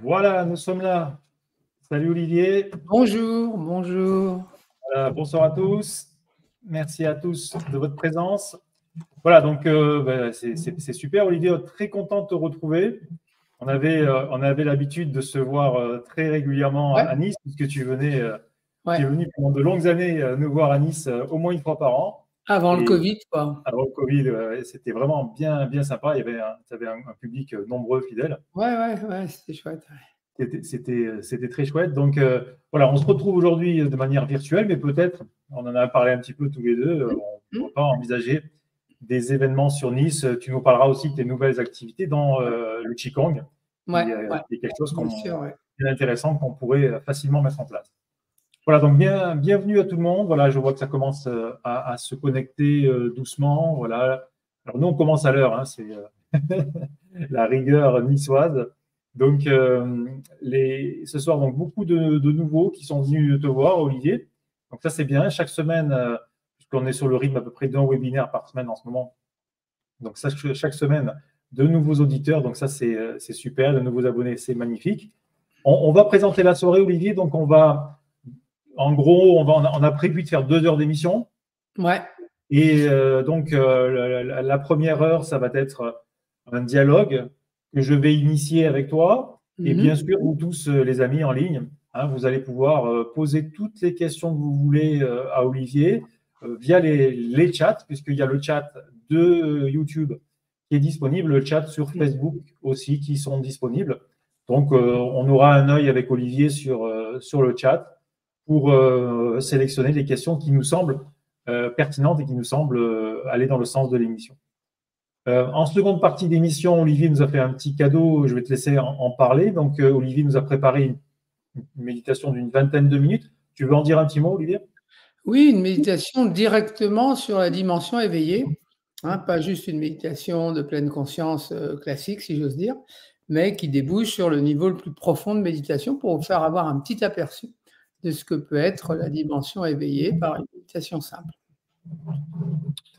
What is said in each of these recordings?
Voilà, nous sommes là. Salut Olivier. Bonjour, bonjour. Voilà, bonsoir à tous. Merci à tous de votre présence. Voilà, donc c'est super Olivier, très content de te retrouver. On avait l'habitude de se voir très régulièrement Ouais, à Nice, puisque tu ouais. es venu pendant de longues années nous voir à Nice au moins une fois par an. Avant le Et Covid, quoi. avant le Covid, c'était vraiment bien, bien sympa. Tu avais un public nombreux, fidèle. Ouais, c'était chouette. C'était très chouette. Donc, voilà, on se retrouve aujourd'hui de manière virtuelle, mais peut-être, on en a parlé un petit peu tous les deux, on ne Hum, pourra pas envisager des événements sur Nice. Tu nous parleras aussi de tes nouvelles activités dans le Qigong, Ouais, ouais, qui est quelque chose bien sûr, ouais. intéressant qu'on pourrait facilement mettre en place. Voilà, donc bienvenue à tout le monde. Voilà, je vois que ça commence à se connecter doucement. Voilà. Alors nous, on commence à l'heure, hein, c'est la rigueur niçoise. Donc, ce soir, donc, beaucoup de nouveaux qui sont venus te voir, Olivier. Donc ça, c'est bien. Chaque semaine, puisqu'on est sur le rythme à peu près d'un webinaire par semaine en ce moment. Donc ça, chaque semaine, de nouveaux auditeurs. Donc ça, c'est super. De nouveaux abonnés, c'est magnifique. On va présenter la soirée, Olivier. Donc en gros, on a prévu de faire 2 heures d'émission. Ouais. Et donc, la première heure, ça va être un dialogue que je vais initier avec toi. Et bien sûr, vous tous, les amis en ligne, hein, vous allez pouvoir poser toutes les questions que vous voulez à Olivier via les chats, puisqu'il y a le chat de YouTube qui est disponible, le chat sur Facebook aussi qui sont disponibles. Donc, on aura un œil avec Olivier sur le chat pour sélectionner les questions qui nous semblent pertinentes et qui nous semblent aller dans le sens de l'émission. En seconde partie d'émission, Olivier nous a fait un petit cadeau, je vais te laisser en parler. Donc, Olivier nous a préparé une méditation d'une 20aine de minutes. Tu veux en dire un petit mot, Olivier? Oui, une méditation directement sur la dimension éveillée, hein, pas juste une méditation de pleine conscience classique, si j'ose dire, mais qui débouche sur le niveau le plus profond de méditation pour vous faire avoir un petit aperçu de ce que peut être la dimension éveillée par une méditation simple.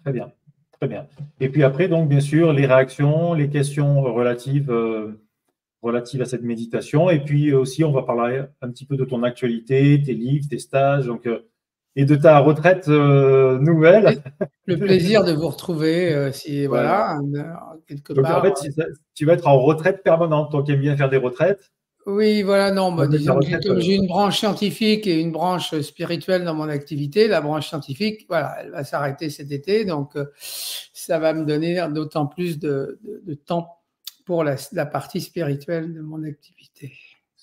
Très bien, très bien. Et puis après, donc, bien sûr, les réactions, les questions relatives à cette méditation. Et puis aussi, on va parler un petit peu de ton actualité, tes livres, tes stages, donc, et de ta retraite nouvelle. Le plaisir de vous retrouver, si Voilà. voilà, quelque Donc, en part. fait, tu vas être en retraite permanente. Toi qui aimes bien faire des retraites, Oui, voilà, non, tu vas mettre la disons que retraite. comme j'ai une branche scientifique et une branche spirituelle dans mon activité, la branche scientifique, voilà, elle va s'arrêter cet été, donc ça va me donner d'autant plus de temps pour la partie spirituelle de mon activité.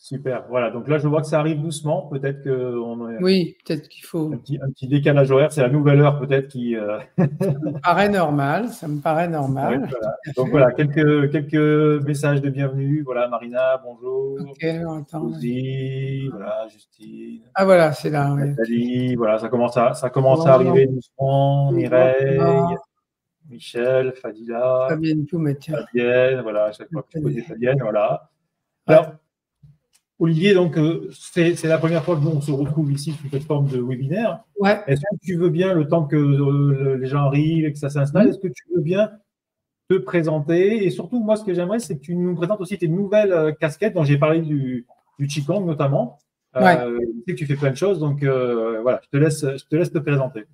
Super. Voilà. Donc là, je vois que ça arrive doucement. Peut-être qu'on a Oui, peut-être qu'il un faut. petit décalage horaire. C'est la nouvelle heure peut-être qui. Ça me paraît normal, ça me paraît arrive, normal, voilà. tout à Donc fait. voilà, quelques messages de bienvenue. Voilà, Marina, bonjour. Ok, alors attends. Rosie, voilà, Justine, Ah voilà, c'est là, oui, ok. Nathalie. Voilà, ça commence à Bonjour, arriver doucement. Mireille, bonsoir. Michel, Fadila, Fabienne Poumet, tiens. Fabienne. Voilà, à chaque fois que je connais Fabienne, voilà. Ouais. Alors, Olivier, donc c'est la première fois que nous on se retrouve ici sous cette forme de webinaire. Ouais. Est-ce que tu veux bien, le temps que les gens arrivent et que ça s'installe, est-ce que tu veux bien te présenter? Et surtout, moi, ce que j'aimerais, c'est que tu nous présentes aussi tes nouvelles casquettes dont j'ai parlé du Qigong notamment. Ouais. Je sais que tu fais plein de choses, donc voilà, je te laisse te présenter.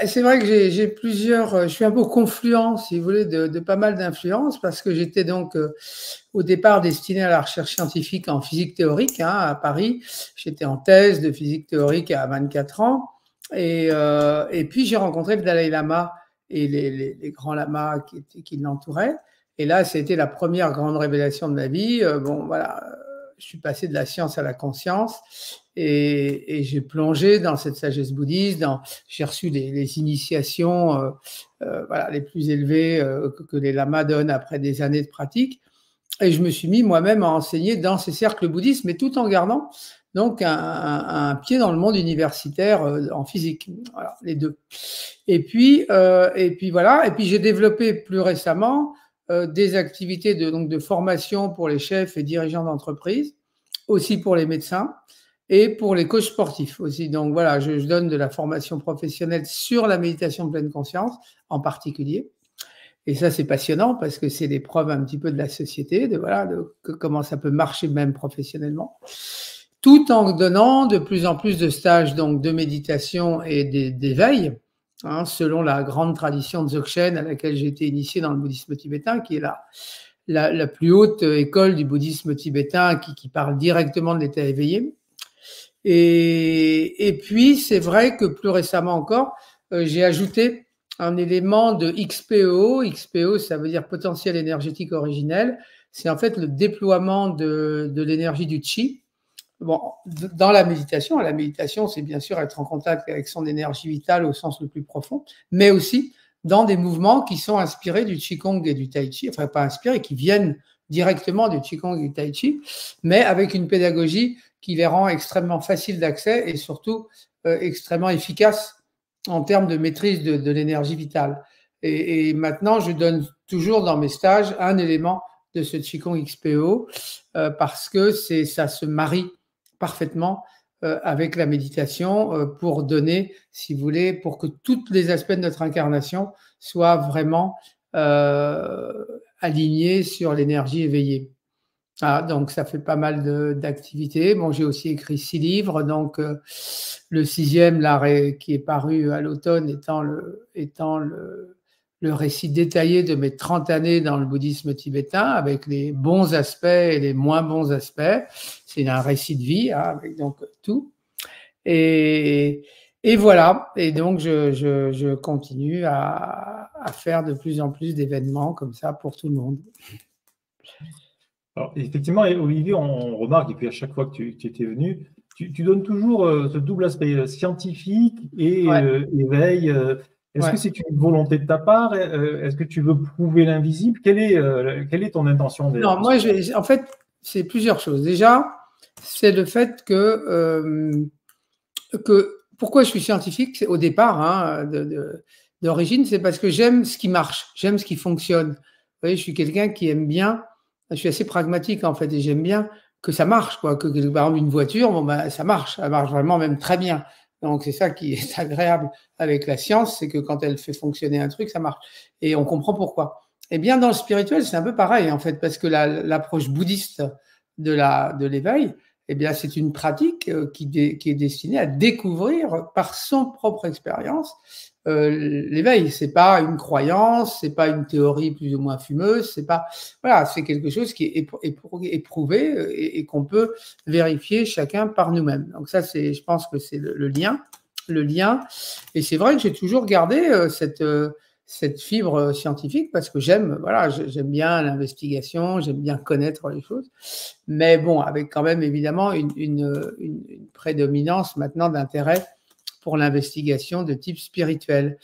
C'est vrai que j'ai plusieurs, je suis un peu confluent, si vous voulez, de pas mal d'influences, parce que j'étais donc au départ destiné à la recherche scientifique en physique théorique, hein, à Paris. J'étais en thèse de physique théorique à 24 ans. Et puis j'ai rencontré le Dalai Lama et les grands lamas qui l'entouraient. Et là, c'était la première grande révélation de ma vie. Bon, voilà, je suis passé de la science à la conscience et j'ai plongé dans cette sagesse bouddhiste. J'ai reçu les initiations voilà, les plus élevées que les lamas donnent après des années de pratique. Et je me suis mis moi-même à enseigner dans ces cercles bouddhistes, mais tout en gardant donc un pied dans le monde universitaire en physique. Voilà, les deux. Et puis voilà. Et puis j'ai développé plus récemment des activités donc de formation pour les chefs et dirigeants d'entreprise, aussi pour les médecins et pour les coachs sportifs aussi. Donc voilà, je donne de la formation professionnelle sur la méditation de pleine conscience en particulier. Et ça, c'est passionnant parce que c'est l'épreuve un petit peu de la société, de comment ça peut marcher même professionnellement, tout en donnant de plus en plus de stages donc de méditation et d'éveil, hein, selon la grande tradition de Dzogchen à laquelle j'ai été initié dans le bouddhisme tibétain, qui est la plus haute école du bouddhisme tibétain qui parle directement de l'état éveillé. Et puis, c'est vrai que plus récemment encore, j'ai ajouté un élément de XPO. XPO, ça veut dire potentiel énergétique originel. C'est en fait le déploiement de l'énergie du chi. Bon, dans la méditation, c'est bien sûr être en contact avec son énergie vitale au sens le plus profond, mais aussi dans des mouvements qui sont inspirés du Qigong et du Tai Chi, enfin pas inspirés, qui viennent directement du Qigong et du Tai Chi, mais avec une pédagogie qui les rend extrêmement faciles d'accès et surtout extrêmement efficaces en termes de maîtrise de l'énergie vitale. Et maintenant, je donne toujours dans mes stages un élément de ce Qigong XPO parce que ça se marie parfaitement avec la méditation pour donner, si vous voulez, pour que tous les aspects de notre incarnation soient vraiment alignés sur l'énergie éveillée. Ah, donc, ça fait pas mal d'activités. Bon, j'ai aussi écrit 6 livres. Donc, le 6e, là, qui est paru à l'automne, étant le récit détaillé de mes 30 années dans le bouddhisme tibétain, avec les bons aspects et les moins bons aspects. C'est un récit de vie, hein, avec donc tout. Et voilà. Et donc, je continue à faire de plus en plus d'événements comme ça pour tout le monde. Alors, effectivement, Olivier, on remarque, et puis à chaque fois que tu étais venu, tu donnes toujours ce double aspect scientifique et éveil. Est-ce que c'est une volonté de ta part? Est-ce que tu veux prouver l'invisible? Quelle est ton intention derrière? Non, moi, en fait, c'est plusieurs choses. Déjà, c'est le fait que pourquoi je suis scientifique, au départ, hein, d'origine, c'est parce que j'aime ce qui marche, j'aime ce qui fonctionne. Vous voyez, je suis quelqu'un qui aime bien. Je suis assez pragmatique en fait et j'aime bien que ça marche, quoi. Que par exemple une voiture, bon, ben, ça marche, elle marche vraiment même très bien. Donc c'est ça qui est agréable avec la science, c'est que quand elle fait fonctionner un truc, ça marche. Et on comprend pourquoi. Et bien dans le spirituel, c'est un peu pareil en fait, parce que l'approche bouddhiste de l'éveil, eh bien c'est une pratique qui est destinée à découvrir par son propre expérience l'éveil. C'est pas une croyance, c'est pas une théorie plus ou moins fumeuse, c'est pas, voilà, c'est quelque chose qui est éprouvé et qu'on peut vérifier chacun par nous-mêmes. Donc ça, je pense que c'est le lien. Et c'est vrai que j'ai toujours gardé cette fibre scientifique parce que j'aime bien l'investigation, j'aime bien connaître les choses, mais bon, avec quand même évidemment une prédominance maintenant d'intérêt pour l'investigation de type spirituel.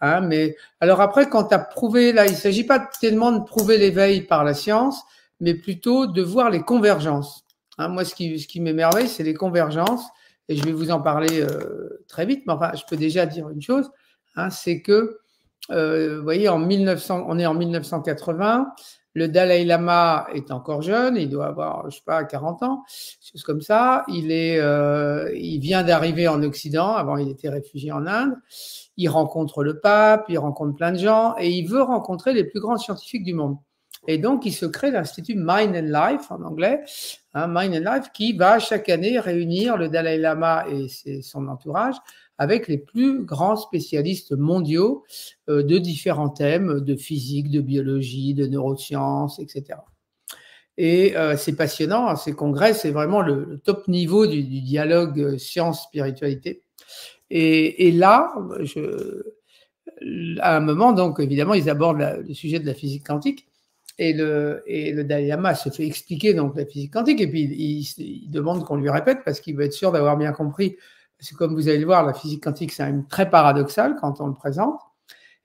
Hein, mais alors après, quand tu as prouvé, là, il ne s'agit pas tellement de prouver l'éveil par la science, mais plutôt de voir les convergences. Hein, moi, ce qui m'émerveille, c'est les convergences, et je vais vous en parler très vite, mais enfin, je peux déjà dire une chose, hein, c'est que, vous voyez, on est en 1980, le Dalai Lama est encore jeune, il doit avoir, je sais pas, 40 ans, chose comme ça. Il vient d'arriver en Occident, avant il était réfugié en Inde. Il rencontre le pape, il rencontre plein de gens et il veut rencontrer les plus grands scientifiques du monde. Et donc, il se crée l'Institut Mind and Life en anglais, hein, Mind and Life, qui va chaque année réunir le Dalai Lama et son entourage avec les plus grands spécialistes mondiaux de différents thèmes, de physique, de biologie, de neurosciences, etc. Et c'est passionnant, hein, ces congrès, c'est vraiment le top niveau du dialogue science-spiritualité. Et là, à un moment, donc évidemment, ils abordent le sujet de la physique quantique. Et le Dalai Lama se fait expliquer donc la physique quantique et puis il demande qu'on lui répète parce qu'il veut être sûr d'avoir bien compris. Parce que comme vous allez le voir, la physique quantique, c'est même très paradoxal quand on le présente.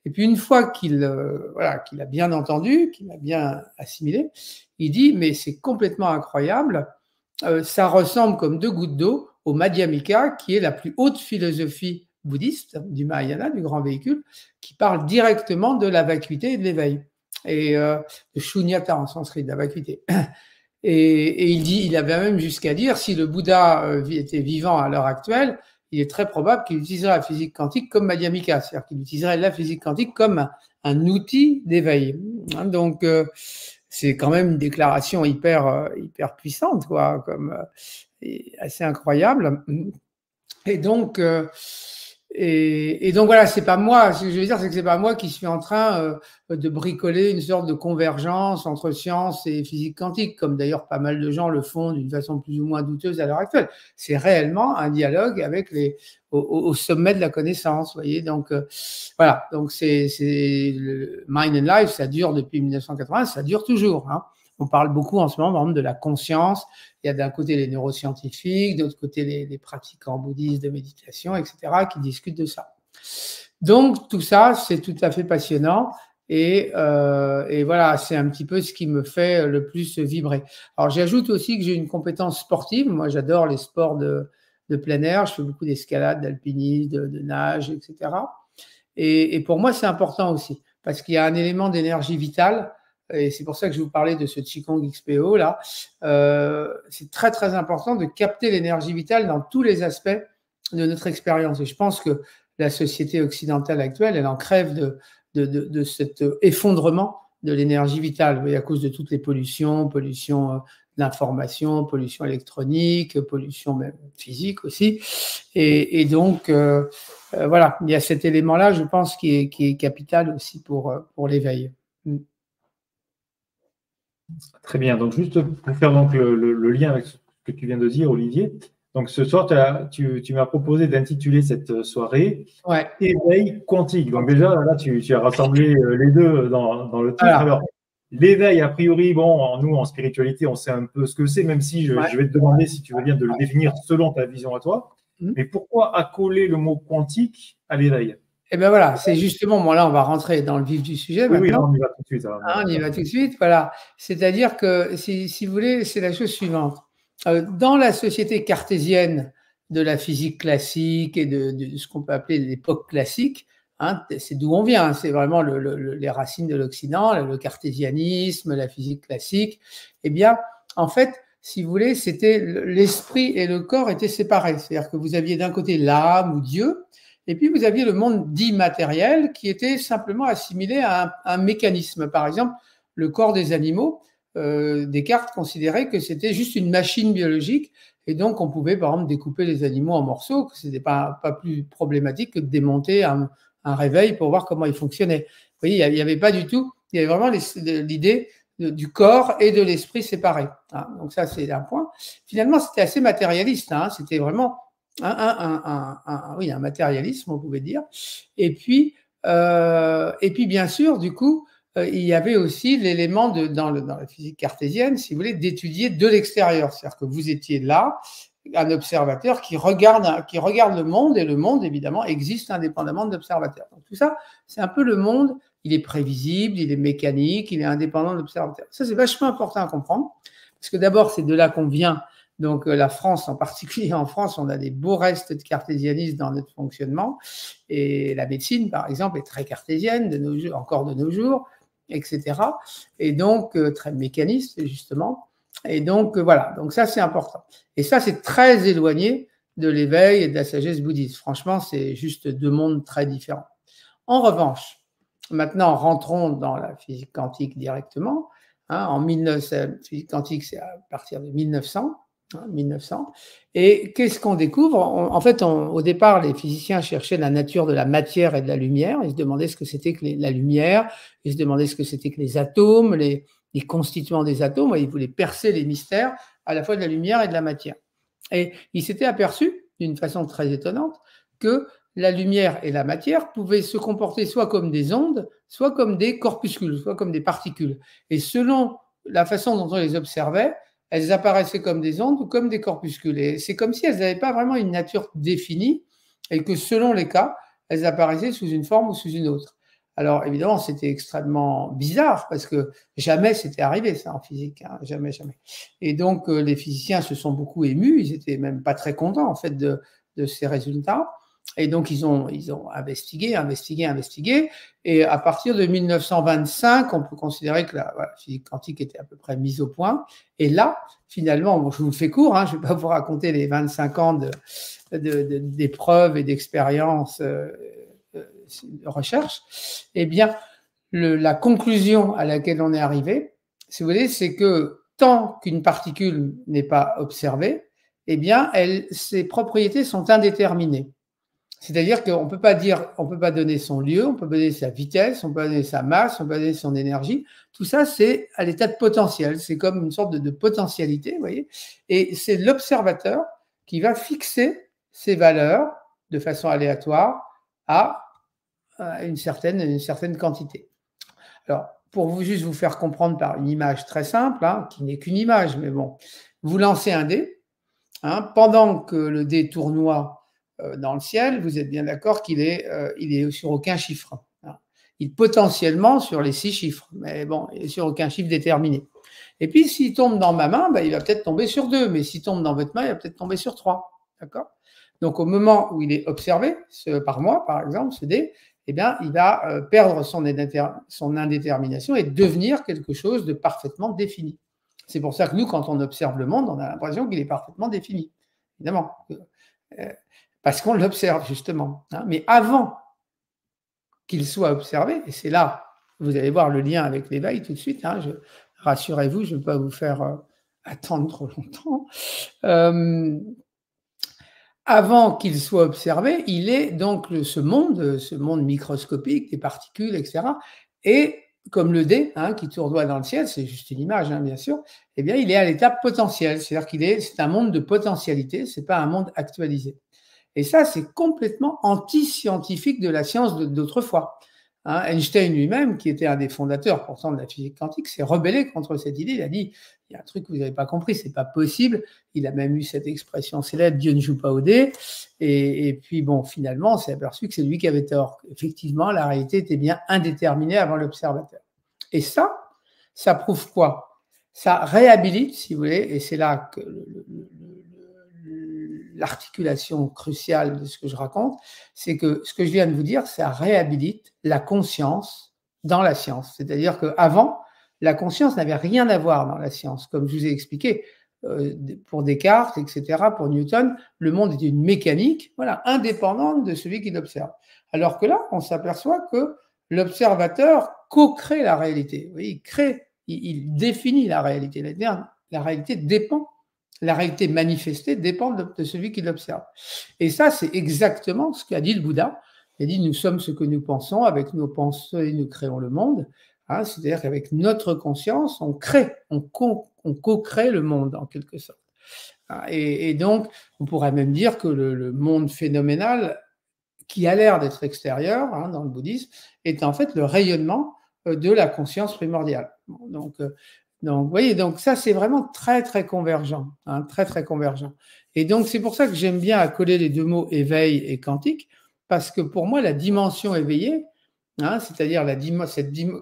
Et puis une fois qu'il a bien entendu, qu'il a bien assimilé, il dit mais c'est complètement incroyable, ça ressemble comme 2 gouttes d'eau au Madhyamika, qui est la plus haute philosophie bouddhiste du Mahayana, du grand véhicule, qui parle directement de la vacuité et de l'éveil. Et de Shunyata en sanskrit, de la vacuité. Et il avait même jusqu'à dire, si le Bouddha était vivant à l'heure actuelle, il est très probable qu'il utiliserait la physique quantique comme Madhyamika, c'est-à-dire qu'il utiliserait la physique quantique comme un outil d'éveil. Donc, c'est quand même une déclaration hyper puissante, quoi, comme assez incroyable. Et donc, voilà, c'est pas moi. Ce que je veux dire, c'est que c'est pas moi qui suis en train de bricoler une sorte de convergence entre science et physique quantique, comme d'ailleurs pas mal de gens le font d'une façon plus ou moins douteuse à l'heure actuelle. C'est réellement un dialogue avec au sommet de la connaissance, vous voyez. Donc voilà. Donc c'est le Mind and Life, ça dure depuis 1980, ça dure toujours. Hein. On parle beaucoup en ce moment, par exemple, de la conscience. Il y a d'un côté les neuroscientifiques, de l'autre côté les pratiquants bouddhistes de méditation, etc., qui discutent de ça. Donc, tout ça, c'est tout à fait passionnant. Et voilà, c'est un petit peu ce qui me fait le plus vibrer. Alors, j'ajoute aussi que j'ai une compétence sportive. Moi, j'adore les sports de plein air. Je fais beaucoup d'escalade, d'alpinisme, de nage, etc. Et pour moi, c'est important aussi, parce qu'il y a un élément d'énergie vitale. Et c'est pour ça que je vous parlais de ce Qigong XPO là. C'est très très important de capter l'énergie vitale dans tous les aspects de notre expérience. Et je pense que la société occidentale actuelle, elle en crève de cet effondrement de l'énergie vitale. Vous voyez, à cause de toutes les pollutions, pollution de l'information, pollution électronique, pollution même physique aussi. Et donc voilà, il y a cet élément-là, je pense, qui est capital aussi pour l'éveil. Très bien. Donc, juste pour faire donc le lien avec ce que tu viens de dire, Olivier. Donc, ce soir, tu m'as proposé d'intituler cette soirée Éveil quantique. Donc, déjà, là, tu as rassemblé les deux dans le titre. Voilà. Alors, l'éveil, a priori, bon, nous, en spiritualité, on sait un peu ce que c'est, même si je vais te demander, si tu veux bien, de le définir selon ta vision à toi. Mais pourquoi accoler le mot quantique à l'éveil? Eh bien voilà, c'est justement, bon là on va rentrer dans le vif du sujet maintenant. Oui, on y va tout de suite. On y va tout de suite, voilà. C'est-à-dire que, si vous voulez, c'est la chose suivante. Dans la société cartésienne de la physique classique et de ce qu'on peut appeler l'époque classique, hein, c'est d'où on vient, c'est vraiment les racines de l'Occident, le cartésianisme, la physique classique. Eh bien, en fait, si vous voulez, c'était l'esprit et le corps étaient séparés. C'est-à-dire que vous aviez d'un côté l'âme ou Dieu, et puis, vous aviez le monde dit matériel qui était simplement assimilé à un mécanisme. Par exemple, le corps des animaux, Descartes considérait que c'était juste une machine biologique et donc on pouvait, par exemple, découper les animaux en morceaux, que ce n'était pas plus problématique que de démonter un réveil pour voir comment il fonctionnait. Vous voyez, il n'y avait pas du tout, il y avait vraiment l'idée du corps et de l'esprit séparés. Hein, donc ça, c'est un point. Finalement, c'était assez matérialiste. Hein, c'était vraiment oui, un matérialisme, on pouvait dire. Et puis bien sûr, du coup, il y avait aussi l'élément dans la physique cartésienne, si vous voulez, d'étudier de l'extérieur. C'est-à-dire que vous étiez là, un observateur qui regarde le monde, et le monde, évidemment, existe indépendamment de l'observateur. Donc tout ça, c'est un peu le monde, il est prévisible, il est mécanique, il est indépendant de l'observateur. Ça, c'est vachement important à comprendre, parce que d'abord, c'est de là qu'on vient. Donc la France, en particulier en France, on a des beaux restes de cartésianisme dans notre fonctionnement. Et la médecine, par exemple, est très cartésienne encore de nos jours, etc. Et donc très mécaniste, justement. Et donc voilà, donc ça c'est important. Et ça c'est très éloigné de l'éveil et de la sagesse bouddhiste. Franchement, c'est juste deux mondes très différents. En revanche, maintenant rentrons dans la physique quantique directement. Hein, en 1900, la physique quantique, c'est à partir de 1900. 1900. Et qu'est-ce qu'on découvre? En fait, au départ, les physiciens cherchaient la nature de la matière et de la lumière. Ils se demandaient ce que c'était que la lumière, ils se demandaient ce que c'était que les atomes, les constituants des atomes. Ils voulaient percer les mystères à la fois de la lumière et de la matière. Et ils s'étaient aperçus, d'une façon très étonnante, que la lumière et la matière pouvaient se comporter soit comme des ondes, soit comme des corpuscules, soit comme des particules. Et selon la façon dont on les observait, elles apparaissaient comme des ondes ou comme des corpuscules. Et c'est comme si elles n'avaient pas vraiment une nature définie et que selon les cas, elles apparaissaient sous une forme ou sous une autre. Alors évidemment, c'était extrêmement bizarre parce que jamais c'était arrivé ça en physique, hein, jamais, jamais. Et donc les physiciens se sont beaucoup émus, ils étaient même pas très contents en fait de ces résultats. Et donc, ils ont investigué. Et à partir de 1925, on peut considérer que la physique quantique était à peu près mise au point. Et là, finalement, bon, je vous le fais court, hein, je ne vais pas vous raconter les 25 ans d'épreuves et d'expériences de recherche. Eh bien, la conclusion à laquelle on est arrivé, si vous voulez, c'est que tant qu'une particule n'est pas observée, eh bien, ses propriétés sont indéterminées. C'est-à-dire qu'on ne peut pas dire, on peut pas donner son lieu, on peut donner sa vitesse, on peut donner sa masse, on peut donner son énergie. Tout ça, c'est à l'état de potentiel. C'est comme une sorte de potentialité, vous voyez. Et c'est l'observateur qui va fixer ces valeurs de façon aléatoire à une certaine quantité. Alors, pour juste vous faire comprendre par une image très simple, hein, qui n'est qu'une image, mais bon, vous lancez un dé, hein, pendant que le dé tournoie dans le ciel, vous êtes bien d'accord qu'il est, il est sur aucun chiffre. Hein. Il est potentiellement sur les 6 chiffres, mais bon, il est sur aucun chiffre déterminé. Et puis, s'il tombe dans ma main, ben, il va peut-être tomber sur 2, mais s'il tombe dans votre main, il va peut-être tomber sur 3. D'accord ? Donc, au moment où il est observé, par moi, par exemple, ce dé, eh bien, il va perdre son indétermination et devenir quelque chose de parfaitement défini. C'est pour ça que nous, quand on observe le monde, on a l'impression qu'il est parfaitement défini, évidemment, parce qu'on l'observe justement. Hein. Mais avant qu'il soit observé, et c'est là, vous allez voir le lien avec l'éveil tout de suite, hein, rassurez-vous, je ne vais pas vous faire attendre trop longtemps. Avant qu'il soit observé, il est donc ce monde microscopique, des particules, etc. Et comme le dé, hein, qui tournoie dans le ciel, c'est juste une image, hein, bien sûr, eh bien, il est à l'étape potentielle, c'est-à-dire c'est un monde de potentialité, c'est pas un monde actualisé. Et ça, c'est complètement anti-scientifique de la science d'autrefois. Hein, Einstein lui-même, qui était un des fondateurs pourtant de la physique quantique, s'est rebellé contre cette idée. Il a dit, il y a un truc que vous n'avez pas compris, c'est pas possible. Il a même eu cette expression célèbre, Dieu ne joue pas au dé. Et puis bon, finalement, on s'est aperçu que c'est lui qui avait tort. Effectivement, la réalité était bien indéterminée avant l'observateur. Et ça prouve quoi? Ça réhabilite, si vous voulez, et c'est là que l'articulation cruciale de ce que je raconte, c'est que ce que je viens de vous dire, ça réhabilite la conscience dans la science. C'est-à-dire qu'avant, la conscience n'avait rien à voir dans la science. Comme je vous ai expliqué, pour Descartes, etc., pour Newton, le monde est une mécanique, voilà, indépendante de celui qui l'observe. Alors que là, on s'aperçoit que l'observateur co-crée la réalité. Vous voyez, il définit la réalité. La réalité dépend. La réalité manifestée dépend de celui qui l'observe. Et ça, c'est exactement ce qu'a dit le Bouddha. Il a dit, nous sommes ce que nous pensons, avec nos pensées, nous créons le monde. Hein, c'est-à-dire qu'avec notre conscience, on co-crée le monde, en quelque sorte. Et donc, on pourrait même dire que le monde phénoménal, qui a l'air d'être extérieur, hein, dans le bouddhisme, est en fait le rayonnement de la conscience primordiale. Donc, vous voyez, donc ça, c'est vraiment très, très convergent, hein, très, très convergent. Et donc, c'est pour ça que j'aime bien accoler les deux mots éveil et quantique, parce que pour moi, la dimension éveillée, hein, c'est-à-dire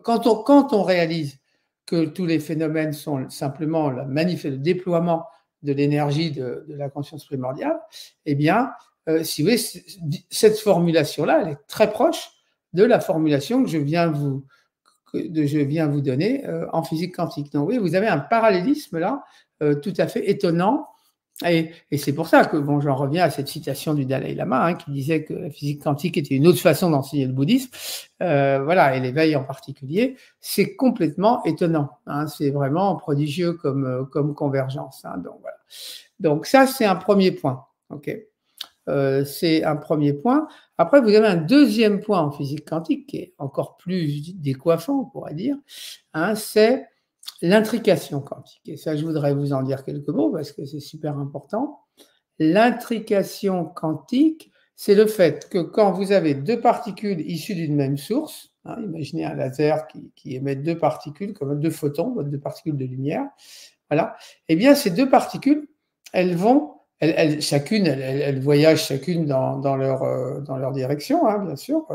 quand on réalise que tous les phénomènes sont simplement le déploiement de l'énergie de la conscience primordiale, eh bien, si vous voulez, cette formulation-là, elle est très proche de la formulation que je viens vous donner en physique quantique. Donc oui, vous avez un parallélisme là tout à fait étonnant. Et c'est pour ça que, bon, j'en reviens à cette citation du Dalai Lama, hein, qui disait que la physique quantique était une autre façon d'enseigner le bouddhisme. Voilà, et l'éveil en particulier, c'est complètement étonnant. Hein, c'est vraiment prodigieux comme convergence. Hein, donc voilà. Donc ça, c'est un premier point. Ok. C'est un premier point. Après, vous avez un deuxième point en physique quantique qui est encore plus décoiffant, on pourrait dire, hein, c'est l'intrication quantique. Et ça, je voudrais vous en dire quelques mots parce que c'est super important. L'intrication quantique, c'est le fait que quand vous avez deux particules issues d'une même source, hein, imaginez un laser qui émet deux particules, comme deux photons, deux particules de lumière, voilà, eh bien, ces deux particules, elles voyagent chacune dans leur direction, hein, bien sûr.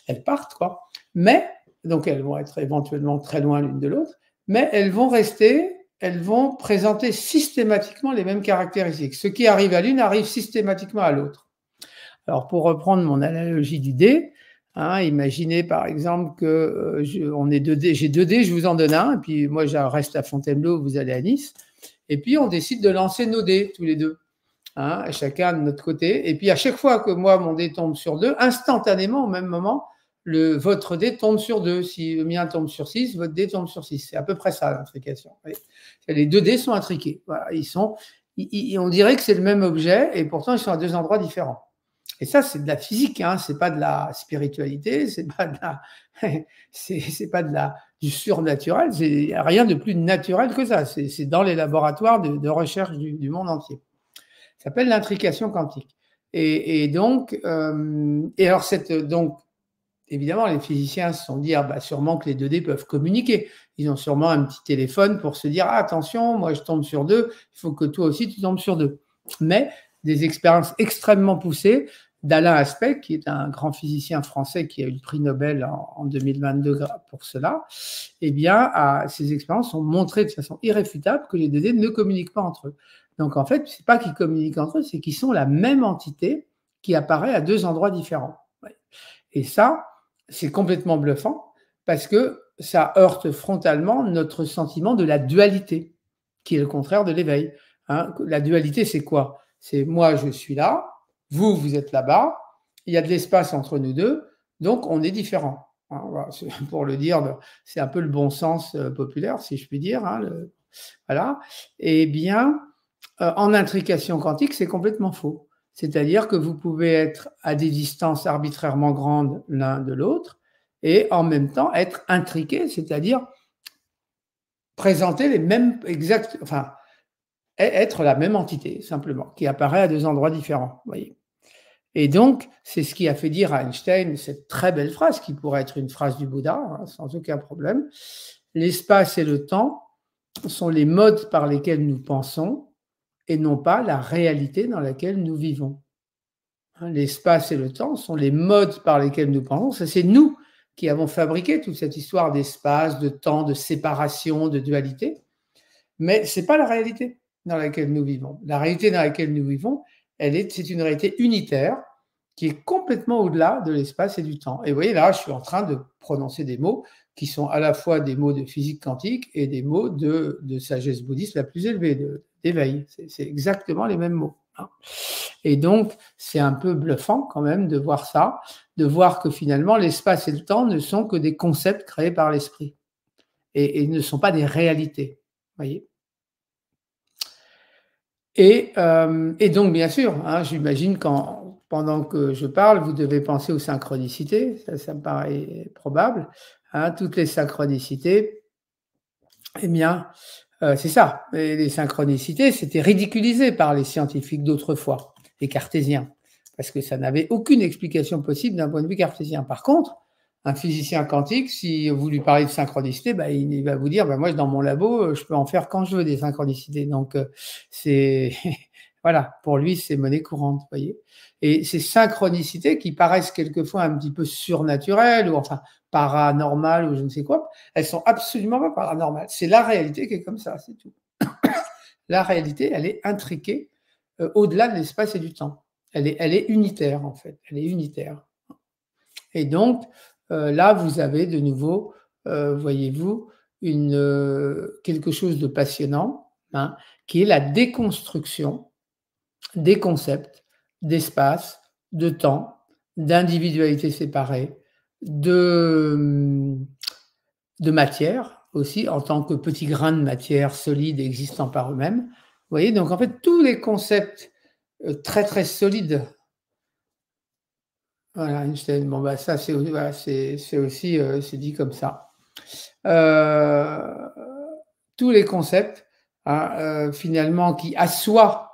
Elles partent, quoi. Mais, donc elles vont être éventuellement très loin l'une de l'autre, mais elles vont présenter systématiquement les mêmes caractéristiques. Ce qui arrive à l'une arrive systématiquement à l'autre. Alors, pour reprendre mon analogie du dé, hein, imaginez par exemple que j'ai 2 dés, je vous en donne un, et puis moi je reste à Fontainebleau, vous allez à Nice. Et puis, on décide de lancer nos dés, tous les deux, hein, chacun de notre côté. Et puis, à chaque fois que moi, mon dé tombe sur 2, instantanément, au même moment, votre dé tombe sur 2. Si le mien tombe sur 6, votre dé tombe sur 6. C'est à peu près ça, l'intrication. Les 2 dés sont intriqués. Voilà, on dirait que c'est le même objet, et pourtant, ils sont à 2 endroits différents. Et ça, c'est de la physique, hein, c'est pas de la spiritualité, c'est pas de la, c'est pas du surnaturel, il n'y a rien de plus naturel que ça. C'est dans les laboratoires de recherche du monde entier. Ça s'appelle l'intrication quantique. Et donc, donc, évidemment, les physiciens se sont dit, ah, bah, sûrement que les 2D peuvent communiquer. Ils ont sûrement un petit téléphone pour se dire, ah, attention, moi je tombe sur 2, il faut que toi aussi tu tombes sur 2. Mais des expériences extrêmement poussées d'Alain Aspect, qui est un grand physicien français qui a eu le prix Nobel en 2022 pour cela, eh bien, ces expériences ont montré de façon irréfutable que les 2D ne communiquent pas entre eux. Donc, en fait, ce n'est pas qu'ils communiquent entre eux, c'est qu'ils sont la même entité qui apparaît à 2 endroits différents. Et ça, c'est complètement bluffant parce que ça heurte frontalement notre sentiment de la dualité, qui est le contraire de l'éveil. Hein, la dualité, c'est quoi? C'est moi, je suis là, vous, vous êtes là-bas, il y a de l'espace entre nous deux, donc on est différents. Hein, voilà, pour le dire, c'est un peu le bon sens populaire, si je puis dire. Hein, voilà. Eh bien, en intrication quantique, c'est complètement faux. C'est-à-dire que vous pouvez être à des distances arbitrairement grandes l'un de l'autre et en même temps être intriqués, c'est-à-dire présenter les mêmes être la même entité simplement, qui apparaît à 2 endroits différents. Voyez. Et donc, c'est ce qui a fait dire à Einstein cette très belle phrase, qui pourrait être une phrase du Bouddha, hein, sans aucun problème. L'espace et le temps sont les modes par lesquels nous pensons et non pas la réalité dans laquelle nous vivons. L'espace et le temps sont les modes par lesquels nous pensons. C'est nous qui avons fabriqué toute cette histoire d'espace, de temps, de séparation, de dualité. Mais ce n'est pas la réalité dans laquelle nous vivons. La réalité dans laquelle nous vivons, c'est une réalité unitaire qui est complètement au-delà de l'espace et du temps. Et vous voyez, là, je suis en train de prononcer des mots qui sont à la fois des mots de physique quantique et des mots de sagesse bouddhiste la plus élevée, d'éveil. C'est exactement les mêmes mots. Hein. Et donc, c'est un peu bluffant quand même de voir ça, de voir que finalement, l'espace et le temps ne sont que des concepts créés par l'esprit et ne sont pas des réalités. Voyez. Et donc, bien sûr, hein, j'imagine pendant que je parle, vous devez penser aux synchronicités, ça me paraît probable. Hein, toutes les synchronicités, eh bien, c'est ça. Et les synchronicités, c'était ridiculisé par les scientifiques d'autrefois, les cartésiens, parce que ça n'avait aucune explication possible d'un point de vue cartésien. Par contre, un physicien quantique, si vous lui parlez de synchronicité, bah, il va vous dire, bah, moi, dans mon labo, je peux en faire quand je veux des synchronicités. Donc, c'est voilà, pour lui, c'est monnaie courante, voyez. Et ces synchronicités qui paraissent quelquefois un petit peu surnaturelles ou enfin paranormales ou je ne sais quoi, elles sont absolument pas paranormales. C'est la réalité qui est comme ça, c'est tout. La réalité, elle est intriquée au-delà de l'espace et du temps. Elle est unitaire, en fait. Elle est unitaire. Et donc, là, vous avez de nouveau, voyez-vous, quelque chose de passionnant, hein, qui est la déconstruction des concepts d'espace, de temps, d'individualité séparée, de matière aussi, en tant que petits grains de matière solides existant par eux-mêmes. Vous voyez, donc en fait, tous les concepts très très solides. Voilà, Einstein, bon, bah, ça, c'est aussi, c'est dit comme ça. Tous les concepts, hein, finalement, qui assoient,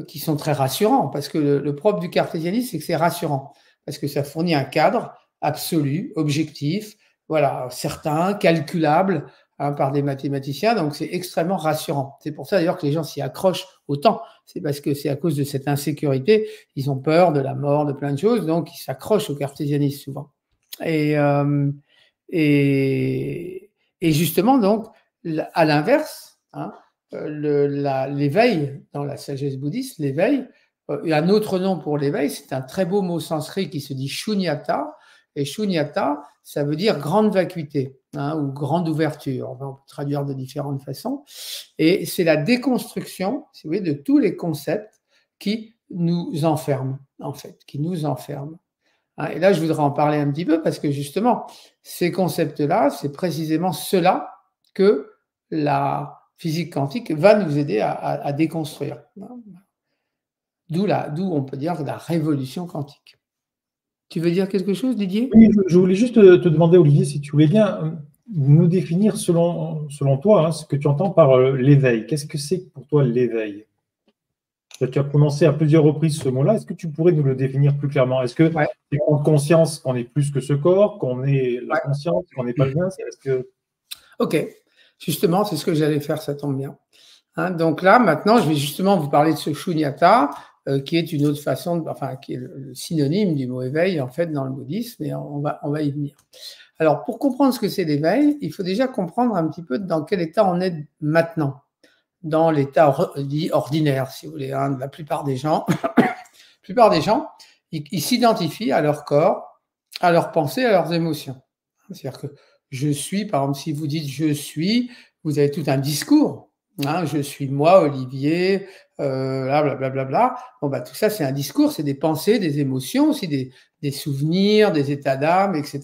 qui sont très rassurants, parce que le propre du cartésianisme, c'est que c'est rassurant, parce que ça fournit un cadre absolu, objectif, voilà, certain, calculable, hein, par des mathématiciens, donc c'est extrêmement rassurant. C'est pour ça d'ailleurs que les gens s'y accrochent autant, c'est parce que c'est à cause de cette insécurité, ils ont peur de la mort, de plein de choses, donc ils s'accrochent au cartésianisme souvent. Et justement, donc, à l'inverse, hein, l'éveil, dans la sagesse bouddhiste, l'éveil, un autre nom pour l'éveil, c'est un très beau mot sanskrit qui se dit shunyata, et shunyata, ça veut dire grande vacuité, hein, ou grande ouverture, on peut traduire de différentes façons, et c'est la déconstruction, si vous voulez, de tous les concepts qui nous enferment, en fait, qui nous enferment. Hein. Et là, je voudrais en parler un petit peu parce que justement, ces concepts-là, c'est précisément cela que la physique quantique va nous aider à déconstruire. D'où on peut dire la révolution quantique. Tu veux dire quelque chose, Didier? Oui, je voulais juste te demander, Olivier, si tu voulais bien nous définir selon toi, hein, ce que tu entends par l'éveil. Qu'est-ce que c'est pour toi l'éveil? Tu as prononcé à plusieurs reprises ce mot-là. Est-ce que tu pourrais nous le définir plus clairement? Est-ce que Ouais. c'est prendre conscience qu'on est plus que ce corps, qu'on est la conscience, qu'on n'est pas le bien? Ok, justement, c'est ce que j'allais faire, ça tombe bien. Hein, donc là, maintenant, je vais justement vous parler de ce shunyata, qui est une autre façon, enfin, qui est le synonyme du mot éveil, en fait, dans le bouddhisme, et on va y venir. Alors, pour comprendre ce que c'est l'éveil, il faut déjà comprendre un petit peu dans quel état on est maintenant, dans l'état dit ordinaire, si vous voulez. Hein, la plupart des gens, ils s'identifient à leur corps, à leurs pensées, à leurs émotions. C'est-à-dire que je suis, par exemple, si vous dites je suis, vous avez tout un discours. Hein, je suis moi, Olivier, blablabla. Bon, bah, tout ça, c'est un discours, c'est des pensées, des émotions, aussi des souvenirs, des états d'âme, etc.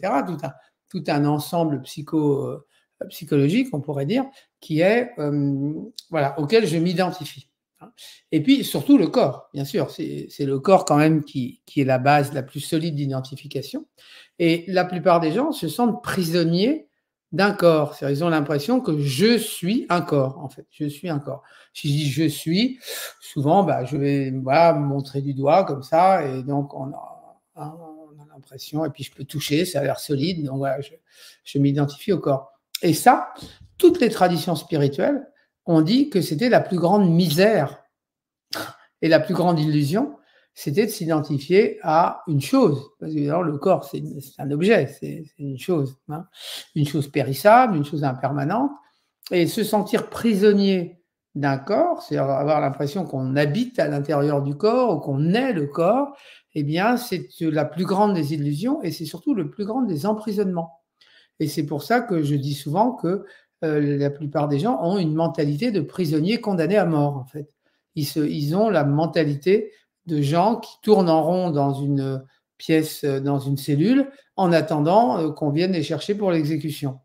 Tout un ensemble psychologique, on pourrait dire, qui est, voilà, auquel je m'identifie. Et puis, surtout, le corps, bien sûr. C'est le corps quand même qui est la base la plus solide d'identification. Et la plupart des gens se sentent prisonniers d'un corps. C'est-à-dire, ils ont l'impression que je suis un corps, en fait. Je suis un corps. Si je dis je suis, souvent, bah, je vais me montrer du doigt comme ça. Et donc, on a l'impression, et puis je peux toucher, ça a l'air solide. Donc, voilà, je m'identifie au corps. Et ça, toutes les traditions spirituelles ont dit que c'était la plus grande misère et la plus grande illusion, c'était de s'identifier à une chose. Parce que alors, le corps, c'est un objet, c'est une chose. Hein. Une chose périssable, une chose impermanente. Et se sentir prisonnier d'un corps, c'est-à-dire avoir l'impression qu'on habite à l'intérieur du corps ou qu'on est le corps, eh bien, c'est la plus grande des illusions et c'est surtout le plus grand des emprisonnements. Et c'est pour ça que je dis souvent que la plupart des gens ont une mentalité de prisonniers condamnés à mort, en fait. Ils ont la mentalité de gens qui tournent en rond dans une pièce, dans une cellule, en attendant qu'on vienne les chercher pour l'exécution.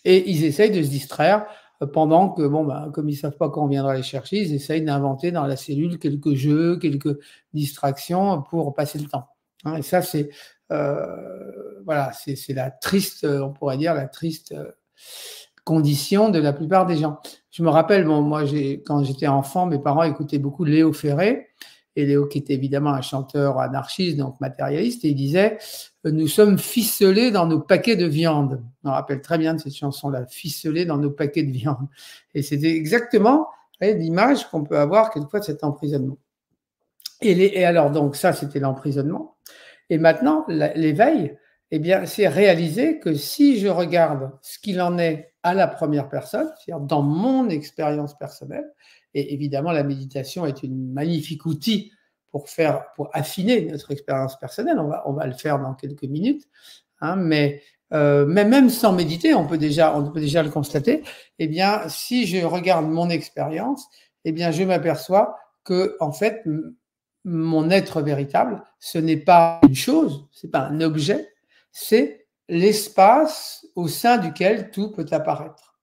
Et ils essayent de se distraire pendant que, bon, bah, comme ils ne savent pas quand on viendra les chercher, ils essayent d'inventer dans la cellule quelques jeux, quelques distractions pour passer le temps. Hein, et ça, c'est voilà, c'est la triste, on pourrait dire, la triste condition de la plupart des gens. Je me rappelle, bon, moi, quand j'étais enfant, mes parents écoutaient beaucoup Léo Ferré, et Léo qui était évidemment un chanteur anarchiste, donc matérialiste, et il disait « Nous sommes ficelés dans nos paquets de viande ». Je me rappelle très bien de cette chanson-là, « Ficelés dans nos paquets de viande ». Et c'était exactement l'image qu'on peut avoir quelquefois de cet emprisonnement. Et alors, donc, ça, c'était l'emprisonnement. Et maintenant, l'éveil, eh bien, c'est réaliser que si je regarde ce qu'il en est à la première personne, c'est-à-dire dans mon expérience personnelle, et évidemment, la méditation est un magnifique outil pour affiner notre expérience personnelle. On va le faire dans quelques minutes, hein, mais même sans méditer, on peut déjà le constater. Eh bien, si je regarde mon expérience, eh bien, je m'aperçois que, en fait, mon être véritable, ce n'est pas une chose, ce n'est pas un objet, c'est l'espace au sein duquel tout peut apparaître.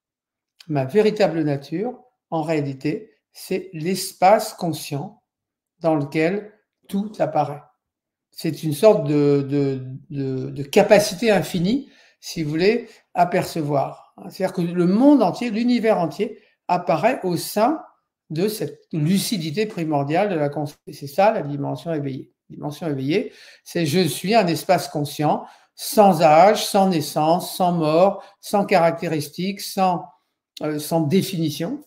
Ma véritable nature, en réalité, c'est l'espace conscient dans lequel tout apparaît. C'est une sorte de capacité infinie, si vous voulez, à percevoir. C'est-à-dire que le monde entier, l'univers entier, apparaît au sein de cette lucidité primordiale de la conscience. C'est ça la dimension éveillée. La dimension éveillée, c'est je suis un espace conscient, sans âge, sans naissance, sans mort, sans caractéristiques, sans définition,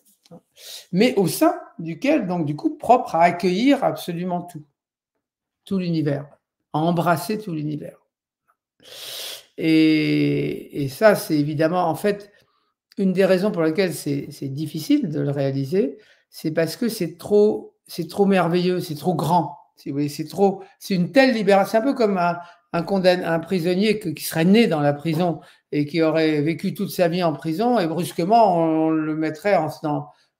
mais au sein duquel, donc du coup, propre à accueillir absolument tout l'univers, à embrasser tout l'univers. Et ça, c'est évidemment, en fait, une des raisons pour lesquelles c'est difficile de le réaliser, c'est parce que c'est trop merveilleux, c'est trop grand. Si vous voulez, c'est une telle libération. C'est un peu comme un prisonnier qui serait né dans la prison et qui aurait vécu toute sa vie en prison, et brusquement, on le mettrait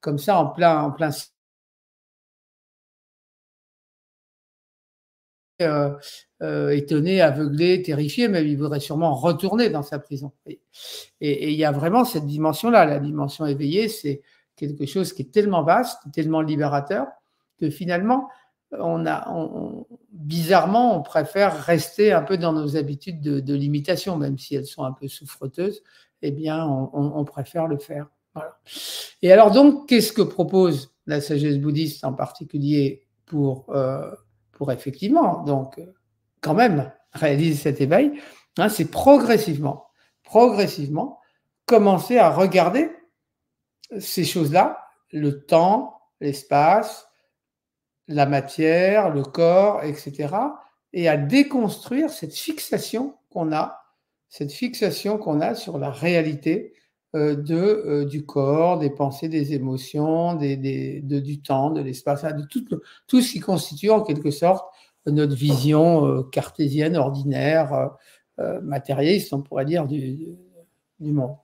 comme ça en plein étonné, aveuglé, terrifié, mais il voudrait sûrement retourner dans sa prison. Et il y a vraiment cette dimension-là. La dimension éveillée, c'est quelque chose qui est tellement vaste, tellement libérateur, que finalement, bizarrement, on préfère rester un peu dans nos habitudes de limitation, même si elles sont un peu souffreteuses, eh bien, on préfère le faire. Voilà. Et alors donc, qu'est-ce que propose la sagesse bouddhiste en particulier pour effectivement, donc, quand même, réaliser cet éveil, hein, c'est progressivement, commencer à regarder ces choses-là, le temps, l'espace, la matière, le corps, etc., et à déconstruire cette fixation qu'on a sur la réalité du corps, des pensées, des émotions, du temps, de l'espace, de tout ce qui constitue en quelque sorte notre vision cartésienne, ordinaire, matérialiste, on pourrait dire, du monde.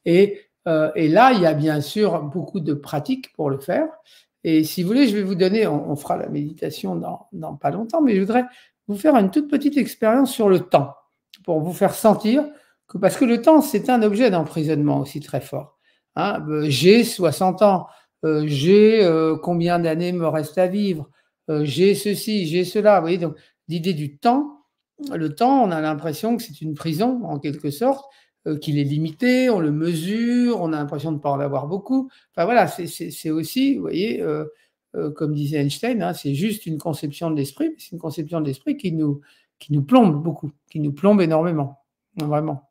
Et là, il y a bien sûr beaucoup de pratiques pour le faire. Et si vous voulez, je vais vous donner, on fera la méditation dans pas longtemps, mais je voudrais vous faire une toute petite expérience sur le temps, pour vous faire sentir que, parce que le temps, c'est un objet d'emprisonnement aussi très fort. Hein, j'ai 60 ans, j'ai combien d'années me reste à vivre, j'ai ceci, j'ai cela. Vous voyez, donc l'idée du temps, le temps, on a l'impression que c'est une prison en quelque sorte, qu'il est limité, on le mesure, on a l'impression de ne pas en avoir beaucoup. Enfin voilà, c'est aussi, vous voyez, comme disait Einstein, hein, c'est juste une conception de l'esprit, mais c'est une conception de l'esprit qui nous plombe beaucoup, qui nous plombe énormément, vraiment.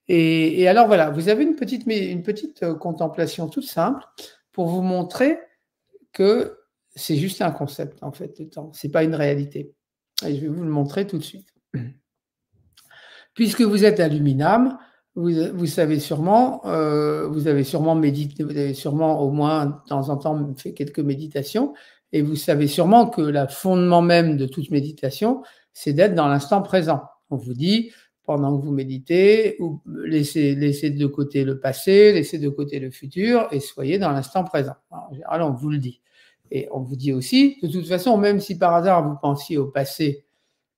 Et alors voilà, vous avez une petite contemplation toute simple pour vous montrer que c'est juste un concept, en fait, le temps. Ce n'est pas une réalité. Et je vais vous le montrer tout de suite. Puisque vous êtes à l'Uminam, vous savez sûrement, vous avez sûrement médité, vous avez sûrement au moins de temps en temps fait quelques méditations, et vous savez sûrement que le fondement même de toute méditation, c'est d'être dans l'instant présent. On vous dit, pendant que vous méditez, laissez de côté le passé, laissez de côté le futur, et soyez dans l'instant présent. En général, on vous le dit. Et on vous dit aussi, de toute façon, même si par hasard vous pensiez au passé,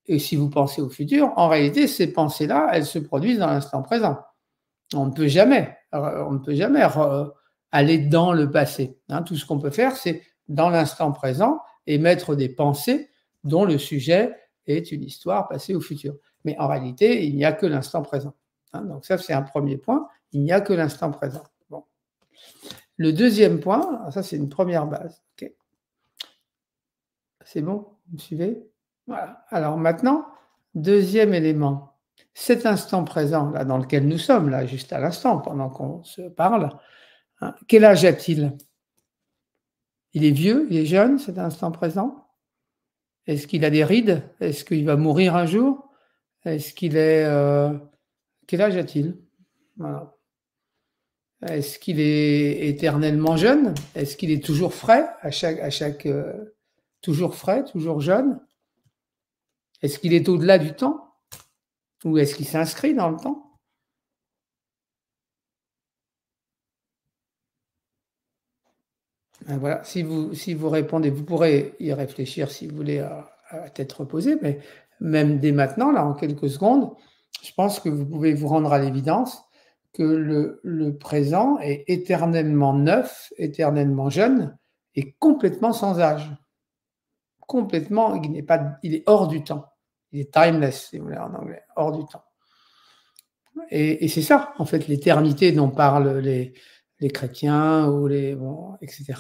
et si vous pensez au futur, en réalité, ces pensées-là, elles se produisent dans l'instant présent. On ne peut jamais aller dans le passé. Hein. Tout ce qu'on peut faire, c'est dans l'instant présent émettre des pensées dont le sujet est une histoire passée ou future. Mais en réalité, il n'y a que l'instant présent. Hein. Donc ça, c'est un premier point. Il n'y a que l'instant présent. Bon. Le deuxième point, ça c'est une première base. Okay. C'est bon? Vous me suivez? Voilà. Alors maintenant, deuxième élément, cet instant présent là dans lequel nous sommes, là, juste à l'instant, pendant qu'on se parle, hein, quel âge a-t-il? Il est vieux, il est jeune, cet instant présent? Est-ce qu'il a des rides? Est-ce qu'il va mourir un jour? Est-ce qu'il est... Quel âge a-t-il? Voilà. Est-ce qu'il est éternellement jeune? Est-ce qu'il est toujours frais toujours frais, toujours jeune? Est-ce qu'il est au-delà du temps? Ou est-ce qu'il s'inscrit dans le temps? Voilà, si vous répondez, vous pourrez y réfléchir si vous voulez à tête reposée, mais même dès maintenant, là, en quelques secondes, je pense que vous pouvez vous rendre à l'évidence que le présent est éternellement neuf, éternellement jeune et complètement sans âge. Complètement, il est hors du temps. Il est timeless, si vous voulez, en anglais, hors du temps. Et c'est ça, en fait, l'éternité dont parlent les chrétiens ou etc.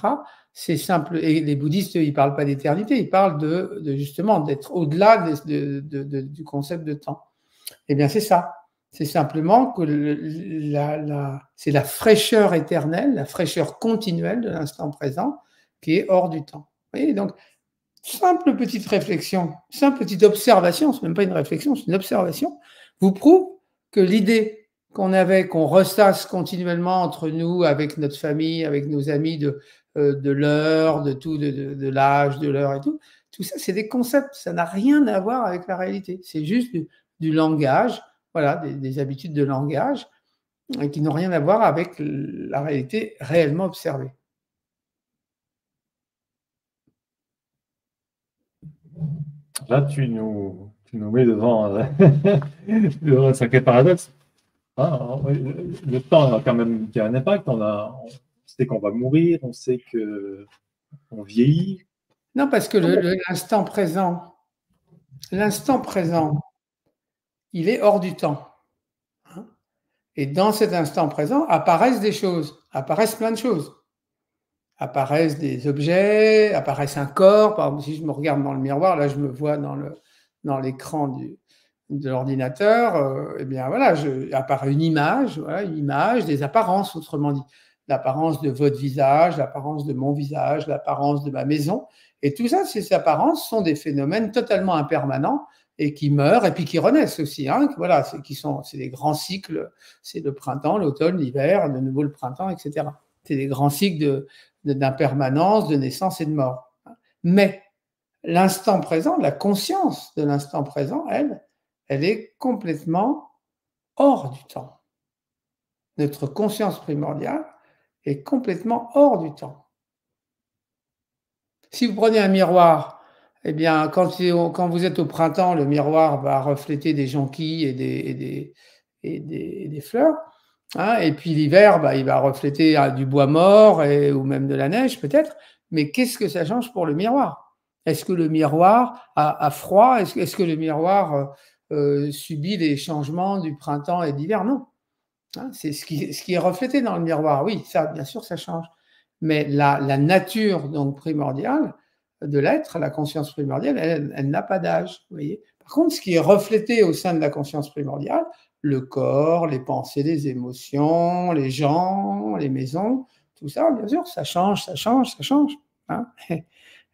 C'est simple. Et les bouddhistes, ils ne parlent pas d'éternité, ils parlent justement d'être au-delà du concept de temps. Eh bien, c'est ça. C'est simplement que c'est la fraîcheur éternelle, la fraîcheur continuelle de l'instant présent qui est hors du temps. Vous voyez, donc, simple petite réflexion, simple petite observation, ce n'est même pas une réflexion, c'est une observation, vous prouve que l'idée qu'on ressasse continuellement entre nous, avec notre famille, avec nos amis de l'heure, de tout, de l'âge, de l'heure et tout ça, c'est des concepts, ça n'a rien à voir avec la réalité. C'est juste du langage, voilà, des habitudes de langage qui n'ont rien à voir avec la réalité réellement observée. Là, tu nous Tu nous mets devant, devant un sacré paradoxe. Ah, le temps a quand même un impact. On sait qu'on va mourir, on sait qu'on vieillit. Non, parce que l'instant présent, il est hors du temps. Hein. Et dans cet instant présent apparaissent des choses, apparaissent plein de choses. Apparaissent des objets, apparaissent un corps. Par exemple, si je me regarde dans le miroir, là, je me vois dans l'écran de l'ordinateur. Eh bien, voilà, apparaît une image, des apparences, autrement dit. L'apparence de votre visage, l'apparence de mon visage, l'apparence de ma maison. Et tout ça, ces apparences sont des phénomènes totalement impermanents et qui meurent et puis qui renaissent aussi. Hein. Voilà, c'est des grands cycles. C'est le printemps, l'automne, l'hiver, de nouveau le printemps, etc. C'est des grands cycles d'impermanence, de naissance et de mort. Mais l'instant présent, la conscience de l'instant présent, elle est complètement hors du temps. Notre conscience primordiale est complètement hors du temps. Si vous prenez un miroir, eh bien, quand vous êtes au printemps, le miroir va refléter des jonquilles et des fleurs. Hein, et puis l'hiver, il va refléter du bois mort ou même de la neige peut-être. Mais qu'est-ce que ça change pour le miroir? Est-ce que le miroir a froid? Est-ce que le miroir subit les changements du printemps et de l'hiver? Non. Hein, c'est ce qui est reflété dans le miroir. Oui, ça, bien sûr, ça change. Mais la nature donc primordiale de l'être, la conscience primordiale, elle n'a pas d'âge. Vous voyez. Par contre, ce qui est reflété au sein de la conscience primordiale, le corps, les pensées, les émotions, les gens, les maisons, tout ça, bien sûr, ça change. Hein.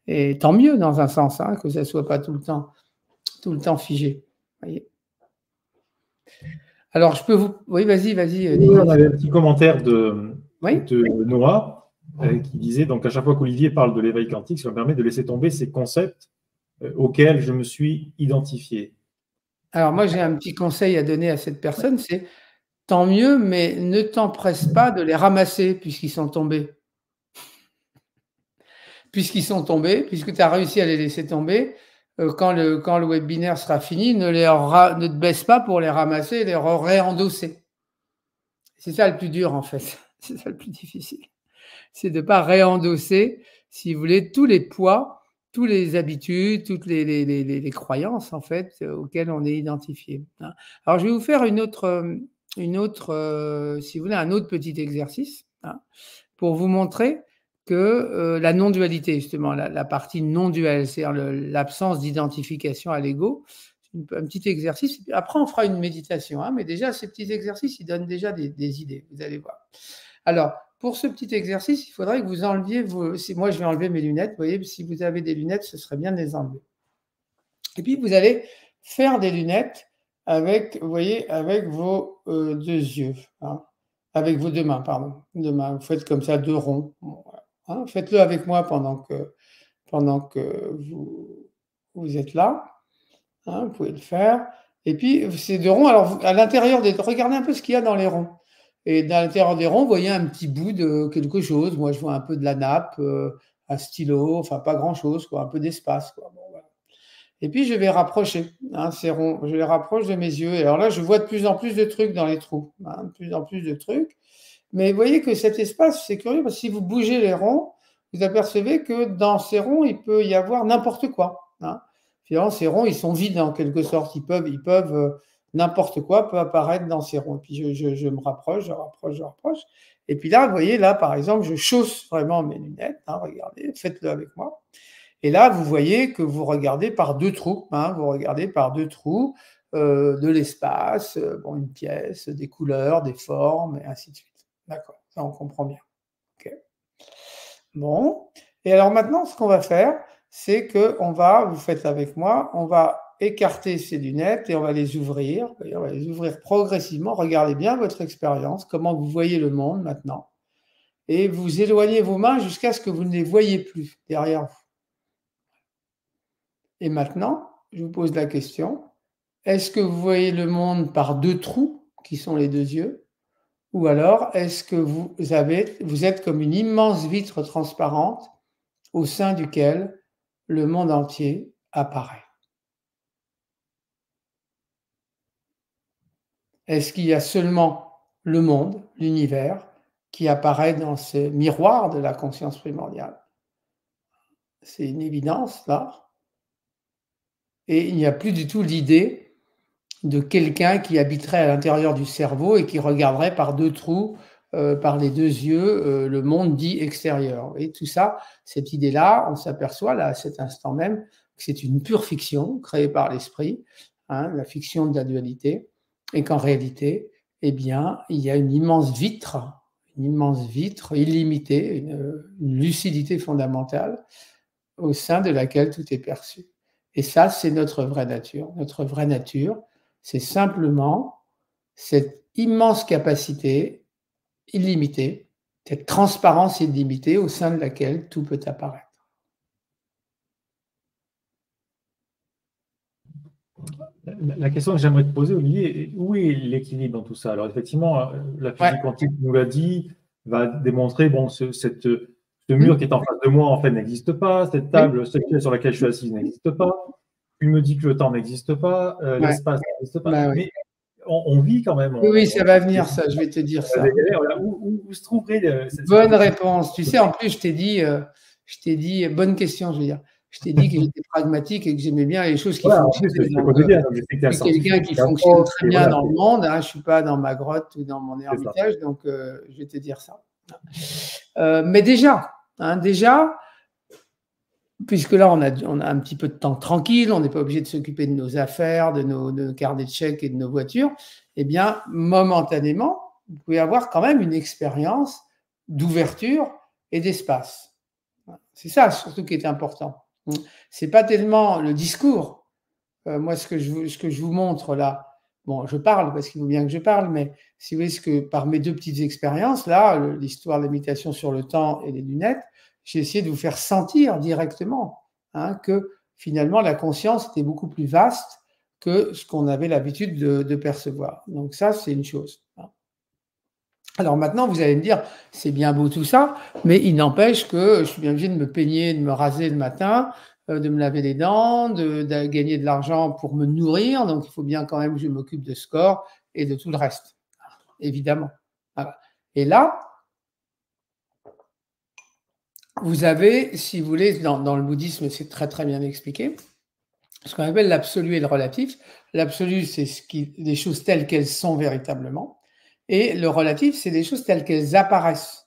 Et tant mieux dans un sens, hein, que ça ne soit pas tout le temps figé. Voyez. Alors, je peux vous... Oui, vas-y. On avait un petit commentaire de oui Noah qui disait, donc à chaque fois qu'Olivier parle de l'éveil quantique, ça me permet de laisser tomber ces concepts auxquels je me suis identifié. Alors moi, j'ai un petit conseil à donner à cette personne, c'est tant mieux, mais ne t'empresse pas de les ramasser puisqu'ils sont tombés. Puisqu'ils sont tombés, puisque tu as réussi à les laisser tomber, quand le webinaire sera fini, ne te baisse pas pour les ramasser et les réendosser. C'est ça le plus dur en fait, c'est ça le plus difficile. C'est de ne pas réendosser, si vous voulez, tous les poids, toutes les habitudes, toutes les croyances en fait auxquelles on est identifié. Hein. Alors je vais vous faire une autre, si vous voulez, un autre petit exercice hein, pour vous montrer que la non-dualité, justement, la partie non-duelle, c'est-à-dire l'absence d'identification à l'ego, un petit exercice. Après, on fera une méditation, hein, mais déjà, ces petits exercices, ils donnent déjà des idées, vous allez voir. Alors, pour ce petit exercice, il faudrait que vous enleviez moi, je vais enlever mes lunettes. Vous voyez, si vous avez des lunettes, ce serait bien de les enlever. Et puis, vous allez faire des lunettes avec, vous voyez, avec vos deux yeux. Hein, avec vos deux mains, pardon. Deux mains. Vous faites comme ça, deux ronds. Hein, faites-le avec moi pendant que vous êtes là. Hein, vous pouvez le faire. Et puis, ces deux ronds, alors à l'intérieur regardez un peu ce qu'il y a dans les ronds. Et dans l'intérieur des ronds, vous voyez un petit bout de quelque chose. Moi, je vois un peu de la nappe, un stylo, enfin pas grand-chose, quoi, un peu d'espace. Quoi. Bon, voilà. Et puis, je vais rapprocher hein, ces ronds. Je les rapproche de mes yeux. Et alors là, je vois de plus en plus de trucs dans les trous. Hein, de plus en plus de trucs. Mais vous voyez que cet espace, c'est curieux, parce que si vous bougez les ronds, vous apercevez que dans ces ronds, il peut y avoir n'importe quoi. Hein. Finalement, ces ronds, ils sont vides en quelque sorte. Ils peuvent n'importe quoi peut apparaître dans ces ronds. Et puis je me rapproche, je rapproche. Et puis là, vous voyez, là, par exemple, je chausse vraiment mes lunettes. Hein, regardez, faites-le avec moi. Et là, vous voyez que vous regardez par deux trous. Hein, vous regardez par deux trous de l'espace, bon, une pièce, des couleurs, des formes, et ainsi de suite. D'accord, ça on comprend bien. Okay. Bon, et alors maintenant, ce qu'on va faire, c'est que vous faites avec moi, on va écarter ces lunettes et on va les ouvrir. On va les ouvrir progressivement. Regardez bien votre expérience, comment vous voyez le monde maintenant. Et vous éloignez vos mains jusqu'à ce que vous ne les voyez plus derrière vous. Et maintenant, je vous pose la question, est-ce que vous voyez le monde par deux trous, qui sont les deux yeux? Ou alors, est-ce que vous êtes comme une immense vitre transparente au sein duquel le monde entier apparaît? Est-ce qu'il y a seulement le monde, l'univers, qui apparaît dans ce miroir de la conscience primordiale? C'est une évidence, là. Et il n'y a plus du tout l'idée de quelqu'un qui habiterait à l'intérieur du cerveau et qui regarderait par deux trous, par les deux yeux, le monde dit extérieur. Et tout ça, cette idée-là, on s'aperçoit là, à cet instant même, que c'est une pure fiction créée par l'esprit, hein, la fiction de la dualité, et qu'en réalité, eh bien, il y a une immense vitre illimitée, une lucidité fondamentale au sein de laquelle tout est perçu. Et ça, c'est notre vraie nature. Notre vraie nature, c'est simplement cette immense capacité illimitée, cette transparence illimitée au sein de laquelle tout peut apparaître. La question que j'aimerais te poser, Olivier, où est l'équilibre dans tout ça? Alors effectivement, la physique quantique nous l'a dit, va démontrer, bon, ce mur qui est en face de moi, en fait, n'existe pas, cette table sur laquelle je suis assis n'existe pas, tu me dis que le temps n'existe pas, l'espace n'existe pas, mais on vit quand même. Oui, ça va venir, ça, je vais te dire ça. Où se trouverait cette bonne réponse. Tu sais, en plus, je t'ai dit, bonne question, je veux dire. Je t'ai dit que j'étais pragmatique et que j'aimais bien les choses qui fonctionnent. Je suis quelqu'un qui fonctionne très bien dans le monde. Hein, je ne suis pas dans ma grotte ou dans mon ermitage, donc je vais te dire ça. Mais déjà, puisque là, on a un petit peu de temps tranquille, on n'est pas obligé de s'occuper de nos affaires, de nos carnets de chèques et de nos voitures, eh bien, momentanément, vous pouvez avoir quand même une expérience d'ouverture et d'espace. C'est ça surtout qui est important. C'est pas tellement le discours. Moi, ce que je vous montre là, bon, je parle parce qu'il faut bien que je parle, mais si vous voulez, que par mes deux petites expériences là, l'histoire de l'imitation sur le temps et les lunettes, j'ai essayé de vous faire sentir directement que finalement la conscience était beaucoup plus vaste que ce qu'on avait l'habitude de percevoir. Donc ça, c'est une chose. Alors maintenant, vous allez me dire, c'est bien beau tout ça, mais il n'empêche que je suis bien obligé de me peigner, de me raser le matin, de me laver les dents, de gagner de l'argent pour me nourrir. Donc, il faut bien quand même que je m'occupe de ce corps et de tout le reste, évidemment. Voilà. Et là, vous avez, si vous voulez, dans le bouddhisme, c'est très très bien expliqué, ce qu'on appelle l'absolu et le relatif. L'absolu, c'est les choses telles qu'elles sont véritablement. Et le relatif, c'est des choses telles qu'elles apparaissent.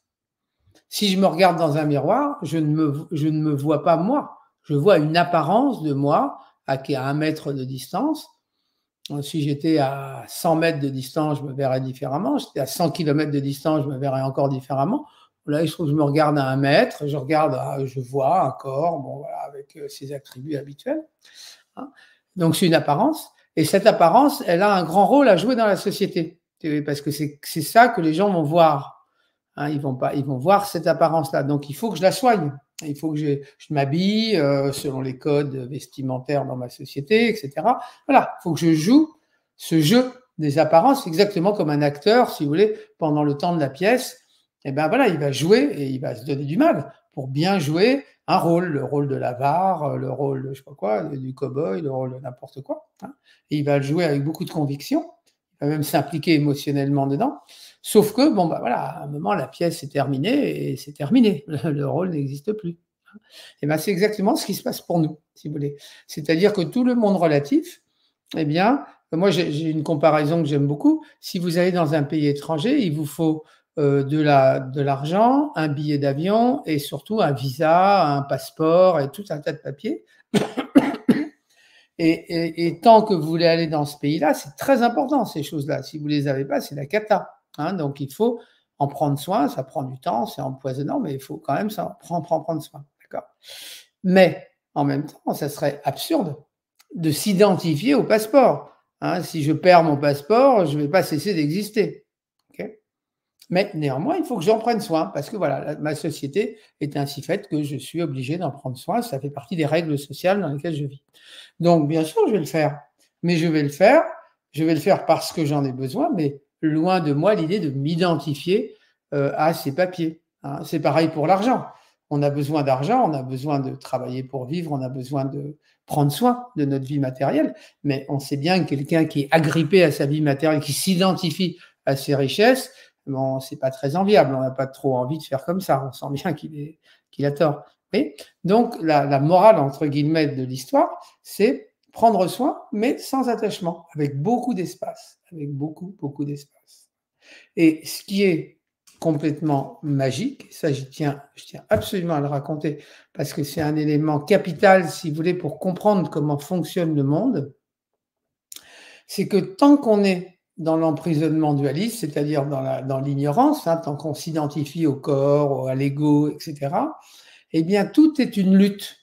Si je me regarde dans un miroir, je ne me vois pas moi. Je vois une apparence de moi qui est à 1 mètre de distance. Si j'étais à 100 mètres de distance, je me verrais différemment. Si j'étais à 100 km de distance, je me verrais encore différemment. Là, il se trouve que je me regarde à 1 mètre, je vois un corps, bon, voilà, avec ses attributs habituels. Donc, c'est une apparence. Et cette apparence, elle a un grand rôle à jouer dans la société. Parce que c'est ça que les gens vont voir. Ils vont voir cette apparence-là. Donc, il faut que je la soigne. Il faut que je m'habille selon les codes vestimentaires dans ma société, etc. Voilà, il faut que je joue ce jeu des apparences exactement comme un acteur, si vous voulez, pendant le temps de la pièce. Et ben voilà, il va jouer et il va se donner du mal pour bien jouer un rôle, le rôle de l'avare, le rôle de je sais pas quoi, du cow-boy, le rôle de n'importe quoi. Et il va le jouer avec beaucoup de conviction. Il va même s'impliquer émotionnellement dedans. Sauf que, bon, bah voilà, à un moment, la pièce est terminée et c'est terminé. Le rôle n'existe plus. Et ben, c'est exactement ce qui se passe pour nous, si vous voulez. C'est-à-dire que tout le monde relatif, eh bien, moi, j'ai une comparaison que j'aime beaucoup. Si vous allez dans un pays étranger, il vous faut de l'argent, un billet d'avion et surtout un visa, un passeport et tout un tas de papiers. Et tant que vous voulez aller dans ce pays-là, c'est très important ces choses-là. Si vous ne les avez pas, c'est la cata. Donc il faut en prendre soin. Ça prend du temps, c'est empoisonnant, mais il faut quand même prendre soin. D'accord. Mais en même temps, ça serait absurde de s'identifier au passeport. Si je perds mon passeport, je ne vais pas cesser d'exister. Okay. Mais néanmoins, il faut que j'en prenne soin parce que voilà, ma société est ainsi faite que je suis obligé d'en prendre soin. Ça fait partie des règles sociales dans lesquelles je vis. Donc, bien sûr, je vais le faire. Mais je vais le faire parce que j'en ai besoin, mais loin de moi l'idée de m'identifier à ces papiers. C'est pareil pour l'argent. On a besoin d'argent, on a besoin de travailler pour vivre, on a besoin de prendre soin de notre vie matérielle, mais on sait bien que quelqu'un qui est agrippé à sa vie matérielle, qui s'identifie à ses richesses, bon, c'est pas très enviable, on n'a pas trop envie de faire comme ça, on sent bien qu'il a tort. Et donc, la morale, entre guillemets, de l'histoire, c'est prendre soin, mais sans attachement, avec beaucoup d'espace, avec beaucoup d'espace. Et ce qui est complètement magique, ça je tiens absolument à le raconter, parce que c'est un élément capital, si vous voulez, pour comprendre comment fonctionne le monde, c'est que tant qu'on est dans l'emprisonnement dualiste, c'est-à-dire dans l'ignorance, hein, tant qu'on s'identifie au corps, à l'ego, etc., eh bien, tout est une lutte.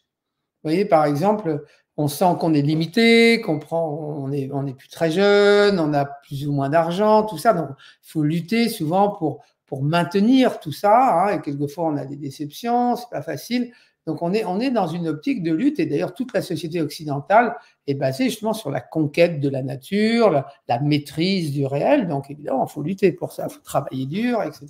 Vous voyez, par exemple, on sent qu'on est limité, on est plus très jeune, on a plus ou moins d'argent, tout ça. Donc, il faut lutter souvent pour maintenir tout ça. Hein, et quelquefois, on a des déceptions, c'est pas facile. Donc, on est dans une optique de lutte. Et d'ailleurs, toute la société occidentale est basée justement sur la conquête de la nature, la maîtrise du réel. Donc, évidemment, il faut lutter pour ça, il faut travailler dur, etc.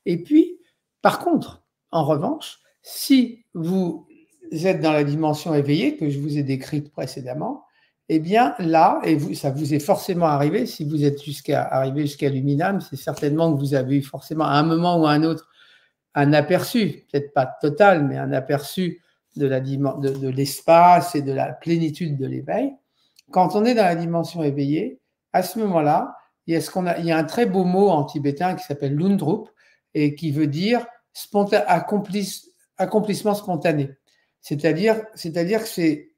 Et puis, par contre, en revanche, si vous êtes dans la dimension éveillée que je vous ai décrite précédemment, eh bien là, et ça vous est forcément arrivé, si vous êtes arrivé jusqu'à l'Uminam, c'est certainement que vous avez eu forcément à un moment ou à un autre un aperçu, peut-être pas total, mais un aperçu de l'espace et de la plénitude de l'éveil. Quand on est dans la dimension éveillée, à ce moment-là, il y a un très beau mot en tibétain qui s'appelle Lundrup et qui veut dire accomplissement spontané. C'est-à-dire que c'est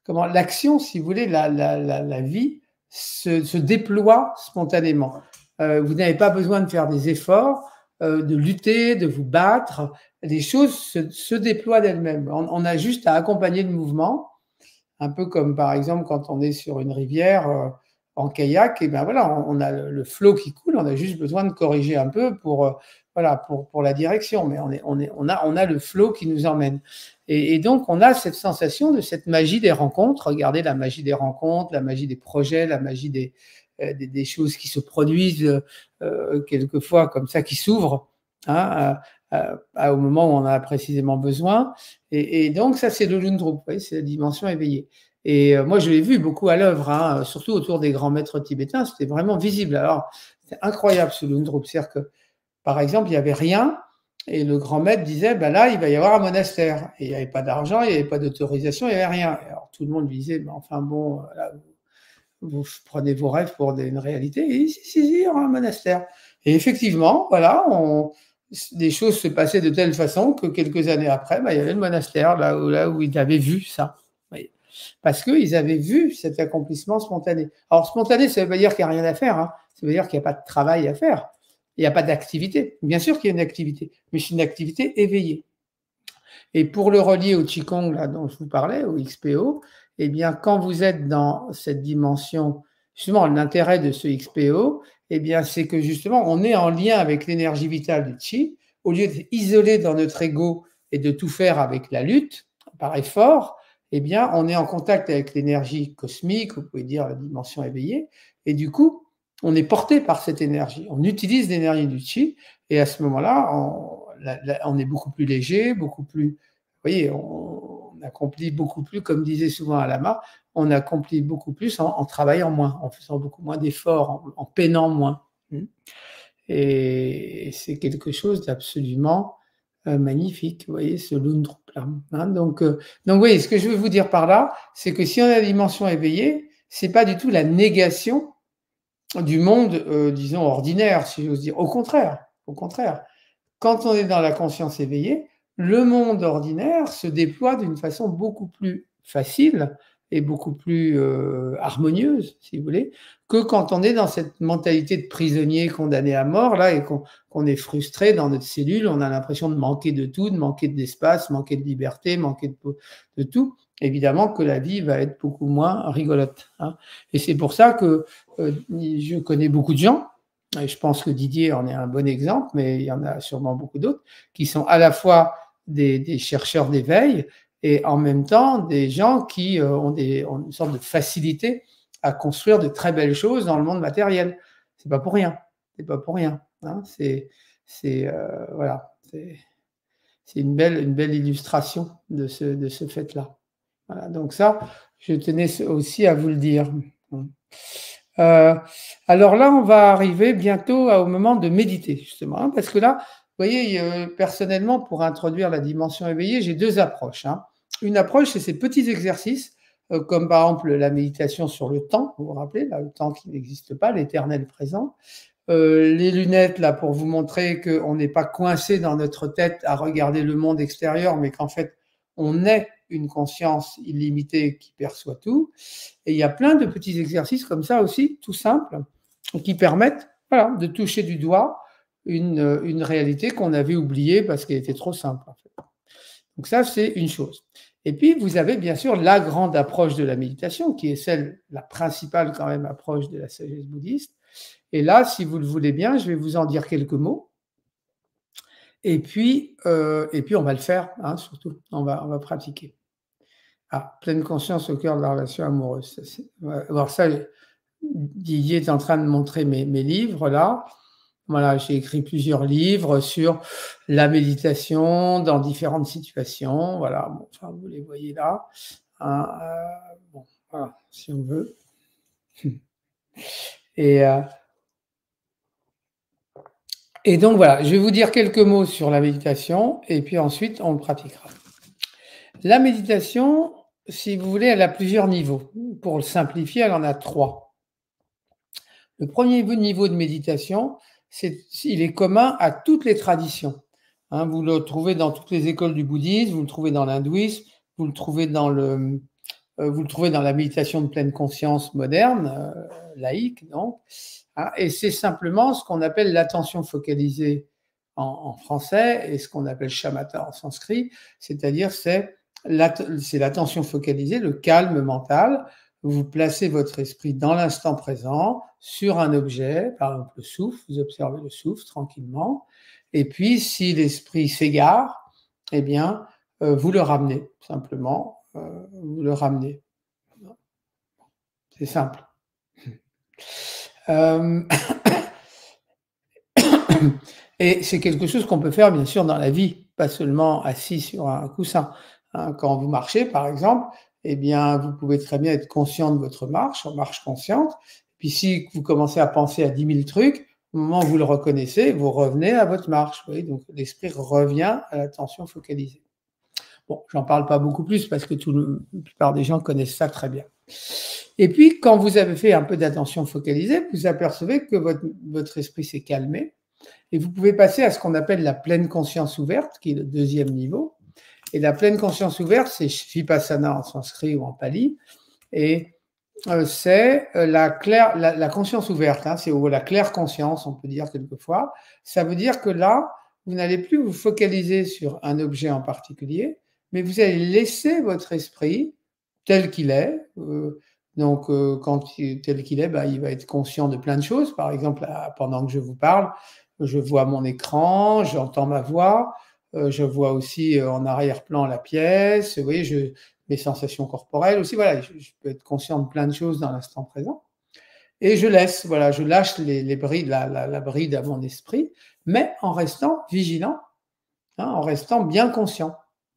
l'action, si vous voulez, la vie se déploie spontanément. Vous n'avez pas besoin de faire des efforts, de lutter, de vous battre. Les choses se déploient d'elles-mêmes. On a juste à accompagner le mouvement, un peu comme par exemple quand on est sur une rivière en kayak, et ben voilà, on a le flot qui coule, on a juste besoin de corriger un peu pour la direction, mais on a le flot qui nous emmène. Et donc on a cette sensation de cette magie des rencontres. Regardez la magie des rencontres, la magie des projets, la magie des choses qui se produisent quelquefois comme ça, qui s'ouvrent, hein, au moment où on en a précisément besoin. Et donc ça, c'est le Lundrup, c'est la dimension éveillée. Et moi, je l'ai vu beaucoup à l'œuvre, hein, surtout autour des grands maîtres tibétains, c'était vraiment visible. Alors, c'est incroyable ce Lundrup, c'est-à-dire que, par exemple, il n'y avait rien, et le grand maître disait, ben là, il va y avoir un monastère. Et il n'y avait pas d'argent, il n'y avait pas d'autorisation, il n'y avait rien. Alors, tout le monde lui disait, ben, enfin bon, là, vous prenez vos rêves pour une réalité. Et si, il y aura un monastère. Et effectivement, voilà, des choses se passaient de telle façon que quelques années après, ben, il y avait le monastère, là où ils avaient vu ça. Parce qu'ils avaient vu cet accomplissement spontané. Alors, spontané, ça ne veut pas dire qu'il n'y a rien à faire, hein. Ça veut dire qu'il n'y a pas de travail à faire. Il n'y a pas d'activité. Bien sûr qu'il y a une activité, mais c'est une activité éveillée. Et pour le relier au Qigong, là, dont je vous parlais, au XPO, eh bien, quand vous êtes dans cette dimension, justement, l'intérêt de ce XPO, eh bien, c'est que justement, on est en lien avec l'énergie vitale du Qi. Au lieu d'être isolé dans notre ego et de tout faire avec la lutte, par effort, eh bien, on est en contact avec l'énergie cosmique, vous pouvez dire la dimension éveillée, et du coup, on est porté par cette énergie. On utilise l'énergie du Qi, et à ce moment-là, on est beaucoup plus léger, beaucoup plus, vous voyez, on accomplit beaucoup plus, comme disait souvent Alama, on accomplit beaucoup plus en travaillant moins, en faisant beaucoup moins d'efforts, en peinant moins. Et c'est quelque chose d'absolument magnifique, vous voyez, ce Lundrup-là. Hein, donc, oui, ce que je veux vous dire par là, c'est que si on a la dimension éveillée, c'est pas du tout la négation du monde, disons, ordinaire, si j'ose dire. Au contraire, quand on est dans la conscience éveillée, le monde ordinaire se déploie d'une façon beaucoup plus facile et beaucoup plus harmonieuse, si vous voulez, que quand on est dans cette mentalité de prisonnier condamné à mort, là, et qu'on est frustré dans notre cellule, on a l'impression de manquer de tout, de manquer d'espace, manquer de liberté, manquer de tout. Évidemment que la vie va être beaucoup moins rigolote. Hein. Et c'est pour ça que je connais beaucoup de gens, et je pense que Didier en est un bon exemple, mais il y en a sûrement beaucoup d'autres, qui sont à la fois des chercheurs d'éveil et en même temps des gens qui ont une sorte de facilité à construire de très belles choses dans le monde matériel. C'est pas pour rien. Hein. Voilà. C'est une belle illustration de ce fait-là. Voilà, donc ça, je tenais aussi à vous le dire. Alors là, on va arriver bientôt au moment de méditer, justement, hein, parce que là, vous voyez, personnellement, pour introduire la dimension éveillée, j'ai deux approches. Hein. Une approche, c'est ces petits exercices, comme par exemple la méditation sur le temps, vous vous rappelez, là, le temps qui n'existe pas, l'éternel présent. Les lunettes, là, pour vous montrer qu'on n'est pas coincé dans notre tête à regarder le monde extérieur, mais qu'en fait, on est une conscience illimitée qui perçoit tout. Et il y a plein de petits exercices comme ça aussi, tout simples, qui permettent voilà, de toucher du doigt une réalité qu'on avait oubliée parce qu'elle était trop simple. En fait. Donc ça, c'est une chose. Et puis, vous avez bien sûr la grande approche de la méditation, qui est celle, la principale quand même approche de la sagesse bouddhiste. Et là, si vous le voulez bien, je vais vous en dire quelques mots. Et puis on va le faire, hein, surtout. On va pratiquer. Ah, pleine conscience au cœur de la relation amoureuse. Alors ça, Didier est en train de montrer mes livres là. Voilà, j'ai écrit plusieurs livres sur la méditation dans différentes situations. Voilà, bon, enfin, vous les voyez là. Hein, bon, voilà, si on veut. Et donc voilà, je vais vous dire quelques mots sur la méditation et puis ensuite on le pratiquera. La méditation, si vous voulez, elle a plusieurs niveaux. Pour le simplifier, elle en a 3. Le premier niveau de méditation, il est commun à toutes les traditions. Hein, vous le trouvez dans toutes les écoles du bouddhisme, vous le trouvez dans l'hindouisme, vous le trouvez dans la méditation de pleine conscience moderne, laïque, donc. Hein, et c'est simplement ce qu'on appelle l'attention focalisée en français et ce qu'on appelle shamatha en sanskrit, c'est-à-dire c'est l'attention focalisée, le calme mental. Vous placez votre esprit dans l'instant présent, sur un objet, par exemple le souffle, vous observez le souffle tranquillement, et puis si l'esprit s'égare, eh bien, vous le ramenez, simplement, vous le ramenez. C'est simple. Et c'est quelque chose qu'on peut faire, bien sûr, dans la vie, pas seulement assis sur un coussin. Hein, quand vous marchez, par exemple, eh bien, vous pouvez très bien être conscient de votre marche, en marche consciente. Puis si vous commencez à penser à 10 000 trucs, au moment où vous le reconnaissez, vous revenez à votre marche. Vous voyez, donc l'esprit revient à l'attention focalisée. Bon, j'en parle pas beaucoup plus parce que la plupart des gens connaissent ça très bien. Et puis, quand vous avez fait un peu d'attention focalisée, vous apercevez que votre esprit s'est calmé et vous pouvez passer à ce qu'on appelle la pleine conscience ouverte, qui est le deuxième niveau. Et la pleine conscience ouverte, c'est Vipassana en sanskrit ou en pali, et c'est la conscience ouverte, hein, c'est la claire conscience, on peut dire quelquefois. Ça veut dire que là, vous n'allez plus vous focaliser sur un objet en particulier, mais vous allez laisser votre esprit tel qu'il est. Donc, tel qu'il est, il va être conscient de plein de choses. Par exemple, pendant que je vous parle, je vois mon écran, j'entends ma voix, je vois aussi en arrière-plan la pièce, vous voyez, mes sensations corporelles aussi. Voilà, je peux être conscient de plein de choses dans l'instant présent. Et je lâche les brides, la bride à mon esprit, mais en restant vigilant, hein, en restant bien conscient.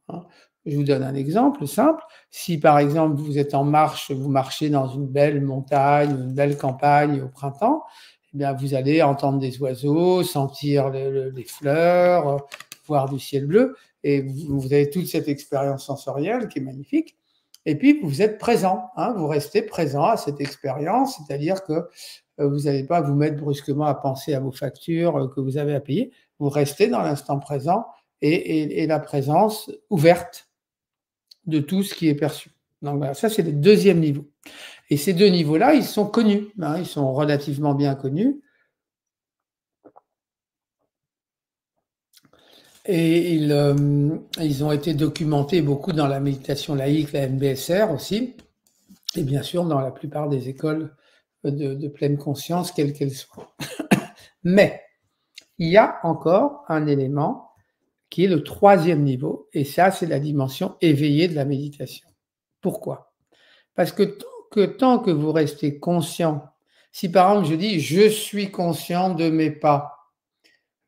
Hein. Je vous donne un exemple simple. Si par exemple vous êtes en marche, vous marchez dans une belle montagne, une belle campagne au printemps, eh bien vous allez entendre des oiseaux, sentir les fleurs, voir du ciel bleu, et vous avez toute cette expérience sensorielle qui est magnifique. Et puis vous êtes présent, hein, vous restez présent à cette expérience, c'est-à-dire que vous n'allez pas vous mettre brusquement à penser à vos factures que vous avez à payer. Vous restez dans l'instant présent et la présence ouverte de tout ce qui est perçu. Donc voilà, ça c'est le deuxième niveau. Et ces deux niveaux-là, ils sont connus, hein, ils sont relativement bien connus. Et ils ont été documentés beaucoup dans la méditation laïque, la MBSR aussi, et bien sûr dans la plupart des écoles de pleine conscience, quelles qu'elles soient. Mais il y a encore un élément qui est le troisième niveau, et ça, c'est la dimension éveillée de la méditation. Pourquoi ? Parce que tant que vous restez conscient, si par exemple je dis « je suis conscient de mes pas »,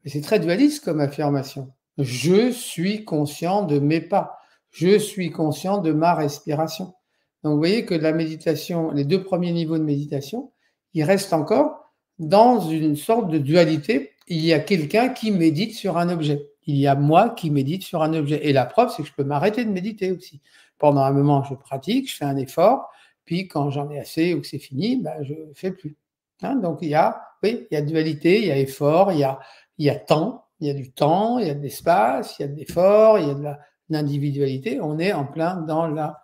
c'est très dualiste comme affirmation. Je suis conscient de mes pas. Je suis conscient de ma respiration. Donc, vous voyez que la méditation, les 2 premiers niveaux de méditation, ils restent encore dans une sorte de dualité. Il y a quelqu'un qui médite sur un objet. Il y a moi qui médite sur un objet. Et la preuve, c'est que je peux m'arrêter de méditer aussi. Pendant un moment, je pratique, je fais un effort, puis quand j'en ai assez ou que c'est fini, ben, je ne fais plus. Hein, donc, il y a dualité, il y a effort, il y a temps, il y a du temps, il y a de l'espace, il y a de l'effort, il y a de l'individualité. On est en plein dans la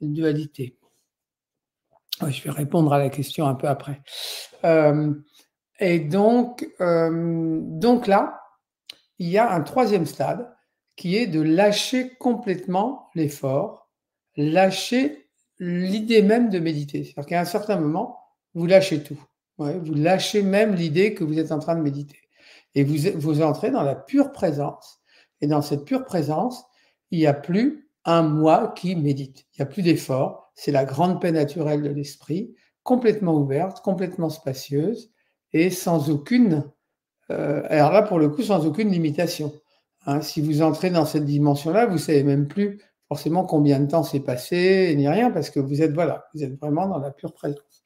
dualité. Ouais, je vais répondre à la question un peu après. Et donc là, il y a un 3e stade qui est de lâcher complètement l'effort, lâcher l'idée même de méditer. C'est-à-dire qu'à un certain moment, vous lâchez tout. Ouais, vous lâchez même l'idée que vous êtes en train de méditer. Et vous entrez dans la pure présence. Et dans cette pure présence, il n'y a plus un moi qui médite. Il n'y a plus d'effort. C'est la grande paix naturelle de l'esprit, complètement ouverte, complètement spacieuse et sans aucune, alors là pour le coup, sans aucune limitation. Hein, si vous entrez dans cette dimension-là, vous ne savez même plus forcément combien de temps s'est passé, ni rien, parce que vous êtes vraiment dans la pure présence.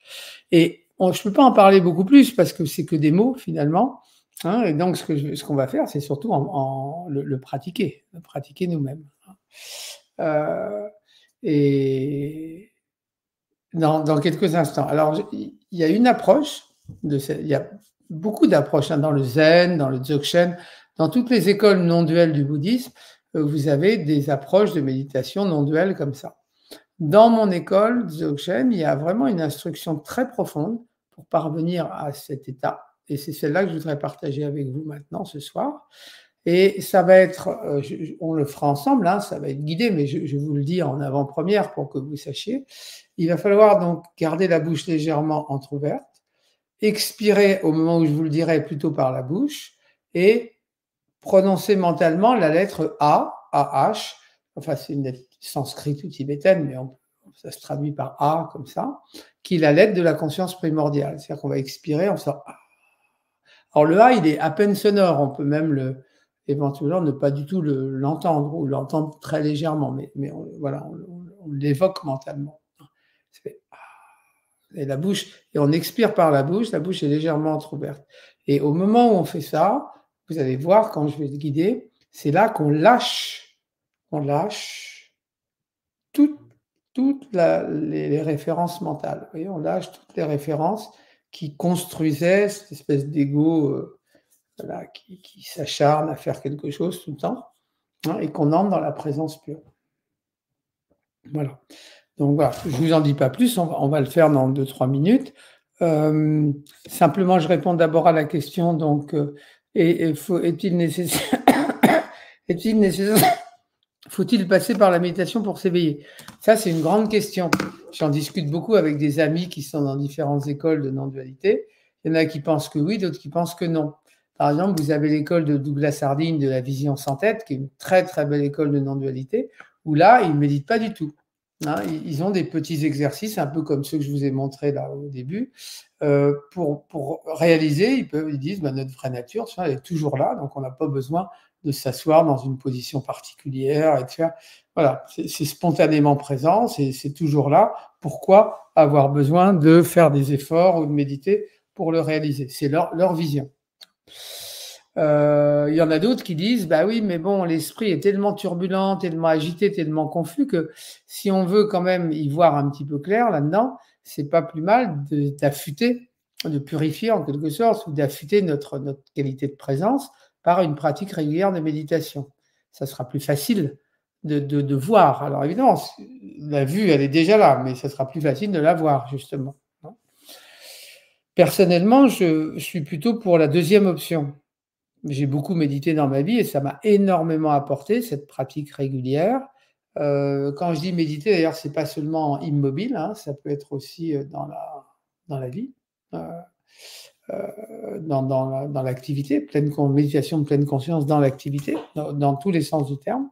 Et je ne peux pas en parler beaucoup plus parce que c'est que des mots finalement. Hein, et donc, ce qu'on va faire, c'est surtout le pratiquer nous-mêmes. Et dans quelques instants. Alors, il y a une approche, il y a beaucoup d'approches dans le Zen, dans le Dzogchen, dans toutes les écoles non duelles du bouddhisme, vous avez des approches de méditation non duelles comme ça. Dans mon école Dzogchen, il y a vraiment une instruction très profonde pour parvenir à cet état. Et c'est celle-là que je voudrais partager avec vous maintenant, ce soir. Et ça va être, on le fera ensemble, hein, ça va être guidé, mais je vous le dis en avant-première pour que vous sachiez. Il va falloir donc garder la bouche légèrement entrouverte, expirer au moment où je vous le dirai plutôt par la bouche, et prononcer mentalement la lettre A, AH, enfin c'est une lettre sanscrite ou tibétaine, mais ça se traduit par A comme ça, qui est la lettre de la conscience primordiale. C'est-à-dire qu'on va expirer en faisant A. Alors le A, il est à peine sonore, on peut même éventuellement ne pas du tout l'entendre ou l'entendre très légèrement, mais on l'évoque mentalement. Et la bouche, et on expire par la bouche est légèrement entrouverte. Et au moment où on fait ça, vous allez voir quand je vais te guider, c'est là qu'on lâche toutes les références mentales. Vous voyez, on lâche toutes les références qui construisaient cette espèce d'ego qui s'acharne à faire quelque chose tout le temps, hein, et qu'on entre dans la présence pure. Voilà. Donc voilà, je ne vous en dis pas plus, on va le faire dans 2-3 minutes. Simplement, je réponds d'abord à la question, donc, est-il nécessaire faut-il passer par la méditation pour s'éveiller? Ça, c'est une grande question. J'en discute beaucoup avec des amis qui sont dans différentes écoles de non-dualité. Il y en a qui pensent que oui, d'autres qui pensent que non. Par exemple, vous avez l'école de Douglas Harding de la vision sans tête, qui est une très, très belle école de non-dualité, où là, ils ne méditent pas du tout. Hein, ils ont des petits exercices, un peu comme ceux que je vous ai montrés là au début. Pour réaliser, ils disent notre vraie nature, elle est toujours là, donc on n'a pas besoin de s'asseoir dans une position particulière et de faire. Voilà, c'est spontanément présent, c'est toujours là. Pourquoi avoir besoin de faire des efforts ou de méditer pour le réaliser? C'est leur vision. Il y en a d'autres qui disent bah oui, mais bon, l'esprit est tellement turbulent, tellement agité, tellement confus que si on veut quand même y voir un petit peu clair là-dedans, c'est pas plus mal d'affûter, de purifier en quelque sorte, ou d'affûter notre qualité de présence par une pratique régulière de méditation. Ça sera plus facile de voir. Alors évidemment, la vue, elle est déjà là, mais ça sera plus facile de la voir, justement. Personnellement, je suis plutôt pour la deuxième option. J'ai beaucoup médité dans ma vie et ça m'a énormément apporté, cette pratique régulière. Quand je dis méditer, d'ailleurs, ce n'est pas seulement immobile, hein, ça peut être aussi dans la vie, dans l'activité, méditation de pleine conscience dans l'activité, dans tous les sens du terme.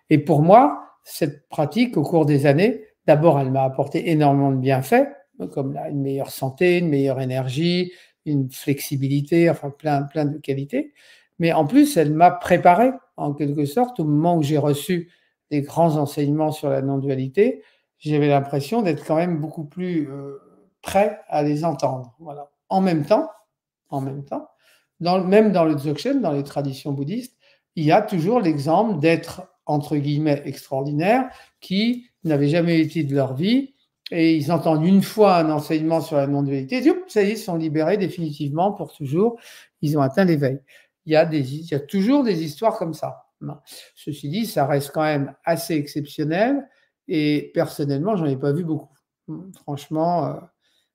Et pour moi, cette pratique, au cours des années, d'abord, elle m'a apporté énormément de bienfaits, comme une meilleure santé, une meilleure énergie, une flexibilité, enfin plein de qualités. Mais en plus, elle m'a préparé, en quelque sorte, au moment où j'ai reçu des grands enseignements sur la non-dualité, j'avais l'impression d'être quand même beaucoup plus prêt à les entendre. Voilà. En même temps, même dans le Dzogchen, dans les traditions bouddhistes, il y a toujours l'exemple d'êtres, entre guillemets, extraordinaires, qui n'avaient jamais été de leur vie, et ils entendent une fois un enseignement sur la non-dualité, et ça y est, ils sont libérés définitivement pour toujours, ils ont atteint l'éveil. Il y a toujours des histoires comme ça. Ceci dit, ça reste quand même assez exceptionnel, et personnellement, j'en ai pas vu beaucoup. Franchement,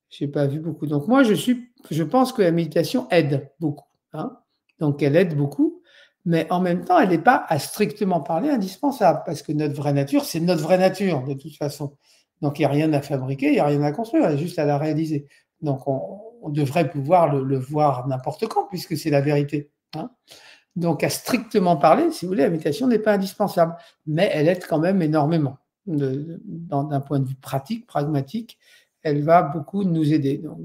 j'ai pas vu beaucoup. Donc moi, je pense que la méditation aide beaucoup. Hein. Donc elle aide beaucoup, mais en même temps, elle n'est pas à strictement parler indispensable, parce que notre vraie nature, c'est notre vraie nature de toute façon. Donc il n'y a rien à fabriquer, il n'y a rien à construire, il y a juste à la réaliser. Donc on devrait pouvoir le voir n'importe quand, puisque c'est la vérité. Hein. Donc à strictement parler, si vous voulez, la méditation n'est pas indispensable, mais elle aide quand même énormément. D'un point de vue pratique, pragmatique, elle va beaucoup nous aider. Donc,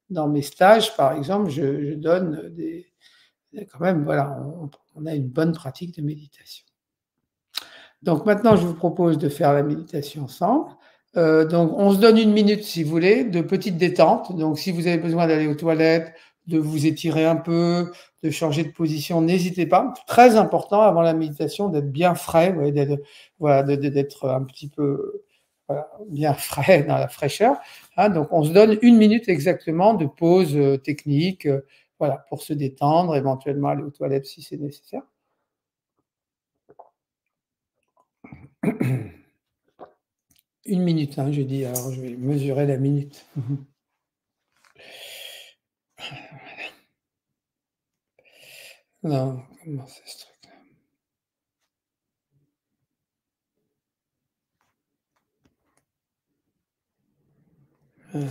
dans mes stages, par exemple, je donne quand même, voilà, on a une bonne pratique de méditation. Donc maintenant, je vous propose de faire la méditation ensemble. Donc on se donne 1 minute, si vous voulez, de petite détente. Donc si vous avez besoin d'aller aux toilettes, de vous étirer un peu, de changer de position, n'hésitez pas. Très important avant la méditation d'être bien frais, d'être un petit peu bien frais dans la fraîcheur. Hein, donc on se donne 1 minute exactement de pause technique, voilà, pour se détendre, éventuellement aller aux toilettes si c'est nécessaire. Une minute, hein, je dis, alors je vais mesurer la minute. Non, comment c'est ce truc-là? Alors.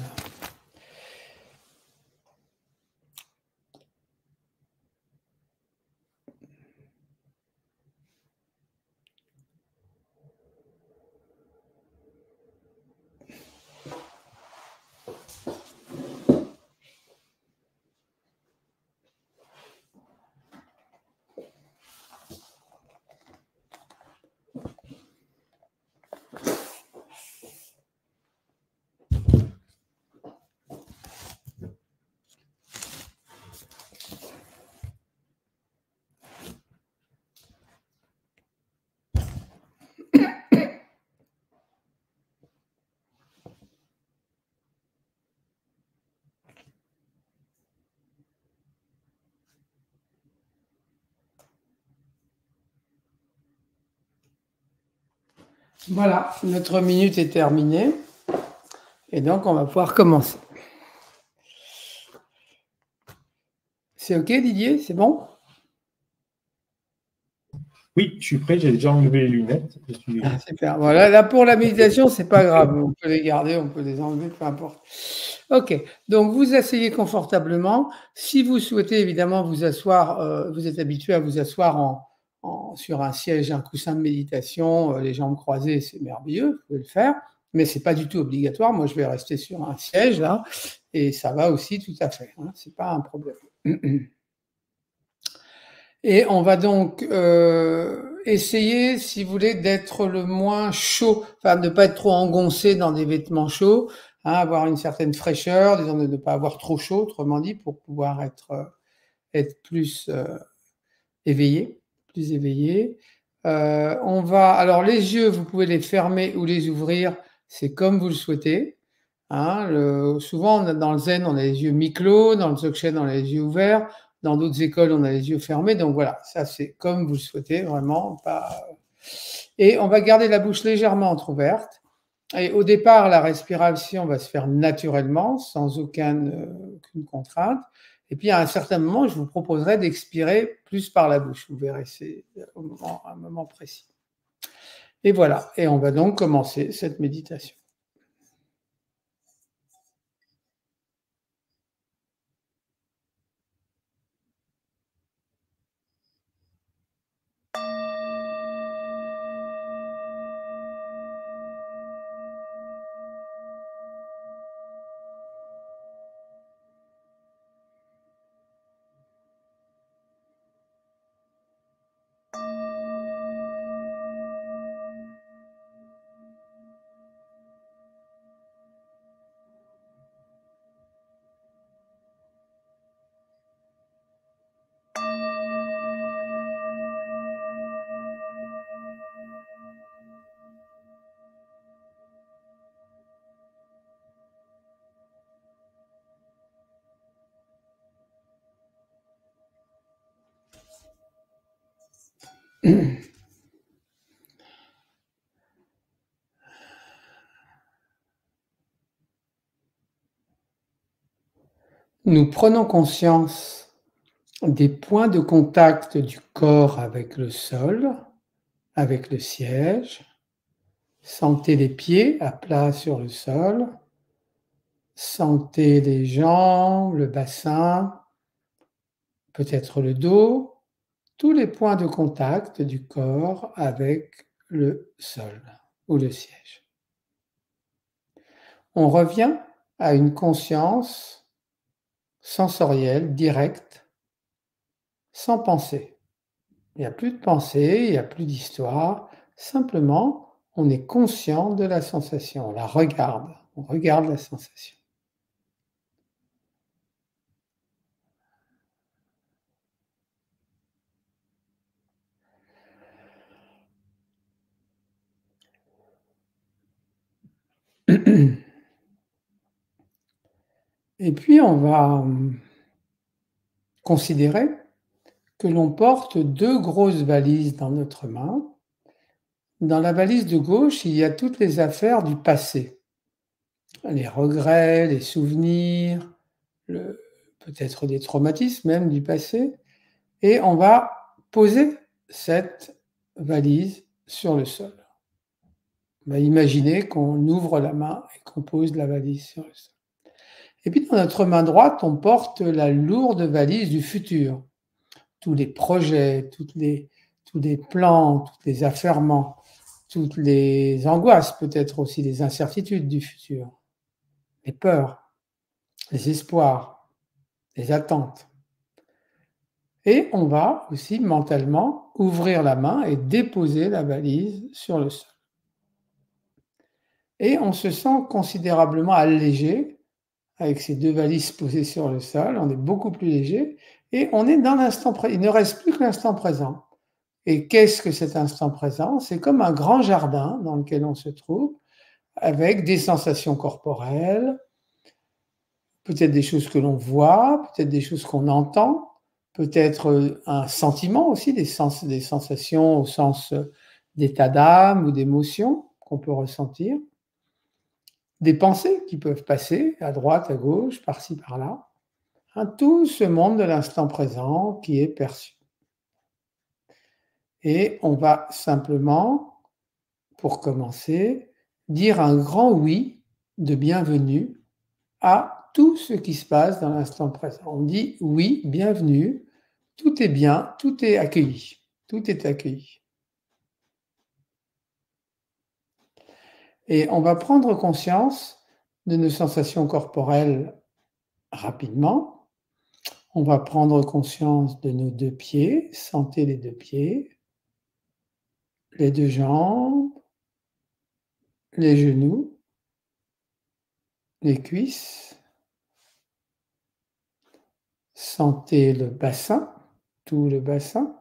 Voilà, notre minute est terminée. Et donc, on va pouvoir commencer. C'est OK, Didier? C'est bon? Oui, je suis prêt, j'ai déjà enlevé les lunettes. Super. Voilà, là, pour la méditation, c'est pas grave. On peut les garder, on peut les enlever, peu importe. OK. Donc, vous asseyez confortablement. Si vous souhaitez évidemment vous asseoir, vous êtes habitué à vous asseoir sur un siège, un coussin de méditation, les jambes croisées, c'est merveilleux, vous pouvez le faire. Mais c'est pas du tout obligatoire. Moi, je vais rester sur un siège là, et ça va aussi tout à fait. Hein, c'est pas un problème. Et on va donc essayer, si vous voulez, d'être le moins chaud, enfin de ne pas être trop engoncé dans des vêtements chauds, hein, avoir une certaine fraîcheur, disons de ne pas avoir trop chaud, autrement dit, pour pouvoir être plus éveillé, plus éveillé. Alors les yeux, vous pouvez les fermer ou les ouvrir, c'est comme vous le souhaitez. Hein, souvent, dans le zen, on a les yeux mi-clos, dans le dzogchen, on a les yeux ouverts, dans d'autres écoles, on a les yeux fermés. Donc voilà, ça c'est comme vous le souhaitez, vraiment. Et on va garder la bouche légèrement entrouverte. Et au départ, la respiration va se faire naturellement, sans aucune contrainte. Et puis à un certain moment, je vous proposerai d'expirer plus par la bouche. Vous verrez, c'est un moment précis. Et voilà, et on va donc commencer cette méditation. Nous prenons conscience des points de contact du corps avec le sol, avec le siège. Sentez les pieds à plat sur le sol. Sentez les jambes, le bassin, peut-être le dos, tous les points de contact du corps avec le sol ou le siège. On revient à une conscience sensorielle directe, sans pensée. Il n'y a plus de pensée, il n'y a plus d'histoire, simplement on est conscient de la sensation, on regarde la sensation. Et puis on va considérer que l'on porte 2 grosses valises dans notre main. Dans la valise de gauche, il y a toutes les affaires du passé, les regrets, les souvenirs, peut-être des traumatismes même du passé, et on va poser cette valise sur le sol. On va imaginer qu'on ouvre la main et qu'on pose la valise sur le sol. Et puis dans notre main droite, on porte la lourde valise du futur. Tous les projets, tous les plans, tous les affairements, toutes les angoisses, peut-être aussi les incertitudes du futur, les peurs, les espoirs, les attentes. Et on va aussi mentalement ouvrir la main et déposer la valise sur le sol. Et on se sent considérablement allégé avec ces 2 valises posées sur le sol, on est beaucoup plus léger et on est dans l'instant présent. Il ne reste plus que l'instant présent. Et qu'est-ce que cet instant présent? C'est comme un grand jardin dans lequel on se trouve, avec des sensations corporelles, peut-être des choses que l'on voit, peut-être des choses qu'on entend, peut-être un sentiment aussi, des sensations au sens d'état d'âme ou d'émotion qu'on peut ressentir, des pensées qui peuvent passer à droite, à gauche, par-ci, par-là, hein, tout ce monde de l'instant présent qui est perçu. Et on va simplement, pour commencer, dire un grand oui de bienvenue à tout ce qui se passe dans l'instant présent. On dit oui, bienvenue, tout est bien, tout est accueilli, tout est accueilli. Et on va prendre conscience de nos sensations corporelles rapidement. On va prendre conscience de nos 2 pieds, sentez les 2 pieds, les 2 jambes, les genoux, les cuisses. Sentez le bassin, tout le bassin.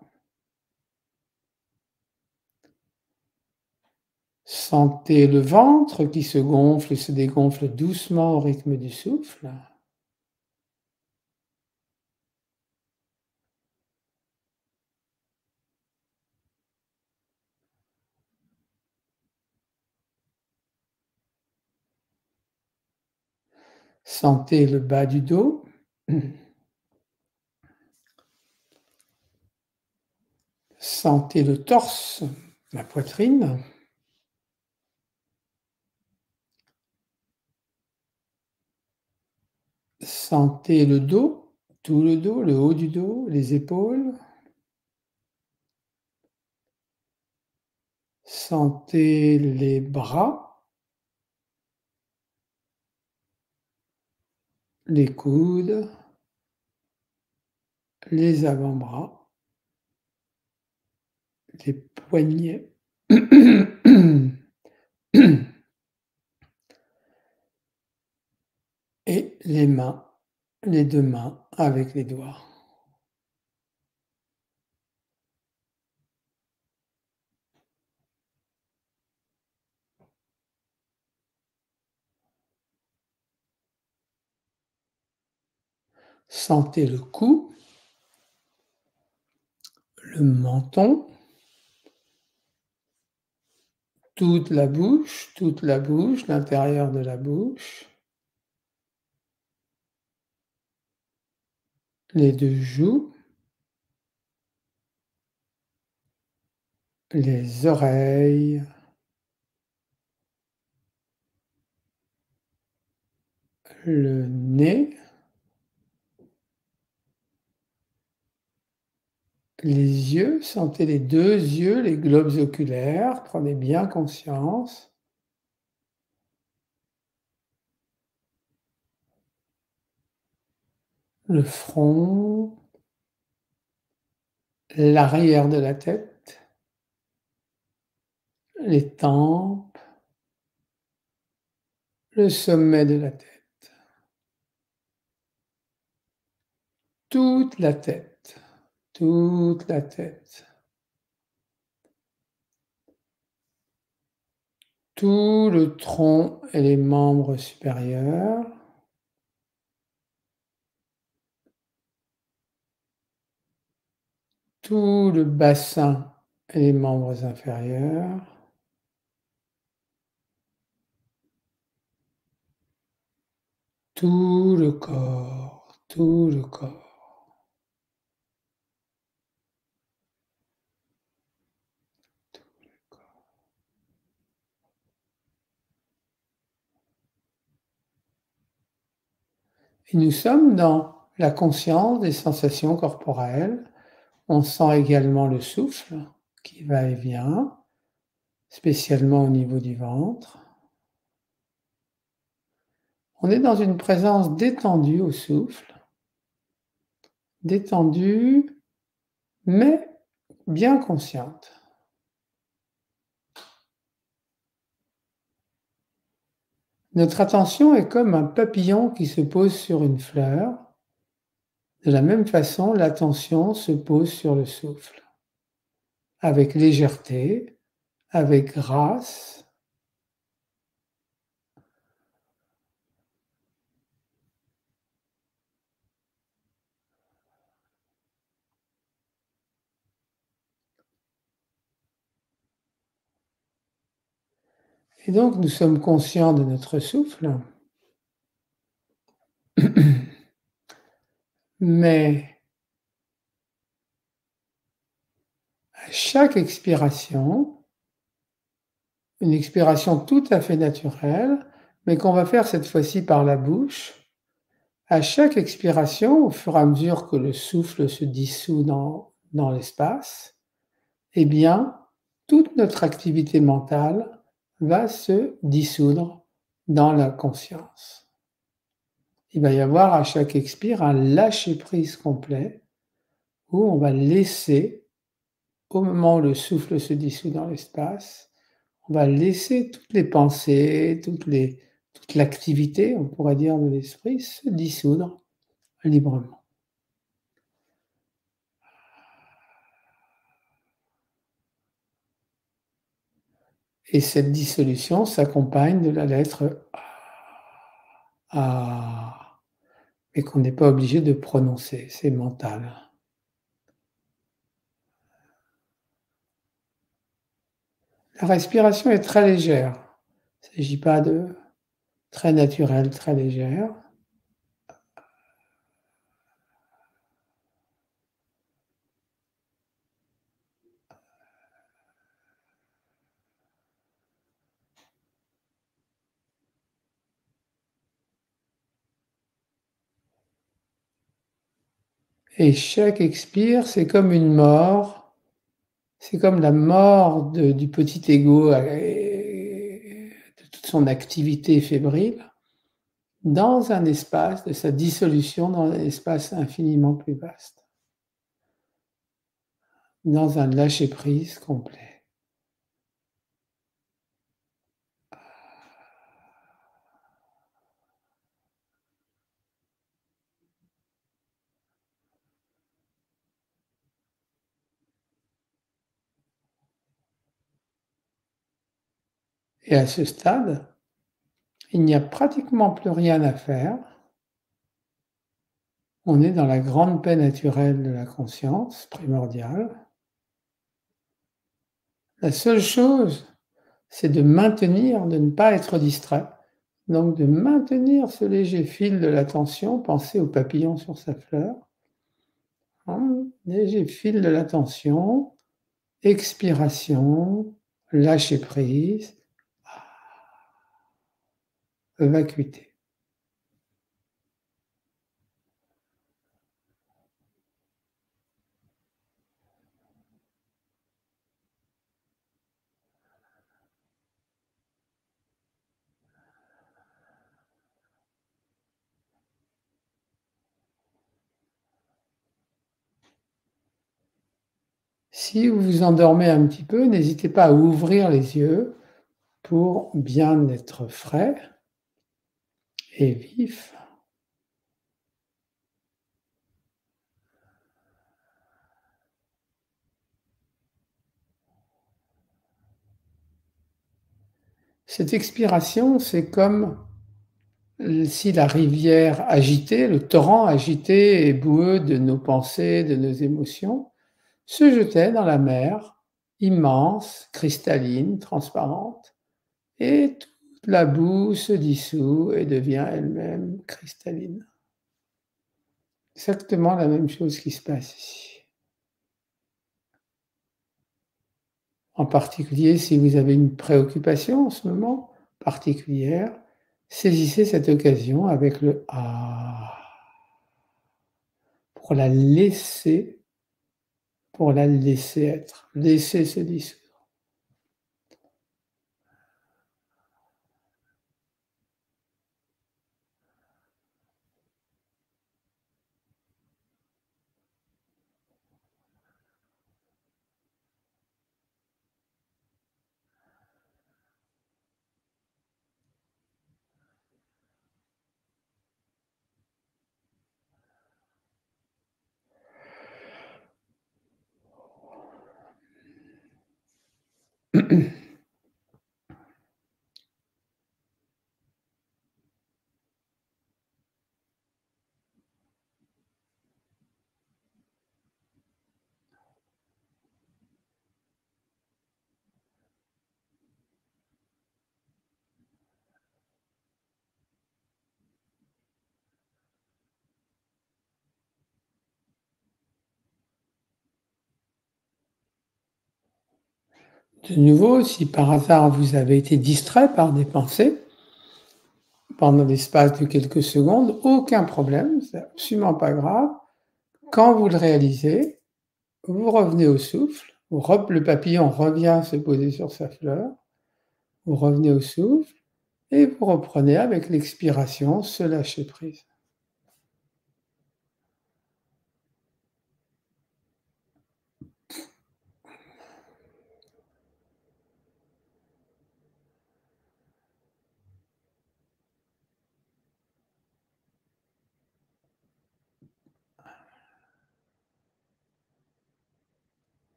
Sentez le ventre qui se gonfle et se dégonfle doucement au rythme du souffle. Sentez le bas du dos. Sentez le torse, la poitrine. Sentez le dos, tout le dos, le haut du dos, les épaules. Sentez les bras, les coudes, les avant-bras, les poignets. Et les mains, les 2 mains avec les doigts. Sentez le cou, le menton, toute la bouche, l'intérieur de la bouche, les deux joues, les oreilles, le nez, les yeux, sentez les deux yeux, les globes oculaires, prenez bien conscience. Le front, l'arrière de la tête, les tempes, le sommet de la tête, toute la tête, toute la tête, tout le tronc et les membres supérieurs, tout le bassin et les membres inférieurs, tout le corps, tout le corps. Et nous sommes dans la conscience des sensations corporelles. On sent également le souffle qui va et vient, spécialement au niveau du ventre. On est dans une présence détendue au souffle, détendue mais bien consciente. Notre attention est comme un papillon qui se pose sur une fleur. De la même façon, l'attention se pose sur le souffle, avec légèreté, avec grâce. Et donc, nous sommes conscients de notre souffle, mais à chaque expiration, une expiration tout à fait naturelle, mais qu'on va faire cette fois-ci par la bouche, à chaque expiration, au fur et à mesure que le souffle se dissout dans l'espace, eh bien, toute notre activité mentale va se dissoudre dans la conscience. Il va y avoir à chaque expire un lâcher-prise complet où on va laisser, au moment où le souffle se dissout dans l'espace, on va laisser toutes les pensées, toute l'activité, on pourrait dire, de l'esprit se dissoudre librement. Et cette dissolution s'accompagne de la lettre A, mais qu'on n'est pas obligé de prononcer, c'est mental. La respiration est très légère. Il ne s'agit pas de très naturelle, très légère. Et chaque expire, c'est comme une mort. C'est comme la mort du petit ego et de toute son activité fébrile dans un espace, de sa dissolution dans un espace infiniment plus vaste. Dans un lâcher-prise complet. Et à ce stade, il n'y a pratiquement plus rien à faire. On est dans la grande paix naturelle de la conscience primordiale. La seule chose c'est de maintenir, de ne pas être distrait. Donc de maintenir ce léger fil de l'attention, pensez au papillon sur sa fleur. Léger fil de l'attention, expiration, lâcher prise, vacuité. Si vous vous endormez un petit peu, n'hésitez pas à ouvrir les yeux pour bien être frais et vif. Cette expiration, c'est comme si la rivière agitée, le torrent agité et boueux de nos pensées, de nos émotions, se jetait dans la mer, immense, cristalline, transparente, et toute la boue se dissout et devient elle-même cristalline. Exactement la même chose qui se passe ici. En particulier, si vous avez une préoccupation en ce moment particulière, saisissez cette occasion avec le « ah » pour la laisser être, laisser se dissoudre. De nouveau, si par hasard vous avez été distrait par des pensées pendant l'espace de quelques secondes, aucun problème, c'est absolument pas grave. Quand vous le réalisez, vous revenez au souffle, le papillon revient se poser sur sa fleur, vous revenez au souffle et vous reprenez avec l'expiration ce lâcher prise.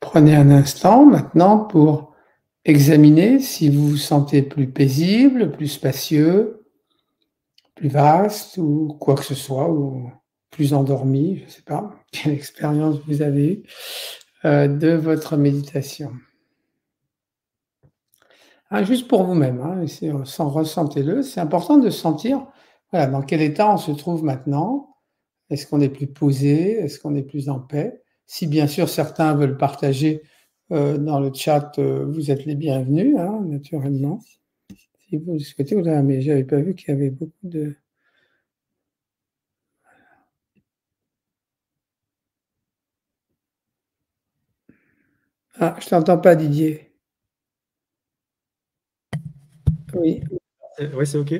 Prenez un instant maintenant pour examiner si vous vous sentez plus paisible, plus spacieux, plus vaste ou quoi que ce soit, ou plus endormi, je ne sais pas quelle expérience vous avez de votre méditation. Hein, juste pour vous-même, hein, ressentez-le. C'est important de sentir voilà, dans quel état on se trouve maintenant. Est-ce qu'on est plus posé? Est-ce qu'on est plus en paix? Si bien sûr certains veulent partager dans le chat, vous êtes les bienvenus, hein, naturellement. Si vous le souhaitez, mais je n'avais pas vu qu'il y avait beaucoup de... Ah, je t'entends pas, Didier. Oui. Oui, c'est OK.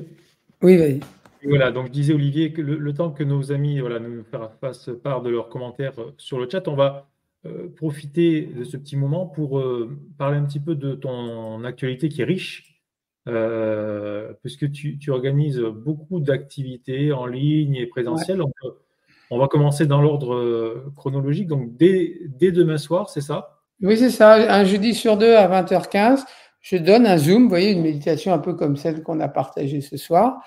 Oui, vas-y. Voilà, donc je disais Olivier que le temps que nos amis voilà, nous fassent part de leurs commentaires sur le chat, on va profiter de ce petit moment pour parler un petit peu de ton actualité qui est riche, puisque tu organises beaucoup d'activités en ligne et Ouais. présentielles. Donc, on va commencer dans l'ordre chronologique. Donc, dès demain soir, c'est ça? Oui, c'est ça. Un jeudi sur deux à 20h15, je donne un Zoom, vous voyez, une méditation un peu comme celle qu'on a partagée ce soir.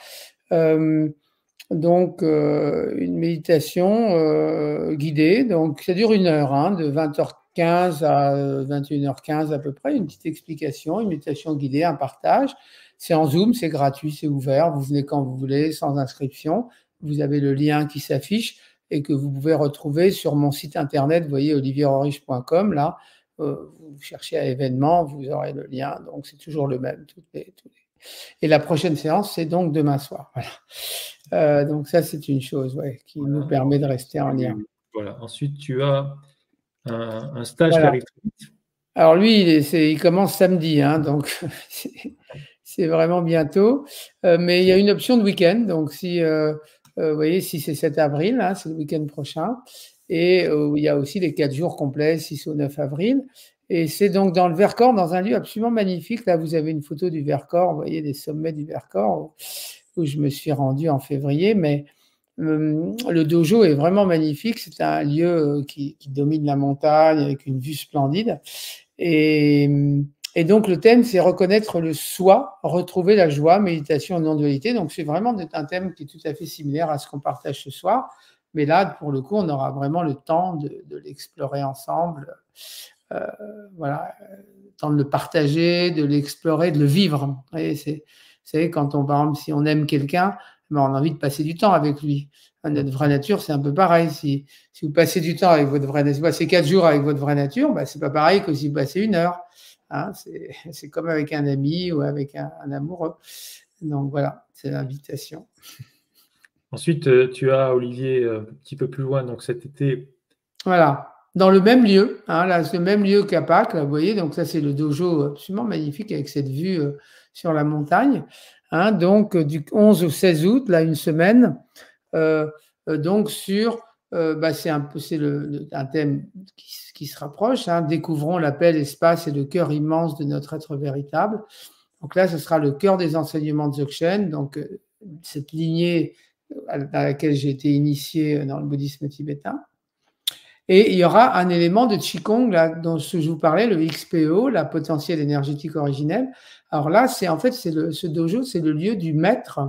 Donc, une méditation guidée. Donc, ça dure 1 heure, hein, de 20h15 à 21h15 à peu près, une petite explication, une méditation guidée, un partage. C'est en Zoom, c'est gratuit, c'est ouvert. Vous venez quand vous voulez, sans inscription. Vous avez le lien qui s'affiche et que vous pouvez retrouver sur mon site internet, vous voyez, olivierroriche.com. Là, vous cherchez à événements, vous aurez le lien. Donc, c'est toujours le même. Et la prochaine séance, c'est donc demain soir. Voilà. Donc ça, c'est une chose qui nous permet de rester en lien. Voilà. Ensuite, tu as un stage qui Voilà. arrive très vite. Alors lui, il commence samedi, hein, donc c'est vraiment bientôt. Mais il y a une option de week-end. Donc si vous voyez, si c'est 7 avril, hein, c'est le week-end prochain. Et il y a aussi les 4 jours complets, 6 au 9 avril. Et c'est donc dans le Vercors, dans un lieu absolument magnifique. Là, vous avez une photo du Vercors, vous voyez des sommets du Vercors où je me suis rendu en février. Mais le dojo est vraiment magnifique. C'est un lieu qui domine la montagne avec une vue splendide. Et donc, le thème, c'est reconnaître le soi, retrouver la joie, méditation en non-dualité. Donc, c'est vraiment un thème qui est tout à fait similaire à ce qu'on partage ce soir. Mais là, pour le coup, on aura vraiment le temps de l'explorer ensemble. Voilà, le temps de le partager, de l'explorer, de le vivre. Vous savez, quand par exemple, si on aime quelqu'un, on a envie de passer du temps avec lui. Notre vraie nature, c'est un peu pareil. Si vous passez du temps avec votre vraie nature, passez 4 jours avec votre vraie nature, c'est pas pareil que si vous passez 1 heure. Hein, c'est comme avec un ami ou avec un amoureux. Donc voilà, c'est l'invitation. Ensuite, tu as, Olivier, un petit peu plus loin, donc cet été. Voilà, dans le même lieu, hein, là, ce même lieu qu'à Pâques, là, vous voyez, donc ça c'est le dojo absolument magnifique avec cette vue sur la montagne. Hein, donc du 11 au 16 août, là, une semaine, donc sur, c'est un thème qui se rapproche, hein, découvrons la paix, l'espace et le cœur immense de notre être véritable. Donc là, ce sera le cœur des enseignements de Dzogchen, donc cette lignée dans laquelle j'ai été initié dans le bouddhisme tibétain. Et il y aura un élément de Qigong là, dont je vous parlais, le XPO, la potentielle énergétique originelle. Alors là, ce dojo, c'est le lieu du maître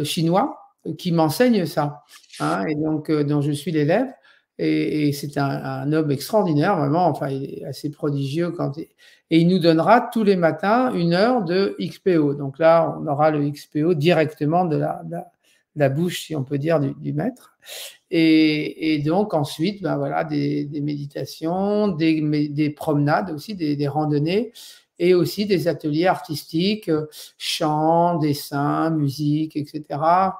chinois qui m'enseigne ça, hein, et donc dont je suis l'élève. Et c'est un homme extraordinaire, vraiment. Enfin, il est assez prodigieux et il nous donnera tous les matins 1 heure de XPO. Donc là, on aura le XPO directement de la bouche, si on peut dire, du maître. Et donc ensuite, voilà, des méditations, des promenades aussi, des randonnées, et aussi des ateliers artistiques, chant, dessin, musique, etc.,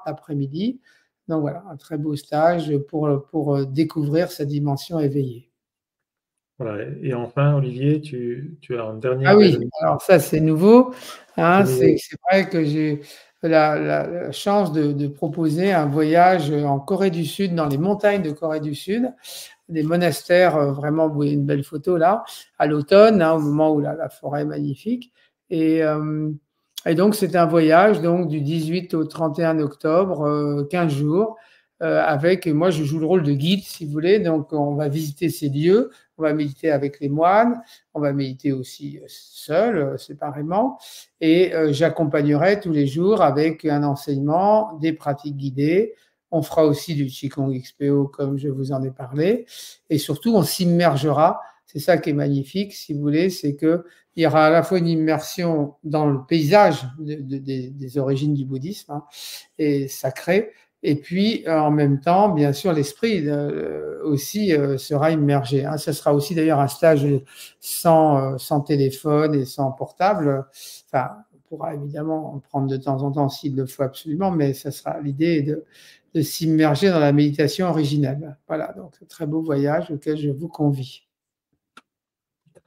l'après-midi. Donc voilà, un très beau stage pour découvrir sa dimension éveillée. Voilà. Et enfin, Olivier, tu as un dernier Ah oui, événement. alors ça c'est nouveau. Hein, c'est vrai que j'ai la chance de proposer un voyage en Corée du Sud, dans les montagnes de Corée du Sud, des monastères, vraiment, vous voyez une belle photo là, à l'automne, hein, au moment où la forêt est magnifique. Et donc c'est un voyage donc, du 18 au 31 octobre, 15 jours, avec, moi je joue le rôle de guide si vous voulez, donc on va visiter ces lieux, on va méditer avec les moines, on va méditer aussi seul, séparément, et j'accompagnerai tous les jours avec un enseignement, des pratiques guidées. On fera aussi du Qigong XPO comme je vous en ai parlé, et surtout on s'immergera, C'est ça qui est magnifique, si vous voulez, c'est qu'il y aura à la fois une immersion dans le paysage des origines du bouddhisme, hein, et sacré, et puis en même temps, bien sûr, l'esprit aussi sera immergé. Hein. Ça sera aussi d'ailleurs un stage sans téléphone et sans portable. Enfin, on pourra évidemment en prendre de temps en temps s'il le faut absolument, mais ça sera l'idée de s'immerger dans la méditation originelle. Voilà, donc un très beau voyage auquel je vous convie.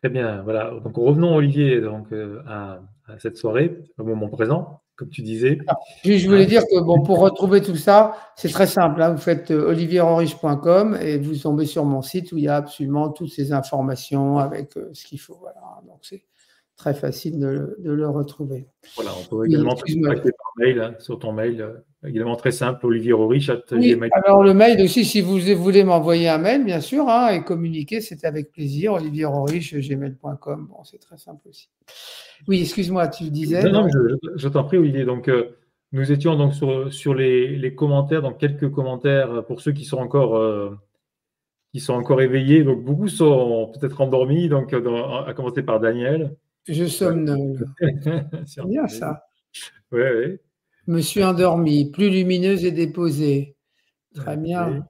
Très bien, voilà. Donc revenons, Olivier, donc, à cette soirée, au moment présent, comme tu disais. Je voulais dire que bon, pour retrouver tout ça, c'est très simple. Hein, vous faites olivierhenrich.com et vous tombez sur mon site où il y a absolument toutes ces informations avec ce qu'il faut. Voilà. Donc c'est très facile de le retrouver. Voilà, on peut également te contacter par mail, hein, sur ton mail, également très simple, olivierhenrich@gmail.com. Oui, alors le mail aussi, si vous voulez m'envoyer un mail, bien sûr, hein, et communiquer, c'est avec plaisir, olivierhenrich@gmail.com. Bon, c'est très simple aussi. Oui, excuse-moi, tu disais. Non, je t'en prie, Olivier. Donc, nous étions donc sur les commentaires, donc quelques commentaires pour ceux qui sont encore éveillés. Donc, beaucoup sont peut-être endormis, donc, à commencer par Daniel. Je somnole. C'est bien ça. Oui, oui. Me suis endormi, plus lumineuse et déposée. Très bien.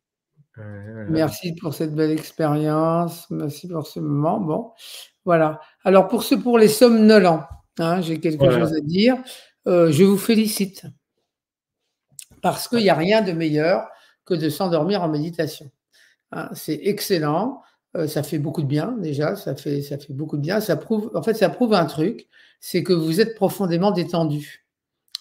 Merci pour cette belle expérience. Merci pour ce moment. Bon, voilà. Alors, pour les somnolents, hein, j'ai quelque chose à dire. Je vous félicite parce qu'il n'y a rien de meilleur que de s'endormir en méditation. Hein, c'est excellent. Ça fait beaucoup de bien déjà. Ça fait beaucoup de bien. Ça prouve un truc, c'est que vous êtes profondément détendu.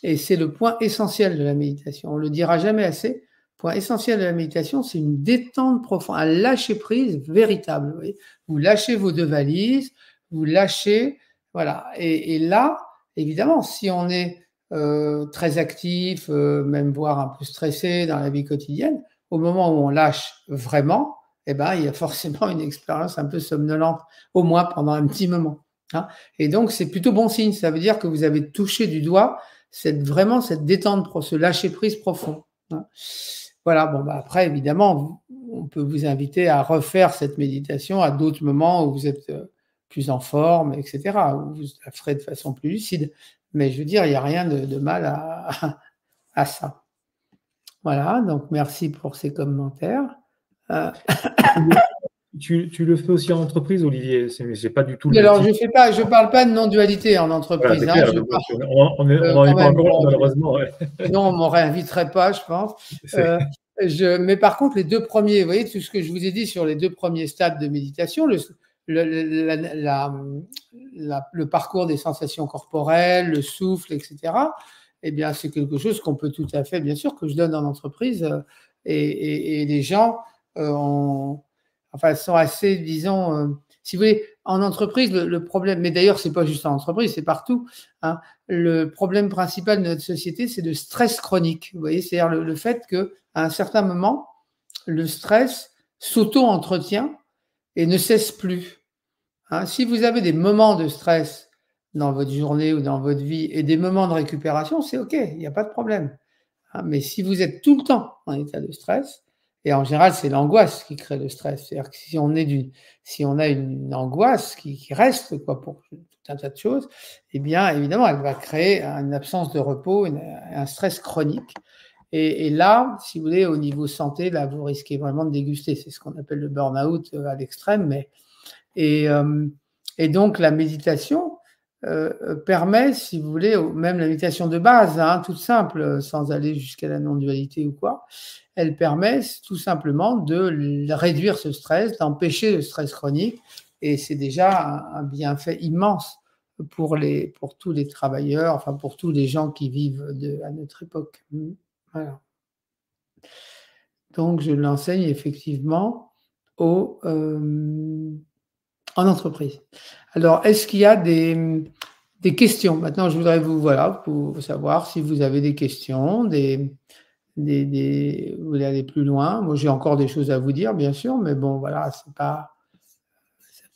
Et c'est le point essentiel de la méditation. On ne le dira jamais assez. Le point essentiel de la méditation, c'est une détente profonde, un lâcher-prise véritable. Vous voyez, vous lâchez vos deux valises, vous lâchez, voilà. Et là, évidemment, si on est très actif, même voire un peu stressé dans la vie quotidienne, au moment où on lâche vraiment, eh ben, il y a forcément une expérience un peu somnolente, au moins pendant un petit moment. Hein. Et donc, c'est plutôt bon signe. Ça veut dire que vous avez touché du doigt vraiment cette détente, ce lâcher prise profond. Hein. Voilà, bon, bah après, évidemment, on peut vous inviter à refaire cette méditation à d'autres moments où vous êtes plus en forme, etc., où vous la ferez de façon plus lucide. Mais je veux dire, il n'y a rien de mal à ça. Voilà, donc merci pour ces commentaires. Tu le fais aussi en entreprise, Olivier. C'est pas du tout le alors, je parle pas de non-dualité en entreprise. Voilà, c'est clair, on n'en est pas encore là, malheureusement. Ouais. Non, on ne m'en réinviterait pas, je pense. Mais par contre, les deux premiers, vous voyez, tout ce que je vous ai dit sur les deux premiers stades de méditation, le parcours des sensations corporelles, le souffle, etc., eh bien, c'est quelque chose qu'on peut tout à fait, bien sûr, que je donne en entreprise. Et les gens sont assez, disons, si vous voulez, en entreprise, le problème, mais d'ailleurs, ce n'est pas juste en entreprise, c'est partout. Hein, le problème principal de notre société, c'est le stress chronique. Vous voyez, c'est-à-dire le fait qu'à un certain moment, le stress s'auto-entretient et ne cesse plus. Hein, si vous avez des moments de stress dans votre journée ou dans votre vie et des moments de récupération, c'est OK, il n'y a pas de problème. Hein, mais si vous êtes tout le temps en état de stress, et en général, c'est l'angoisse qui crée le stress. C'est-à-dire que si on a une angoisse qui reste pour tout un tas de choses, eh bien, évidemment, elle va créer une absence de repos, un stress chronique. Et là, si vous voulez, au niveau santé, là, vous risquez vraiment de déguster. C'est ce qu'on appelle le burn-out à l'extrême. Et donc, la méditation permet, si vous voulez, même la méditation de base, hein, toute simple, sans aller jusqu'à la non-dualité ou quoi, elle permet tout simplement de réduire ce stress, d'empêcher le stress chronique, et c'est déjà un bienfait immense pour tous les travailleurs, enfin pour tous les gens qui vivent à notre époque. Voilà. Donc, je l'enseigne effectivement en entreprise. Alors, est-ce qu'il y a des questions? Maintenant, je voudrais pour savoir si vous avez des questions, vous voulez aller plus loin. Moi, j'ai encore des choses à vous dire, bien sûr, mais bon, voilà, ça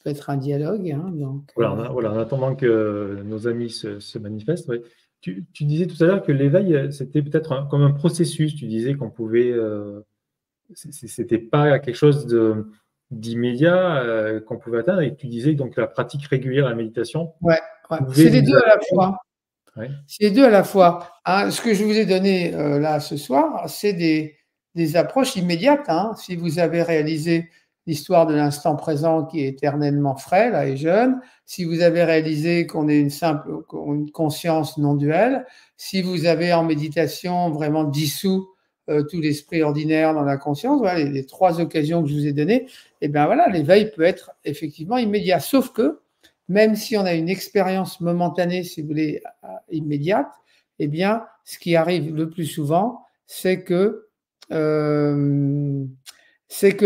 peut être un dialogue. Hein, donc, voilà, en attendant que nos amis se manifestent. Ouais. Tu disais tout à l'heure que l'éveil, c'était peut-être comme un processus. Tu disais qu'on pouvait, c'était pas quelque chose d'immédiat qu'on pouvait atteindre. Et tu disais donc la pratique régulière de la méditation Ouais, ouais. pouvait C'est les nous deux à la amener. fois. Ouais. C'est les deux à la fois. Hein. Ce que je vous ai donné là ce soir, c'est des approches immédiates. Hein. Si vous avez réalisé l'histoire de l'instant présent qui est éternellement frais là, et jeune, si vous avez réalisé qu'on est une conscience non duelle, si vous avez en méditation vraiment dissous tout l'esprit ordinaire dans la conscience, voilà, les trois occasions que je vous ai données, et bien voilà, l'éveil peut être effectivement immédiat. Sauf que même si on a une expérience momentanée, si vous voulez, immédiate, eh bien, ce qui arrive le plus souvent, c'est que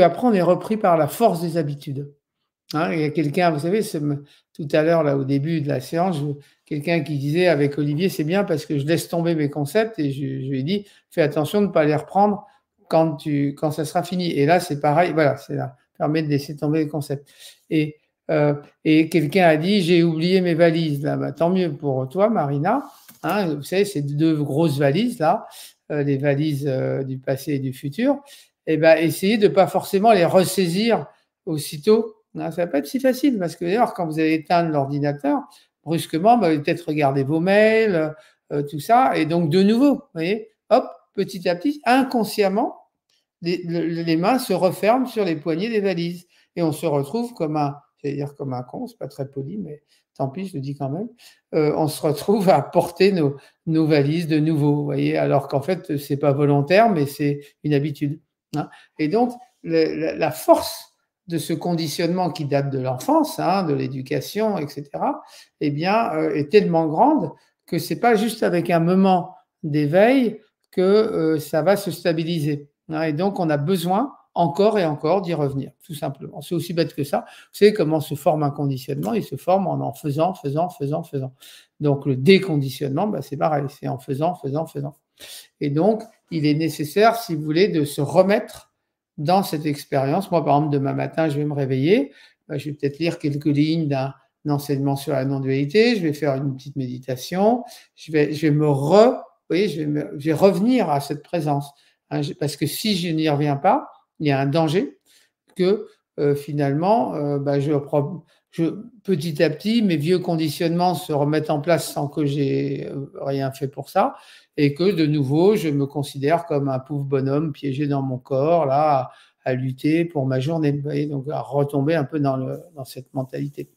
après, on est repris par la force des habitudes. Hein, il y a quelqu'un, vous savez, tout à l'heure, là, au début de la séance, quelqu'un qui disait avec Olivier, c'est bien parce que je laisse tomber mes concepts et je lui ai dit, fais attention de ne pas les reprendre quand ça sera fini. Et là, c'est pareil, voilà, c'est là, permet de laisser tomber les concepts. Et quelqu'un a dit, j'ai oublié mes valises. Là, bah, tant mieux pour toi, Marina. Hein, vous savez, ces deux grosses valises, là, les valises du passé et du futur. Et ben, essayez de ne pas forcément les ressaisir aussitôt. Ça va pas être si facile parce que d'ailleurs, quand vous allez éteindre l'ordinateur, brusquement, vous allez peut-être regarder vos mails, tout ça. Et donc, de nouveau, vous voyez, hop, petit à petit, inconsciemment, les mains se referment sur les poignées des valises. Et on se retrouve comme j'allais dire comme un con, c'est pas très poli, mais tant pis, je le dis quand même. On se retrouve à porter nos valises de nouveau, vous voyez, alors qu'en fait, c'est pas volontaire, mais c'est une habitude. Hein. Et donc, la force de ce conditionnement qui date de l'enfance, hein, de l'éducation, etc., eh bien, est tellement grande que c'est pas juste avec un moment d'éveil que ça va se stabiliser. Hein, et donc, on a besoin encore et encore d'y revenir, tout simplement. C'est aussi bête que ça. Vous savez comment se forme un conditionnement? Il se forme en faisant. Donc, le déconditionnement, c'est pareil, c'est en faisant. Et donc, il est nécessaire, si vous voulez, de se remettre dans cette expérience. Moi, par exemple, demain matin, je vais me réveiller, je vais peut-être lire quelques lignes d'un enseignement sur la non-dualité, je vais faire une petite méditation, je vais revenir à cette présence. Hein, parce que si je n'y reviens pas, il y a un danger que finalement, petit à petit, mes vieux conditionnements se remettent en place sans que j'ai rien fait pour ça, et que de nouveau, je me considère comme un pauvre bonhomme piégé dans mon corps, là, à lutter pour ma journée. Vous voyez, donc à retomber un peu dans cette mentalité.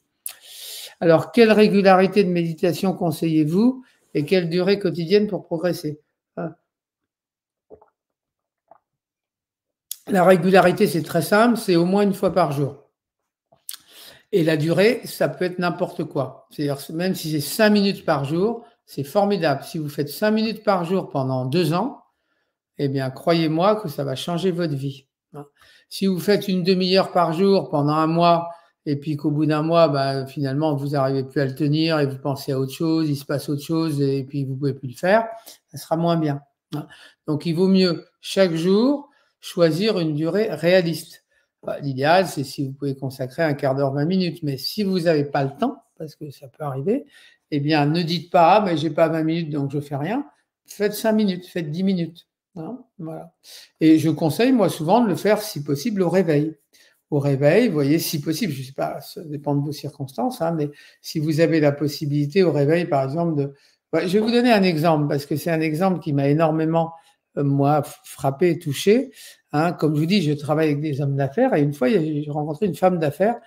Alors, quelle régularité de méditation conseillez-vous et quelle durée quotidienne pour progresser? La régularité, c'est très simple, c'est au moins une fois par jour. Et la durée, ça peut être n'importe quoi. C'est-à-dire, même si c'est 5 minutes par jour, c'est formidable. Si vous faites 5 minutes par jour pendant 2 ans, eh bien, croyez-moi que ça va changer votre vie. Si vous faites une demi-heure par jour pendant 1 mois, et puis qu'au bout d'1 mois, finalement, vous n'arrivez plus à le tenir et vous pensez à autre chose, il se passe autre chose et puis vous ne pouvez plus le faire, ça sera moins bien. Donc, il vaut mieux chaque jour choisir une durée réaliste. L'idéal, c'est si vous pouvez consacrer un quart d'heure, 20 minutes. Mais si vous n'avez pas le temps, parce que ça peut arriver, eh bien, ne dites pas, mais j'ai pas 20 minutes, donc je fais rien. Faites 5 minutes, faites 10 minutes. Hein, voilà. Et je conseille, moi, souvent de le faire, si possible, au réveil. Au réveil, vous voyez, si possible, je ne sais pas, ça dépend de vos circonstances, hein, mais si vous avez la possibilité au réveil, par exemple, je vais vous donner un exemple, parce que c'est un exemple qui m'a énormément, moi, frappé et touché. Hein. Comme je vous dis, je travaille avec des hommes d'affaires, et une fois, j'ai rencontré une femme d'affaires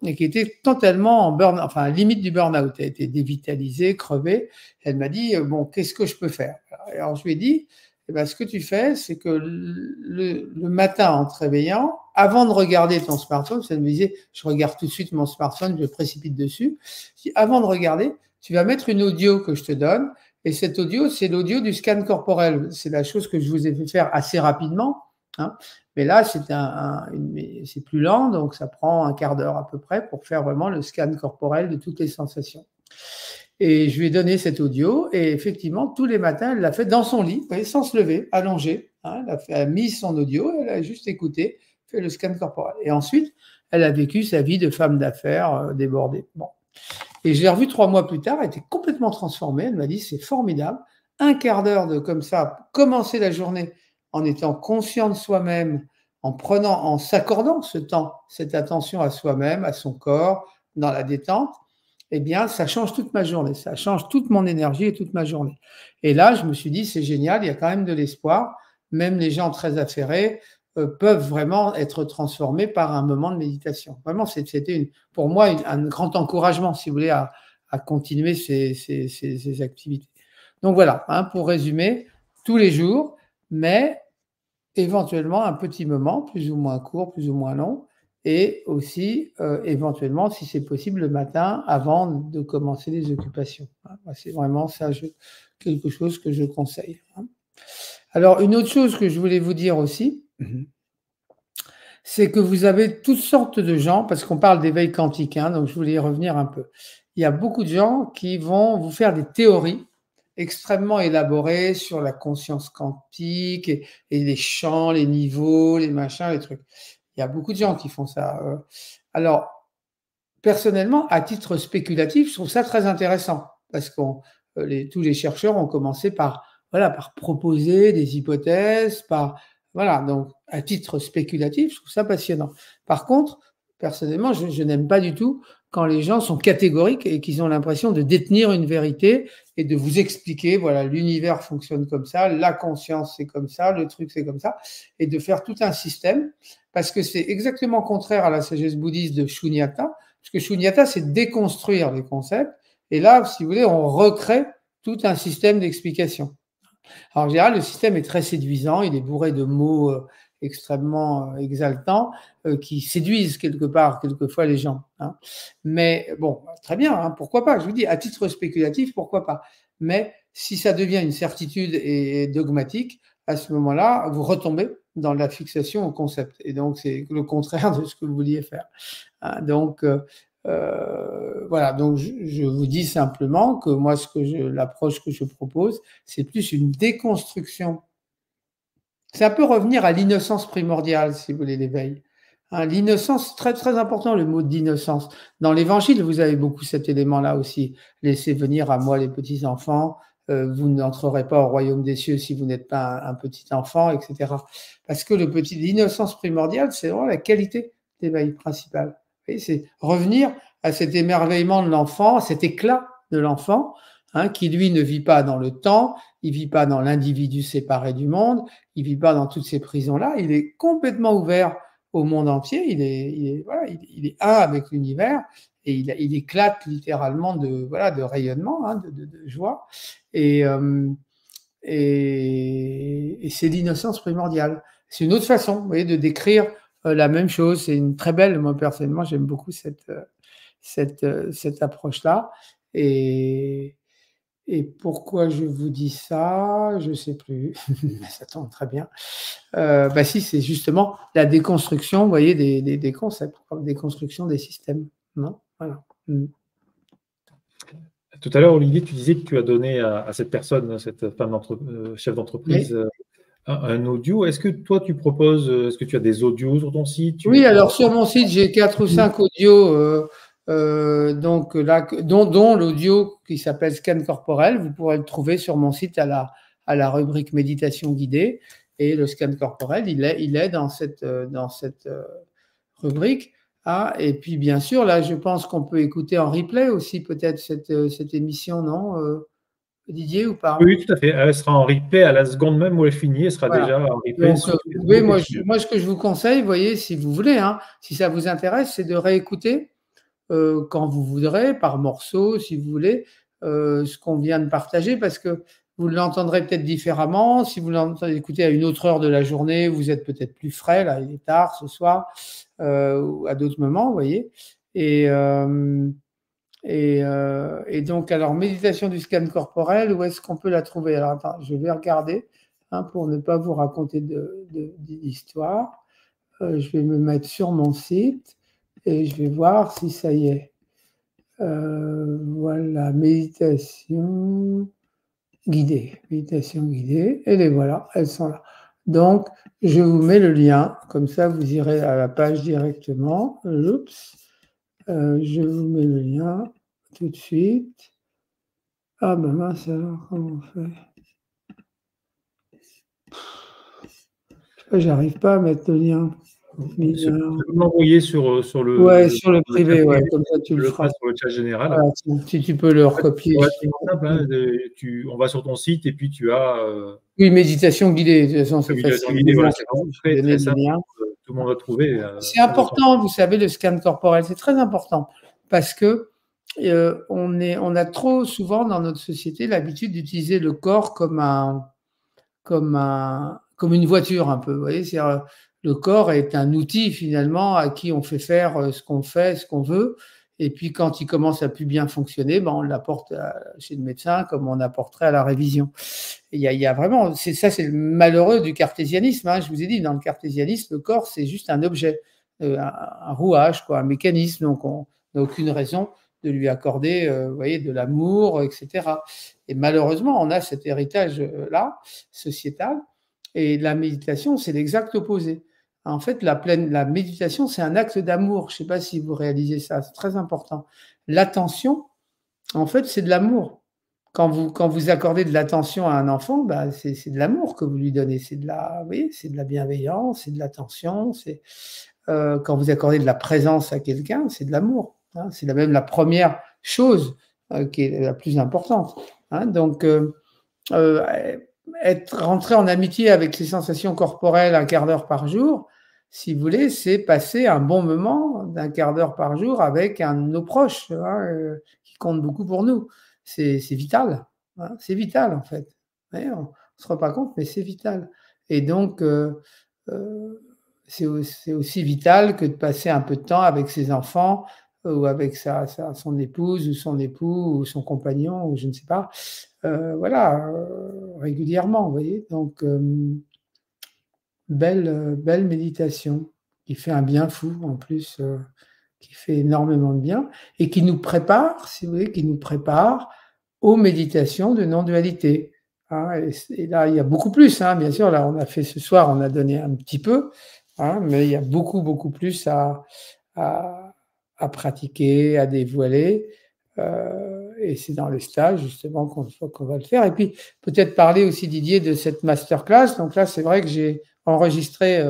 et qui était totalement à la limite du burn-out. Elle était dévitalisée, crevée. Elle m'a dit, bon, qu'est-ce que je peux faire? Alors, je lui ai dit, ce que tu fais, c'est que le matin, en te réveillant, avant de regarder ton smartphone, ça me disait, je regarde tout de suite mon smartphone, je précipite dessus. Avant de regarder, tu vas mettre une audio que je te donne, et cette audio, c'est l'audio du scan corporel. C'est la chose que je vous ai fait faire assez rapidement, hein. Mais là, c'est plus lent, donc ça prend un quart d'heure à peu près pour faire vraiment le scan corporel de toutes les sensations. Et je lui ai donné cet audio, et effectivement, tous les matins, elle l'a fait dans son lit, sans se lever, allongée. Hein, elle a mis son audio, elle a juste écouté, fait le scan corporel. Et ensuite, elle a vécu sa vie de femme d'affaires débordée. Bon. Et je l'ai revue 3 mois plus tard, elle était complètement transformée. Elle m'a dit, c'est formidable, un quart d'heure de comme ça, commencer la journée en étant conscient de soi-même, en s'accordant ce temps, cette attention à soi-même, à son corps, dans la détente, eh bien, ça change toute ma journée, ça change toute mon énergie et toute ma journée. Et là, je me suis dit, c'est génial, il y a quand même de l'espoir. Même les gens très affairés peuvent vraiment être transformés par un moment de méditation. Vraiment, c'était pour moi un grand encouragement, si vous voulez, à continuer ces activités. Donc voilà, hein, pour résumer, tous les jours, mais éventuellement un petit moment, plus ou moins court, plus ou moins long, et aussi éventuellement, si c'est possible, le matin avant de commencer les occupations. C'est vraiment ça, quelque chose que je conseille. Alors, une autre chose que je voulais vous dire aussi, c'est que vous avez toutes sortes de gens, parce qu'on parle d'éveil quantique, hein, donc je voulais y revenir un peu. Il y a beaucoup de gens qui vont vous faire des théories extrêmement élaborées sur la conscience quantique et les champs, les niveaux, les machins, les trucs. Il y a beaucoup de gens qui font ça. Alors, personnellement, à titre spéculatif, je trouve ça très intéressant parce que tous les chercheurs ont commencé par proposer des hypothèses, voilà, donc à titre spéculatif, je trouve ça passionnant. Par contre, personnellement, je n'aime pas du tout quand les gens sont catégoriques et qu'ils ont l'impression de détenir une vérité et de vous expliquer, voilà, l'univers fonctionne comme ça, la conscience c'est comme ça, le truc c'est comme ça, et de faire tout un système, parce que c'est exactement contraire à la sagesse bouddhiste de Shunyata, parce que Shunyata, c'est déconstruire les concepts, et là, si vous voulez, on recrée tout un système d'explication. Alors, en général, le système est très séduisant, il est bourré de mots extrêmement exaltants qui séduisent quelquefois les gens. Hein. Mais bon, très bien, hein, pourquoi pas? Je vous dis, à titre spéculatif, pourquoi pas? Mais si ça devient une certitude et dogmatique, à ce moment-là, vous retombez dans la fixation au concept. Et donc, c'est le contraire de ce que vous vouliez faire. Hein. Donc, voilà, donc je vous dis simplement que moi, l'approche que je propose, c'est plus une déconstruction. C'est un peu revenir à l'innocence primordiale, si vous voulez, l'éveil. Hein, l'innocence, très très important le mot d'innocence. Dans l'Évangile, vous avez beaucoup cet élément-là aussi. Laissez venir à moi les petits enfants. Vous n'entrerez pas au royaume des cieux si vous n'êtes pas un petit enfant, etc. Parce que l'innocence primordiale, c'est vraiment la qualité d'éveil principal. C'est revenir à cet émerveillement de l'enfant, cet éclat de l'enfant, hein, qui lui ne vit pas dans le temps, il vit pas dans l'individu séparé du monde, il vit pas dans toutes ces prisons-là, il est complètement ouvert au monde entier, il est un avec l'univers et il éclate littéralement de rayonnement, hein, de joie et c'est l'innocence primordiale. C'est une autre façon, vous voyez, de décrire la même chose. C'est une très belle, moi personnellement, j'aime beaucoup cette approche-là. Et pourquoi je vous dis ça, je ne sais plus, mais ça tombe très bien. Si, c'est justement la déconstruction, vous voyez, des concepts, la déconstruction des systèmes. Non, voilà. Tout à l'heure, Olivier, tu disais que tu as donné à cette personne, cette femme chef d'entreprise, Oui. un audio. Est-ce que toi, tu proposes, est-ce que tu as des audios sur ton site? Oui, alors sur mon site, j'ai 4 ou 5 audios, donc là, dont l'audio qui s'appelle Scan corporel. Vous pourrez le trouver sur mon site à la rubrique méditation guidée. Et le scan corporel, il est dans cette rubrique. Ah, et puis bien sûr, là, je pense qu'on peut écouter en replay aussi peut-être cette émission, non, Didier, ou pas? Oui, tout à fait. Elle sera en replay à la seconde même où elle finit. Elle sera Voilà. déjà en replay Donc, sur vous pouvez, Facebook. moi, ce que je vous conseille, vous voyez, si vous voulez, hein, si ça vous intéresse, c'est de réécouter quand vous voudrez, par morceaux, si vous voulez, ce qu'on vient de partager, parce que vous l'entendrez peut-être différemment. Si vous l'entendez écouter à une autre heure de la journée, vous êtes peut-être plus frais, là, il est tard ce soir, ou à d'autres moments, vous voyez. Et donc, alors, méditation du scan corporel, où est-ce qu'on peut la trouver? Alors, attends, je vais regarder, hein, pour ne pas vous raconter d'histoire. Je vais me mettre sur mon site et je vais voir si ça y est. Voilà, méditation guidée. Méditation guidée. Et les voilà, elles sont là. Donc, je vous mets le lien, comme ça vous irez à la page directement. Oups. Je vous mets le lien tout de suite. Ah ben mince alors, comment on fait? J'arrive pas à mettre le lien. Tu peux m'envoyer sur le sur le privé, ouais, comme ça tu le feras. Sur le chat général. Voilà, si tu peux le recopier. C'est simple, hein, on va sur ton site et puis tu as. Oui, méditation guidée, de toute façon, c'est méditation facile. guidée, voilà, c'est vraiment très simple. Liens. Tout le monde va trouver. C'est important, vous savez, le scan corporel, c'est très important parce que on a trop souvent dans notre société l'habitude d'utiliser le corps comme une voiture un peu. Vous voyez, le corps est un outil finalement à qui on fait faire ce qu'on fait, ce qu'on veut. Et puis quand il commence à plus bien fonctionner, ben on l'apporte chez le médecin comme on apporterait à la révision. Il y a vraiment, c'est le malheureux du cartésianisme. Hein. Je vous ai dit, dans le cartésianisme, le corps c'est juste un objet, un rouage, quoi, un mécanisme. Donc on n'a aucune raison de lui accorder, vous voyez, de l'amour, etc. Et malheureusement, on a cet héritage-là, sociétal, et la méditation, c'est l'exact opposé. En fait, la méditation, c'est un acte d'amour. Je ne sais pas si vous réalisez ça, c'est très important. L'attention, en fait, c'est de l'amour. Quand vous accordez de l'attention à un enfant, bah, c'est de l'amour que vous lui donnez. C'est de la bienveillance, c'est de l'attention. Quand vous accordez de la présence à quelqu'un, c'est de l'amour. Hein, c'est même la première chose qui est la plus importante. Hein, donc, rentrer en amitié avec ses sensations corporelles un quart d'heure par jour, si vous voulez, c'est passer un bon moment d'un quart d'heure par jour avec un de nos proches, qui compte beaucoup pour nous. C'est vital. Hein, c'est vital, en fait. Ouais, on ne se rend pas compte, mais c'est vital. Et donc, c'est aussi vital que de passer un peu de temps avec ses enfants ou avec son épouse ou son époux ou son compagnon ou je ne sais pas, régulièrement, vous voyez. Donc, belle méditation qui fait un bien fou en plus, qui fait énormément de bien et qui nous prépare, si vous voulez, aux méditations de non-dualité. Hein, et là, il y a beaucoup plus, hein, bien sûr. Là, on a fait ce soir, on a donné un petit peu, hein, mais il y a beaucoup, beaucoup plus à pratiquer, à dévoiler. Et c'est dans le stage, justement, qu'on va le faire. Et puis, peut-être parler aussi, Didier, de cette masterclass. Donc là, c'est vrai que j'ai enregistré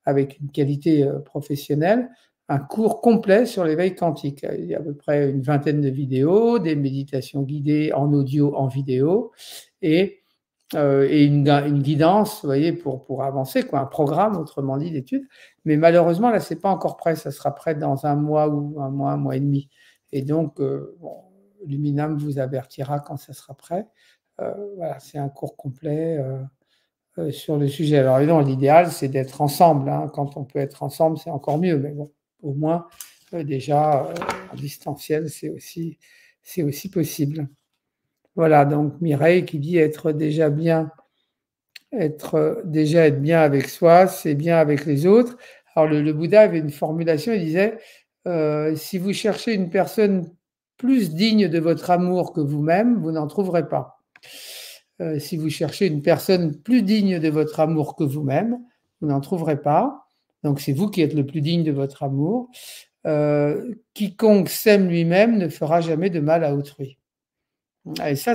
avec une qualité professionnelle un cours complet sur l'éveil quantique. Il y a à peu près une vingtaine de vidéos, des méditations guidées en audio, en vidéo, et une guidance, vous voyez, pour avancer, quoi, un programme, autrement dit, d'études. Mais malheureusement, là, c'est pas encore prêt. Ça sera prêt dans un mois ou un mois et demi. Et donc, Luminam vous avertira quand ça sera prêt. Voilà, c'est un cours complet sur le sujet. Alors, évidemment, l'idéal, c'est d'être ensemble. Hein. Quand on peut être ensemble, c'est encore mieux. Mais bon, au moins, déjà, en distanciel, c'est aussi possible. Voilà, donc Mireille qui dit être déjà bien avec soi, c'est bien avec les autres. Alors, le Bouddha avait une formulation, il disait si vous cherchez une personne plus digne de votre amour que vous-même, vous n'en trouverez pas. Si vous cherchez une personne plus digne de votre amour que vous-même, vous n'en trouverez pas. Donc c'est vous qui êtes le plus digne de votre amour. Quiconque s'aime lui-même ne fera jamais de mal à autrui. Et ça,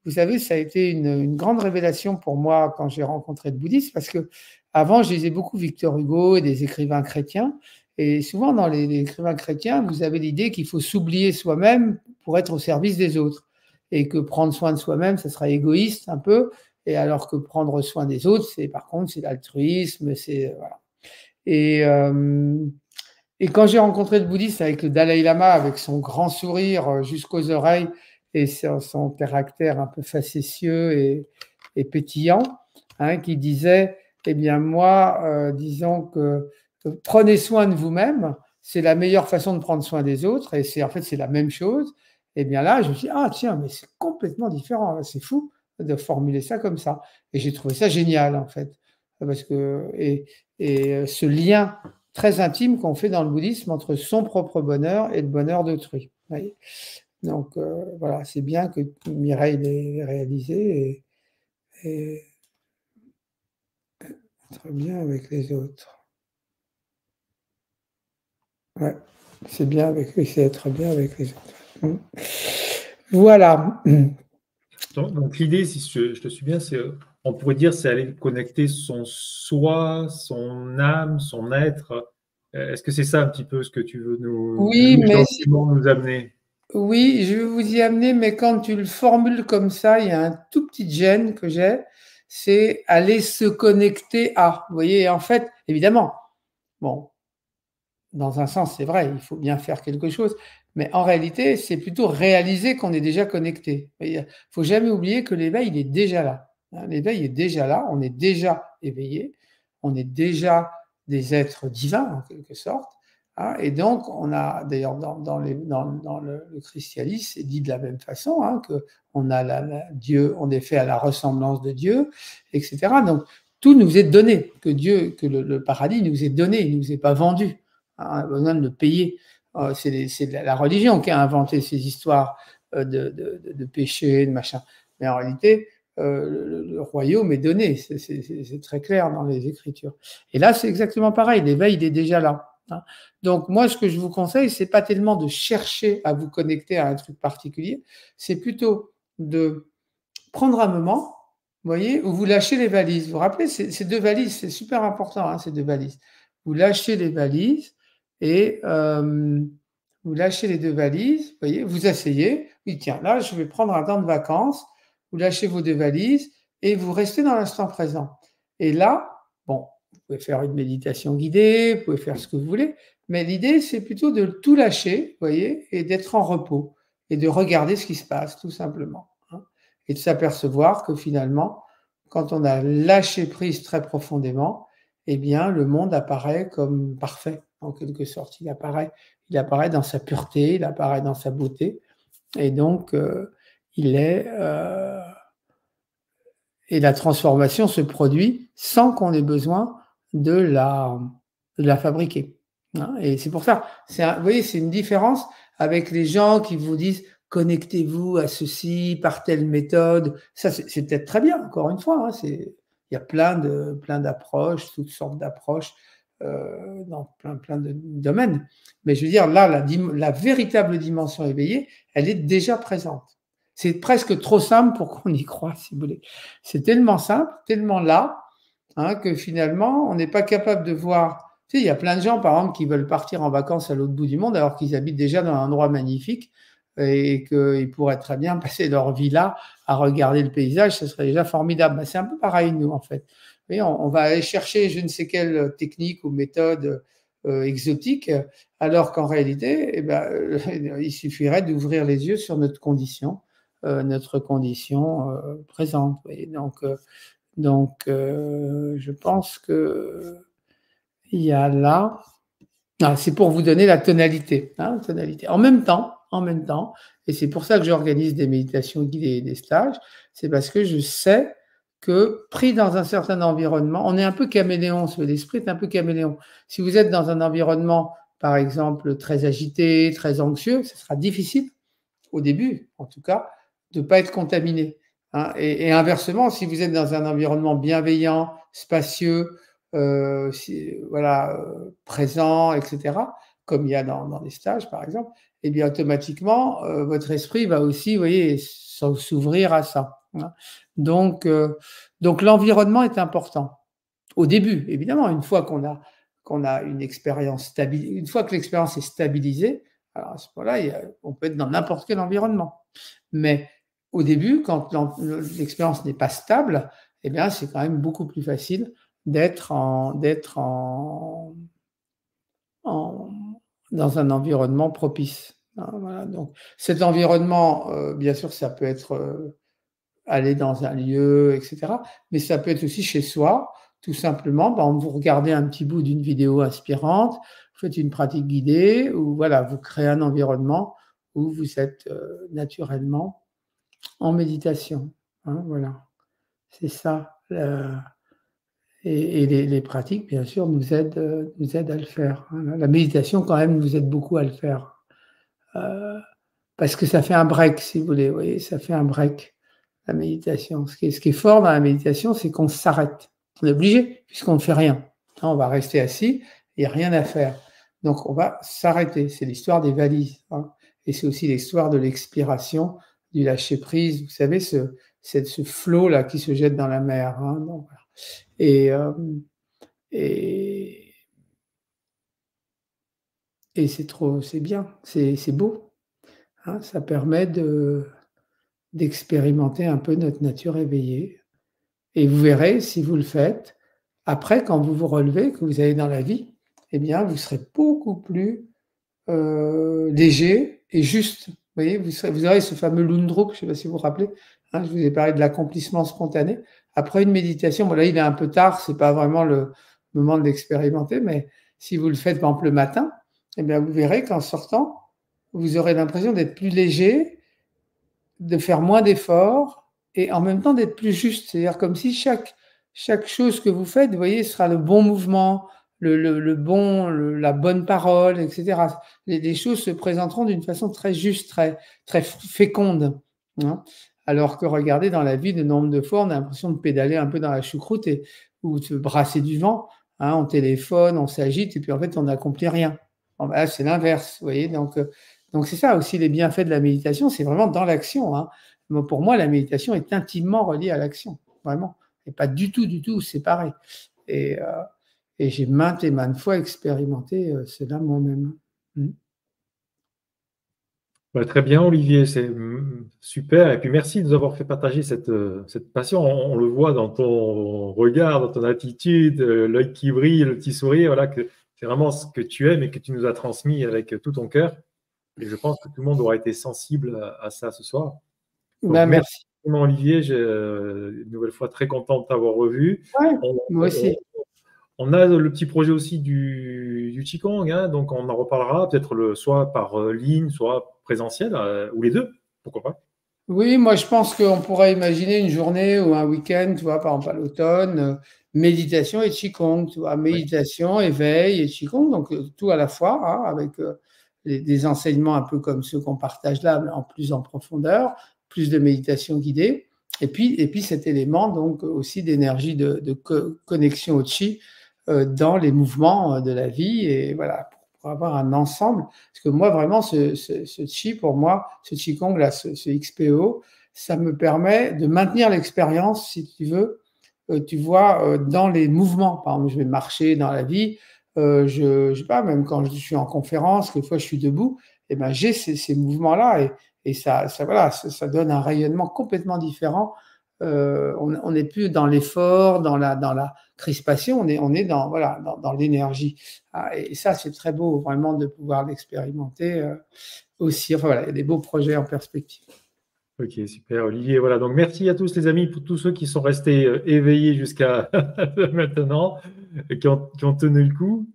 vous savez, ça a été une grande révélation pour moi quand j'ai rencontré le bouddhisme, parce que avant, je lisais beaucoup Victor Hugo et des écrivains chrétiens. Et souvent, dans les écrivains chrétiens, vous avez l'idée qu'il faut s'oublier soi-même pour être au service des autres. Et que prendre soin de soi-même, ça sera égoïste un peu. Et alors que prendre soin des autres, par contre, c'est l'altruisme. Voilà. Et quand j'ai rencontré le bouddhisme avec le Dalai Lama, avec son grand sourire jusqu'aux oreilles et son caractère un peu facétieux et pétillant, hein, qui disait, eh bien moi, disons que prenez soin de vous-même, c'est la meilleure façon de prendre soin des autres, et en fait c'est la même chose. Et bien là, je me suis dit, ah tiens, mais c'est complètement différent, c'est fou de formuler ça comme ça. Et j'ai trouvé ça génial en fait, parce que et ce lien très intime qu'on fait dans le bouddhisme entre son propre bonheur et le bonheur d'autrui. Donc voilà, c'est bien que Mireille l'ait réalisé et être bien avec les autres. Ouais, c'est être bien avec les autres. Voilà. Donc l'idée, si je te suis bien, c'est on pourrait dire c'est aller connecter son soi, son âme, son être. Est-ce que c'est ça un petit peu ce que tu veux Oui, mais gentiment nous amener? oui, je vais vous y amener, mais quand tu le formules comme ça, il y a un tout petit gêne que j'ai, c'est aller se connecter à. Vous voyez, en fait, évidemment, bon, dans un sens, c'est vrai, il faut bien faire quelque chose, mais en réalité, c'est plutôt réaliser qu'on est déjà connecté. Il ne faut jamais oublier que l'éveil, il est déjà là. L'éveil est déjà là, on est déjà éveillé, on est déjà des êtres divins, en quelque sorte. Et donc, on a, d'ailleurs, dans le christianisme, c'est dit de la même façon, que on a Dieu, on est fait à la ressemblance de Dieu, etc. Donc, tout nous est donné, que Dieu, que le paradis nous est donné, il ne nous est pas vendu. On a besoin de le payer. C'est la religion qui a inventé ces histoires de péché, de machin. Mais en réalité, le royaume est donné, c'est très clair dans les Écritures. Et là, c'est exactement pareil, l'éveil, il est déjà là. Donc, moi, ce que je vous conseille, c'est pas tellement de chercher à vous connecter à un truc particulier, c'est plutôt de prendre un moment, vous voyez, où vous lâchez les valises. Vous vous rappelez, ces deux valises, c'est super important, ces deux valises. Vous lâchez les valises et vous lâchez les deux valises, vous voyez, vous asseyez, oui, tiens, là, je vais prendre un temps de vacances, vous lâchez vos deux valises et vous restez dans l'instant présent. Et là, bon, vous pouvez faire une méditation guidée, vous pouvez faire ce que vous voulez, mais l'idée, c'est plutôt de tout lâcher, vous voyez, et d'être en repos et de regarder ce qui se passe, tout simplement. Et de s'apercevoir que finalement, quand on a lâché prise très profondément, eh bien, le monde apparaît comme parfait, en quelque sorte. Il apparaît dans sa pureté, il apparaît dans sa beauté, et donc il est et la transformation se produit sans qu'on ait besoin de la fabriquer. Et c'est pour ça, vous voyez, c'est une différence avec les gens qui vous disent connectez-vous à ceci par telle méthode. Ça, c'est peut-être très bien, encore une fois. Il y a plein d'approches, toutes sortes d'approches dans plein de domaines. Mais je veux dire, là, la véritable dimension éveillée, elle est déjà présente. C'est presque trop simple pour qu'on y croie, si vous voulez. C'est tellement simple, tellement là, que finalement, on n'est pas capable de voir. Tu sais, il y a plein de gens, par exemple, qui veulent partir en vacances à l'autre bout du monde alors qu'ils habitent déjà dans un endroit magnifique et qu'ils pourraient très bien passer leur vie là à regarder le paysage, ce serait déjà formidable. Ben, c'est un peu pareil, nous, en fait. Vous voyez, on va aller chercher je ne sais quelle technique ou méthode exotique, alors qu'en réalité, il suffirait d'ouvrir les yeux sur notre condition présente. Vous voyez. Donc, je pense que il y a là, c'est pour vous donner la tonalité, tonalité. En même temps, et c'est pour ça que j'organise des méditations guidées et des stages, c'est parce que je sais que pris dans un certain environnement, on est un peu caméléon, l'esprit est un peu caméléon. Si vous êtes dans un environnement, par exemple, très agité, très anxieux, ce sera difficile, au début en tout cas, de ne pas être contaminé. Et inversement, si vous êtes dans un environnement bienveillant, spacieux, présent, etc., comme il y a dans les stages, par exemple, et bien automatiquement, votre esprit va aussi, vous voyez, s'ouvrir à ça. Donc l'environnement est important. Au début, évidemment, une fois qu'on a une expérience stabilisée, une fois que l'expérience est stabilisée, alors à ce moment-là, on peut être dans n'importe quel environnement. Mais au début, quand l'expérience n'est pas stable, eh bien, c'est quand même beaucoup plus facile d'être dans un environnement propice. Voilà. Donc, cet environnement, bien sûr, ça peut être aller dans un lieu, etc. Mais ça peut être aussi chez soi, tout simplement. Par exemple, vous regardez un petit bout d'une vidéo inspirante, vous faites une pratique guidée, ou voilà, vous créez un environnement où vous êtes naturellement en méditation. Voilà, c'est ça. Et les pratiques, bien sûr, nous aident à le faire. La méditation, quand même, nous aide beaucoup à le faire. Parce que ça fait un break, si vous voulez. Vous voyez, ça fait un break, la méditation. Ce qui est fort dans la méditation, c'est qu'on s'arrête. On est obligé, puisqu'on ne fait rien. On va rester assis, il n'y a rien à faire. Donc, on va s'arrêter. C'est l'histoire des valises. Et c'est aussi l'histoire de l'expiration, du lâcher-prise. Vous savez, ce flot là qui se jette dans la mer. Hein, donc, voilà. Et, et c'est bien, c'est beau. Hein, ça permet d'expérimenter un peu notre nature éveillée. Et vous verrez, si vous le faites, après, quand vous vous relevez, que vous allez dans la vie, eh bien, vous serez beaucoup plus léger et juste. Vous voyez, vous aurez ce fameux Lundruck, je ne sais pas si vous vous rappelez, hein, je vous ai parlé de l'accomplissement spontané. Après une méditation, bon là, il est un peu tard, ce n'est pas vraiment le moment de l'expérimenter, mais si vous le faites, par exemple, le matin, eh bien, vous verrez qu'en sortant, vous aurez l'impression d'être plus léger, de faire moins d'efforts et en même temps d'être plus juste. C'est-à-dire comme si chaque chose que vous faites, vous voyez, sera le bon mouvement, la bonne parole, etc. Les choses se présenteront d'une façon très juste, très féconde. Hein. Alors que regardez, dans la vie, de nombre de fois, on a l'impression de pédaler un peu dans la choucroute ou de brasser du vent. Hein, on téléphone, on s'agite et puis en fait, on n'accomplit rien. Bon, ben là, c'est l'inverse, vous voyez. Donc c'est ça aussi les bienfaits de la méditation, c'est vraiment dans l'action. Hein. Pour moi, la méditation est intimement reliée à l'action, vraiment, et pas du tout séparée. Et j'ai maintes et maintes fois expérimenté cela moi-même. Très bien, Olivier, c'est super. Et puis merci de nous avoir fait partager cette passion. On le voit dans ton regard, dans ton attitude, l'œil qui brille, le petit sourire, voilà, que c'est vraiment ce que tu aimes et que tu nous as transmis avec tout ton cœur. Et je pense que tout le monde aura été sensible à ça ce soir. Donc, merci, Olivier. Une nouvelle fois très content de t'avoir revu. Ouais, moi aussi. On a le petit projet aussi du Qigong, hein, donc on en reparlera peut-être soit par ligne, soit présentiel, ou les deux, pourquoi pas. Oui, moi je pense qu'on pourrait imaginer une journée ou un week-end, tu vois, par exemple à l'automne, méditation et Qigong, tu vois, méditation, éveil et Qigong, donc tout à la fois, hein, avec des enseignements un peu comme ceux qu'on partage là, mais en plus en profondeur, plus de méditation guidée, et puis cet élément donc aussi d'énergie de connexion au Qi dans les mouvements de la vie, et voilà, pour avoir un ensemble. Parce que moi, vraiment, ce Qi, pour moi, ce Qigong, là, ce XPO, ça me permet de maintenir l'expérience, si tu veux, tu vois, dans les mouvements. Par exemple, je vais marcher dans la vie, je sais pas, même quand je suis en conférence, quelquefois je suis debout, et ben j'ai ces mouvements-là, et ça donne un rayonnement complètement différent. On n'est plus dans l'effort, dans la crispation, on est dans l'énergie. Et ça, c'est très beau, vraiment, de pouvoir l'expérimenter aussi. Enfin, voilà, il y a des beaux projets en perspective. Ok, super, Olivier. Voilà, donc merci à tous les amis, pour tous ceux qui sont restés éveillés jusqu'à maintenant, et qui ont tenu le coup.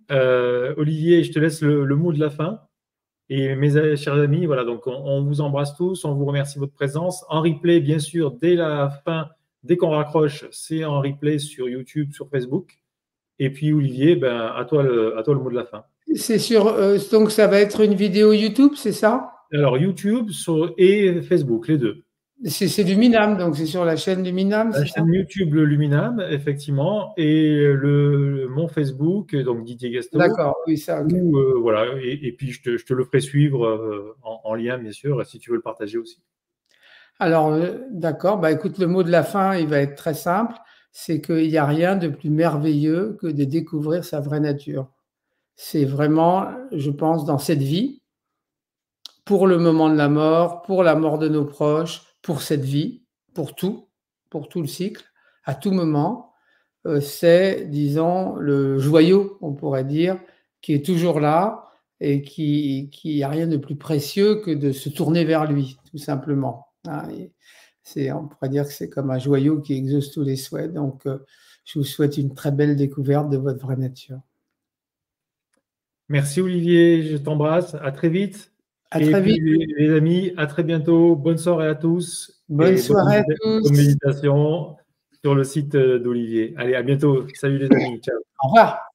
Olivier, je te laisse le mot de la fin. Et mes chers amis, voilà, donc on vous embrasse tous, on vous remercie de votre présence. En replay, bien sûr, dès la fin, dès qu'on raccroche, c'est en replay sur YouTube, sur Facebook. Et puis Olivier, ben, à toi le mot de la fin. C'est sûr, donc ça va être une vidéo YouTube, c'est ça? Alors YouTube et Facebook, les deux. C'est du Minam, donc c'est sur la chaîne du Minam, la chaîne YouTube, le Luminam, effectivement, et mon Facebook, donc Didier Gasto. D'accord, oui, ça, ok. Voilà, et puis je te le ferai suivre en lien, bien sûr, si tu veux le partager aussi. Alors, d'accord, bah, écoute, le mot de la fin, il va être très simple, c'est qu'il n'y a rien de plus merveilleux que de découvrir sa vraie nature. C'est vraiment, je pense, dans cette vie, pour le moment de la mort, pour la mort de nos proches, pour cette vie, pour tout le cycle, à tout moment, c'est, disons, le joyau, on pourrait dire, qui est toujours là et qui a rien de plus précieux que de se tourner vers lui, tout simplement. On pourrait dire que c'est comme un joyau qui exauce tous les souhaits. Donc, je vous souhaite une très belle découverte de votre vraie nature. Merci Olivier, je t'embrasse. À très vite. À très vite. Les amis, à très bientôt. Bonne soirée à tous. Bonne soirée à tous. Bonne méditation sur le site d'Olivier. Allez, à bientôt. Salut les amis. Ciao. Au revoir.